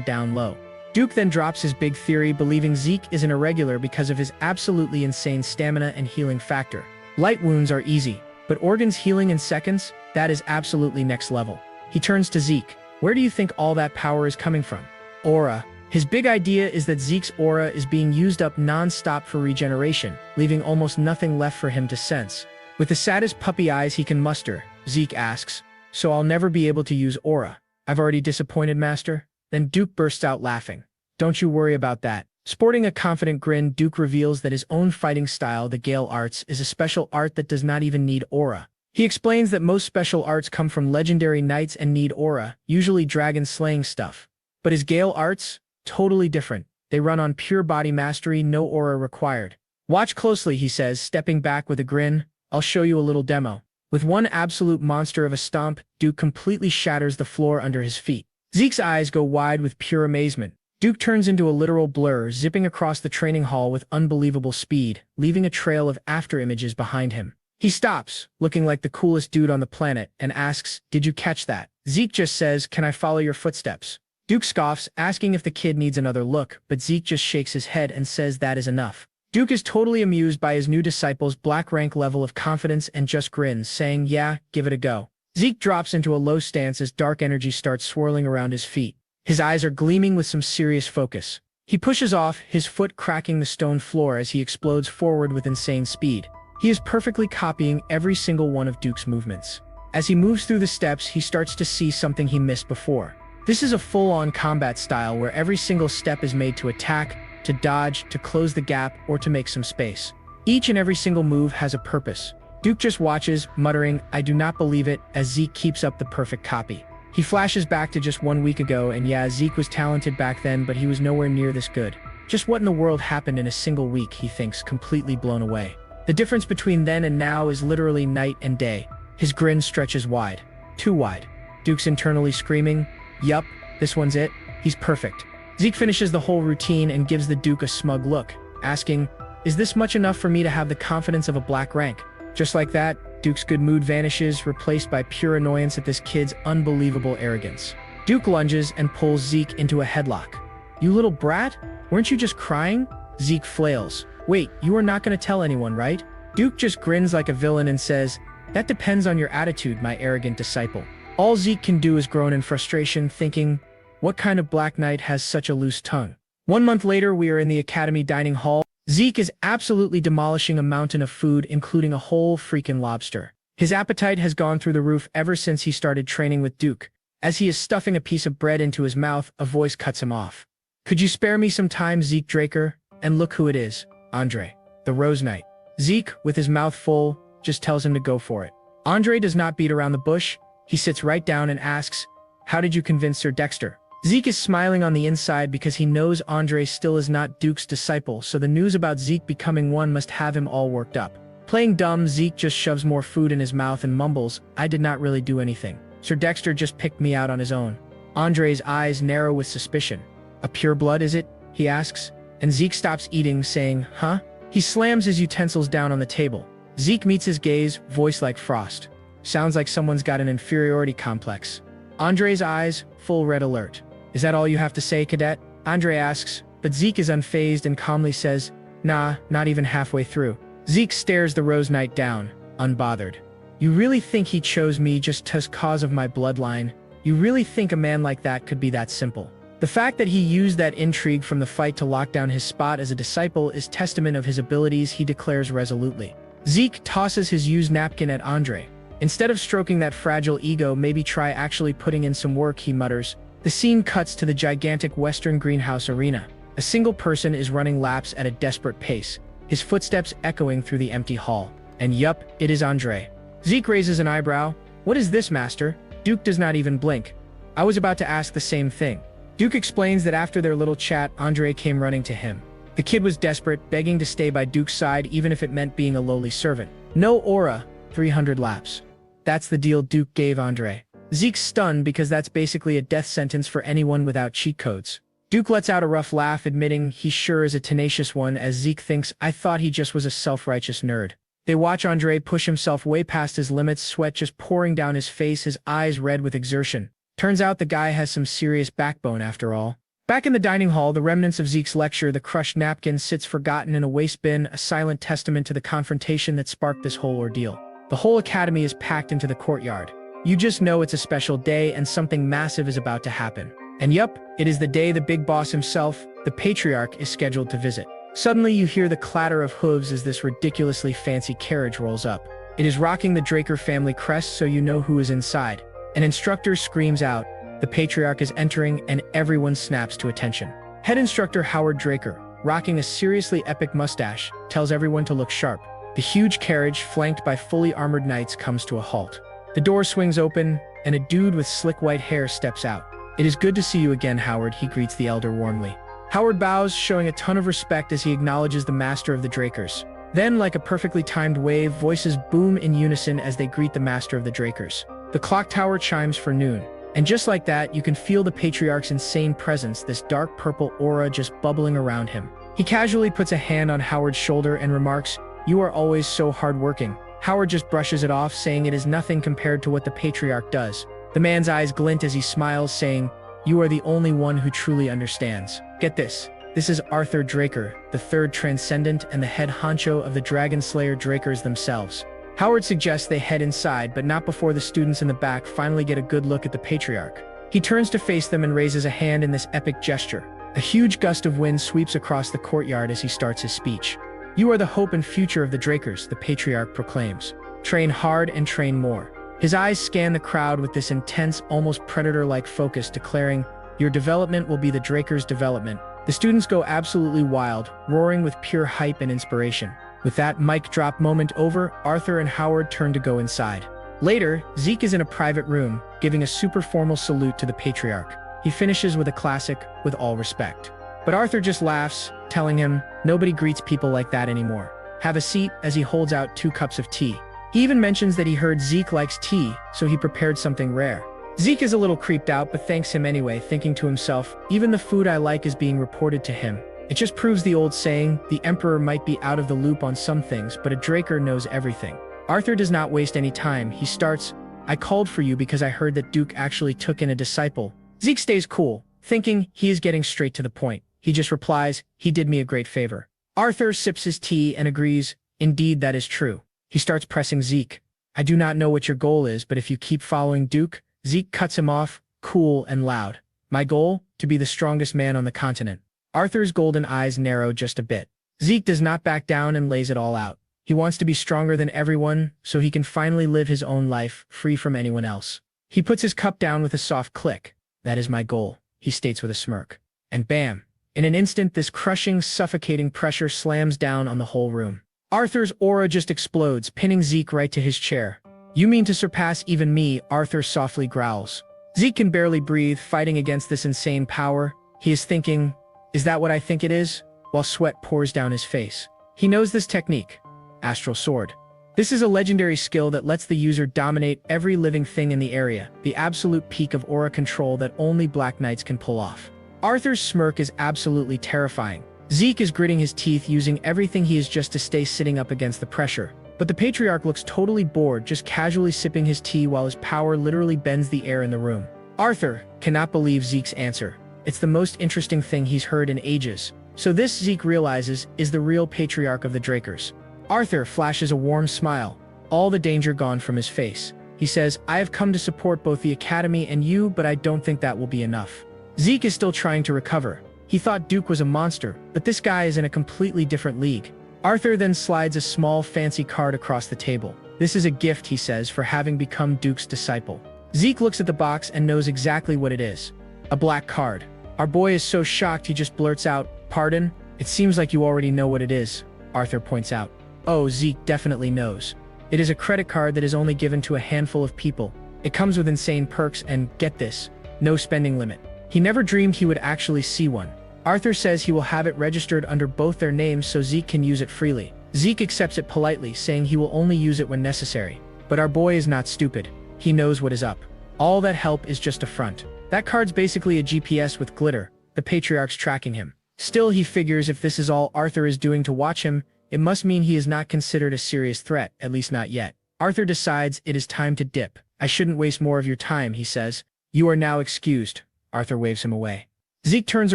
down low. Duke then drops his big theory, believing Zeke is an irregular because of his absolutely insane stamina and healing factor. Light wounds are easy, but organs healing in seconds? That is absolutely next level. He turns to Zeke. "Where do you think all that power is coming from?" Aura. His big idea is that Zeke's aura is being used up non-stop for regeneration, leaving almost nothing left for him to sense. With the saddest puppy eyes he can muster, Zeke asks, "So I'll never be able to use aura? I've already disappointed, Master?" Then Duke bursts out laughing. "Don't you worry about that." Sporting a confident grin, Duke reveals that his own fighting style, the Gale Arts, is a special art that does not even need aura. He explains that most special arts come from legendary knights and need aura, usually dragon-slaying stuff. But his Gale Arts? Totally different. They run on pure body mastery, no aura required. "Watch closely," he says, stepping back with a grin. "I'll show you a little demo." With one absolute monster of a stomp, Duke completely shatters the floor under his feet. Zeke's eyes go wide with pure amazement. Duke turns into a literal blur, zipping across the training hall with unbelievable speed, leaving a trail of afterimages behind him. He stops, looking like the coolest dude on the planet, and asks, "Did you catch that?" Zeke just says, "Can I follow your footsteps?" Duke scoffs, asking if the kid needs another look, but Zeke just shakes his head and says that is enough. Duke is totally amused by his new disciple's black rank level of confidence and just grins, saying, "Yeah, give it a go." Zeke drops into a low stance as dark energy starts swirling around his feet. His eyes are gleaming with some serious focus. He pushes off, his foot cracking the stone floor as he explodes forward with insane speed. He is perfectly copying every single one of Duke's movements. As he moves through the steps, he starts to see something he missed before. This is a full-on combat style where every single step is made to attack, to dodge, to close the gap, or to make some space. Each and every single move has a purpose. Duke just watches, muttering, "I do not believe it," as Zeke keeps up the perfect copy. He flashes back to just 1 week ago, and yeah, Zeke was talented back then, but he was nowhere near this good. Just what in the world happened in a single week, he thinks, completely blown away. The difference between then and now is literally night and day. His grin stretches wide. Too wide. Duke's internally screaming, "Yup, this one's it. He's perfect." Zeke finishes the whole routine and gives the Duke a smug look, asking, "Is this much enough for me to have the confidence of a black rank?" Just like that, Duke's good mood vanishes, replaced by pure annoyance at this kid's unbelievable arrogance. Duke lunges and pulls Zeke into a headlock. "You little brat? Weren't you just crying?" Zeke flails. "Wait, you are not going to tell anyone, right?" Duke just grins like a villain and says, "That depends on your attitude, my arrogant disciple." All Zeke can do is groan in frustration, thinking, what kind of black knight has such a loose tongue? 1 month later, we are in the academy dining hall. Zeke is absolutely demolishing a mountain of food, including a whole freaking lobster. His appetite has gone through the roof ever since he started training with Duke. As he is stuffing a piece of bread into his mouth, a voice cuts him off. "Could you spare me some time, Zeke Draker?" And look who it is. Andre, the Rose Knight. Zeke, with his mouth full, just tells him to go for it. Andre does not beat around the bush. He sits right down and asks, "How did you convince Sir Dexter?" Zeke is smiling on the inside because he knows Andre still is not Duke's disciple, so the news about Zeke becoming one must have him all worked up. Playing dumb, Zeke just shoves more food in his mouth and mumbles, "I did not really do anything. Sir Dexter just picked me out on his own." Andre's eyes narrow with suspicion. "A pureblood, is it?" he asks, and Zeke stops eating, saying, "Huh?" He slams his utensils down on the table. Zeke meets his gaze, voice like frost. Sounds like someone's got an inferiority complex. Andre's eyes, full red alert. "Is that all you have to say, cadet?" Andre asks, but Zeke is unfazed and calmly says, "Nah, not even halfway through." Zeke stares the Rose Knight down, unbothered. "You really think he chose me just 'cause of my bloodline? You really think a man like that could be that simple?" The fact that he used that intrigue from the fight to lock down his spot as a disciple is testament of his abilities, he declares resolutely. Zeke tosses his used napkin at Andre. "Instead of stroking that fragile ego, maybe try actually putting in some work," he mutters. The scene cuts to the gigantic Western greenhouse arena. A single person is running laps at a desperate pace, his footsteps echoing through the empty hall. And yup, it is Andre. Zeke raises an eyebrow. "What is this, master?" Duke does not even blink. "I was about to ask the same thing." Duke explains that after their little chat, Andre came running to him. The kid was desperate, begging to stay by Duke's side even if it meant being a lowly servant. No aura, 300 laps. That's the deal Duke gave Andre. Zeke's stunned because that's basically a death sentence for anyone without cheat codes. Duke lets out a rough laugh, admitting he sure is a tenacious one, as Zeke thinks, "I thought he just was a self-righteous nerd." They watch Andre push himself way past his limits, sweat just pouring down his face, his eyes red with exertion. Turns out the guy has some serious backbone after all. Back in the dining hall, the remnants of Zeke's lecture, the crushed napkin sits forgotten in a waste bin, a silent testament to the confrontation that sparked this whole ordeal. The whole academy is packed into the courtyard. You just know it's a special day and something massive is about to happen. And yup, it is the day the big boss himself, the patriarch, is scheduled to visit. Suddenly you hear the clatter of hooves as this ridiculously fancy carriage rolls up. It is rocking the Draker family crest, so you know who is inside. An instructor screams out, "The patriarch is entering," and everyone snaps to attention. Head instructor Howard Draker, rocking a seriously epic mustache, tells everyone to look sharp. The huge carriage, flanked by fully armored knights, comes to a halt. The door swings open, and a dude with slick white hair steps out. "It is good to see you again, Howard," he greets the elder warmly. Howard bows, showing a ton of respect as he acknowledges the master of the Drakers. Then, like a perfectly timed wave, voices boom in unison as they greet the master of the Drakers. The clock tower chimes for noon. And just like that, you can feel the patriarch's insane presence, this dark purple aura just bubbling around him. He casually puts a hand on Howard's shoulder and remarks, "You are always so hardworking." Howard just brushes it off, saying it is nothing compared to what the patriarch does. The man's eyes glint as he smiles, saying, "You are the only one who truly understands. Get this. This is Arthur Draker, the third transcendent and the head honcho of the Dragon Slayer Drakers themselves." Howard suggests they head inside, but not before the students in the back finally get a good look at the patriarch. He turns to face them and raises a hand in this epic gesture. A huge gust of wind sweeps across the courtyard as he starts his speech. "You are the hope and future of the Drakers," the patriarch proclaims. "Train hard and train more." His eyes scan the crowd with this intense, almost predator-like focus, declaring, "Your development will be the Drakers' development." The students go absolutely wild, roaring with pure hype and inspiration. With that mic drop moment over, Arthur and Howard turn to go inside. Later, Zeke is in a private room, giving a super formal salute to the patriarch. He finishes with a classic, "With all respect." But Arthur just laughs, telling him, "Nobody greets people like that anymore. Have a seat," as he holds out 2 cups of tea. He even mentions that he heard Zeke likes tea, so he prepared something rare. Zeke is a little creeped out but thanks him anyway, thinking to himself, even the food I like is being reported to him. It just proves the old saying, the Emperor might be out of the loop on some things, but a Draker knows everything. Arthur does not waste any time. He starts, I called for you because I heard that Duke actually took in a disciple. Zeke stays cool, thinking he is getting straight to the point. He just replies, he did me a great favor. Arthur sips his tea and agrees, indeed that is true. He starts pressing Zeke. I do not know what your goal is, but if you keep following Duke, Zeke cuts him off, cool and loud. My goal? To be the strongest man on the continent. Arthur's golden eyes narrow just a bit. Zeke does not back down and lays it all out. He wants to be stronger than everyone, so he can finally live his own life, free from anyone else. He puts his cup down with a soft click. That is my goal, he states with a smirk. And bam! In an instant, this crushing, suffocating pressure slams down on the whole room. Arthur's aura just explodes, pinning Zeke right to his chair. You mean to surpass even me, Arthur softly growls. Zeke can barely breathe, fighting against this insane power. He is thinking, is that what I think it is? While sweat pours down his face. He knows this technique. Astral Sword. This is a legendary skill that lets the user dominate every living thing in the area, the absolute peak of aura control that only Black Knights can pull off. Arthur's smirk is absolutely terrifying. Zeke is gritting his teeth, using everything he is just to stay sitting up against the pressure. But the Patriarch looks totally bored, just casually sipping his tea while his power literally bends the air in the room. Arthur cannot believe Zeke's answer. It's the most interesting thing he's heard in ages. So this, Zeke realizes, is the real Patriarch of the Drakers. Arthur flashes a warm smile, all the danger gone from his face. He says, I have come to support both the Academy and you, but I don't think that will be enough. Zeke is still trying to recover. He thought Duke was a monster, but this guy is in a completely different league. Arthur then slides a small fancy card across the table. This is a gift, he says, for having become Duke's disciple. Zeke looks at the box and knows exactly what it is. A black card. Our boy is so shocked he just blurts out, pardon? It seems like you already know what it is, Arthur points out. Oh, Zeke definitely knows. It is a credit card that is only given to a handful of people. It comes with insane perks and, get this, no spending limit. He never dreamed he would actually see one. Arthur says he will have it registered under both their names so Zeke can use it freely. Zeke accepts it politely, saying he will only use it when necessary. But our boy is not stupid. He knows what is up. All that help is just a front. That card's basically a GPS with glitter. The Patriarch's tracking him. Still, he figures if this is all Arthur is doing to watch him, it must mean he is not considered a serious threat, at least not yet. Arthur decides it is time to dip. I shouldn't waste more of your time, he says. You are now excused. Arthur waves him away. Zeke turns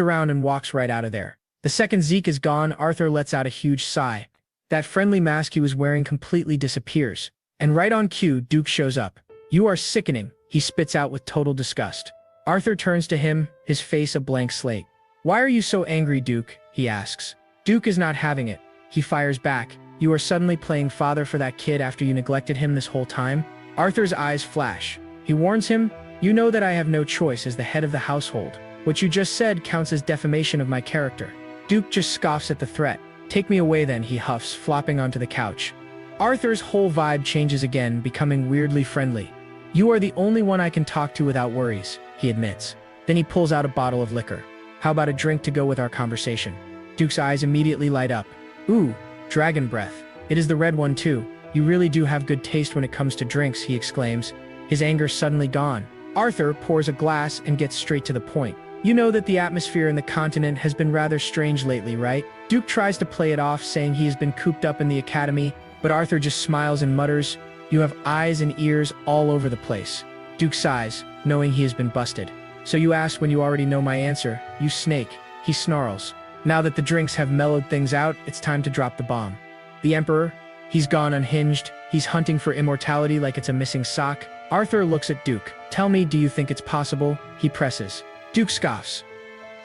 around and walks right out of there. The second Zeke is gone, Arthur lets out a huge sigh. That friendly mask he was wearing completely disappears. And right on cue, Duke shows up. You are sickening, he spits out with total disgust. Arthur turns to him, his face a blank slate. Why are you so angry, Duke? He asks. Duke is not having it. He fires back. You are suddenly playing father for that kid after you neglected him this whole time? Arthur's eyes flash. He warns him, you know that I have no choice as the head of the household. What you just said counts as defamation of my character. Duke just scoffs at the threat. Take me away then, he huffs, flopping onto the couch. Arthur's whole vibe changes again, becoming weirdly friendly. You are the only one I can talk to without worries, he admits. Then he pulls out a bottle of liquor. How about a drink to go with our conversation? Duke's eyes immediately light up. Ooh, dragon breath. It is the red one too. You really do have good taste when it comes to drinks, he exclaims. His anger suddenly gone. Arthur pours a glass and gets straight to the point. You know that the atmosphere in the continent has been rather strange lately, right? Duke tries to play it off, saying he has been cooped up in the academy, but Arthur just smiles and mutters, you have eyes and ears all over the place. Duke sighs, knowing he has been busted. So you ask when you already know my answer, you snake, he snarls. Now that the drinks have mellowed things out, it's time to drop the bomb. The Emperor? He's gone unhinged. He's hunting for immortality like it's a missing sock. Arthur looks at Duke. Tell me, do you think it's possible? He presses. Duke scoffs,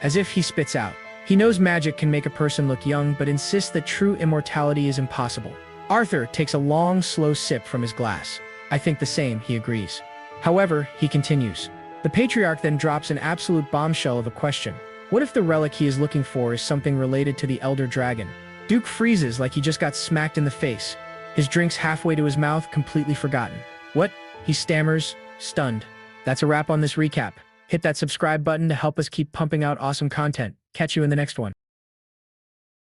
as if he spits out. He knows magic can make a person look young, but insists that true immortality is impossible. Arthur takes a long, slow sip from his glass. I think the same, he agrees. However, he continues. The Patriarch then drops an absolute bombshell of a question. What if the relic he is looking for is something related to the Elder Dragon? Duke freezes like he just got smacked in the face. His drink's halfway to his mouth, completely forgotten. What? He stammers, stunned. That's a wrap on this recap. Hit that subscribe button to help us keep pumping out awesome content. Catch you in the next one.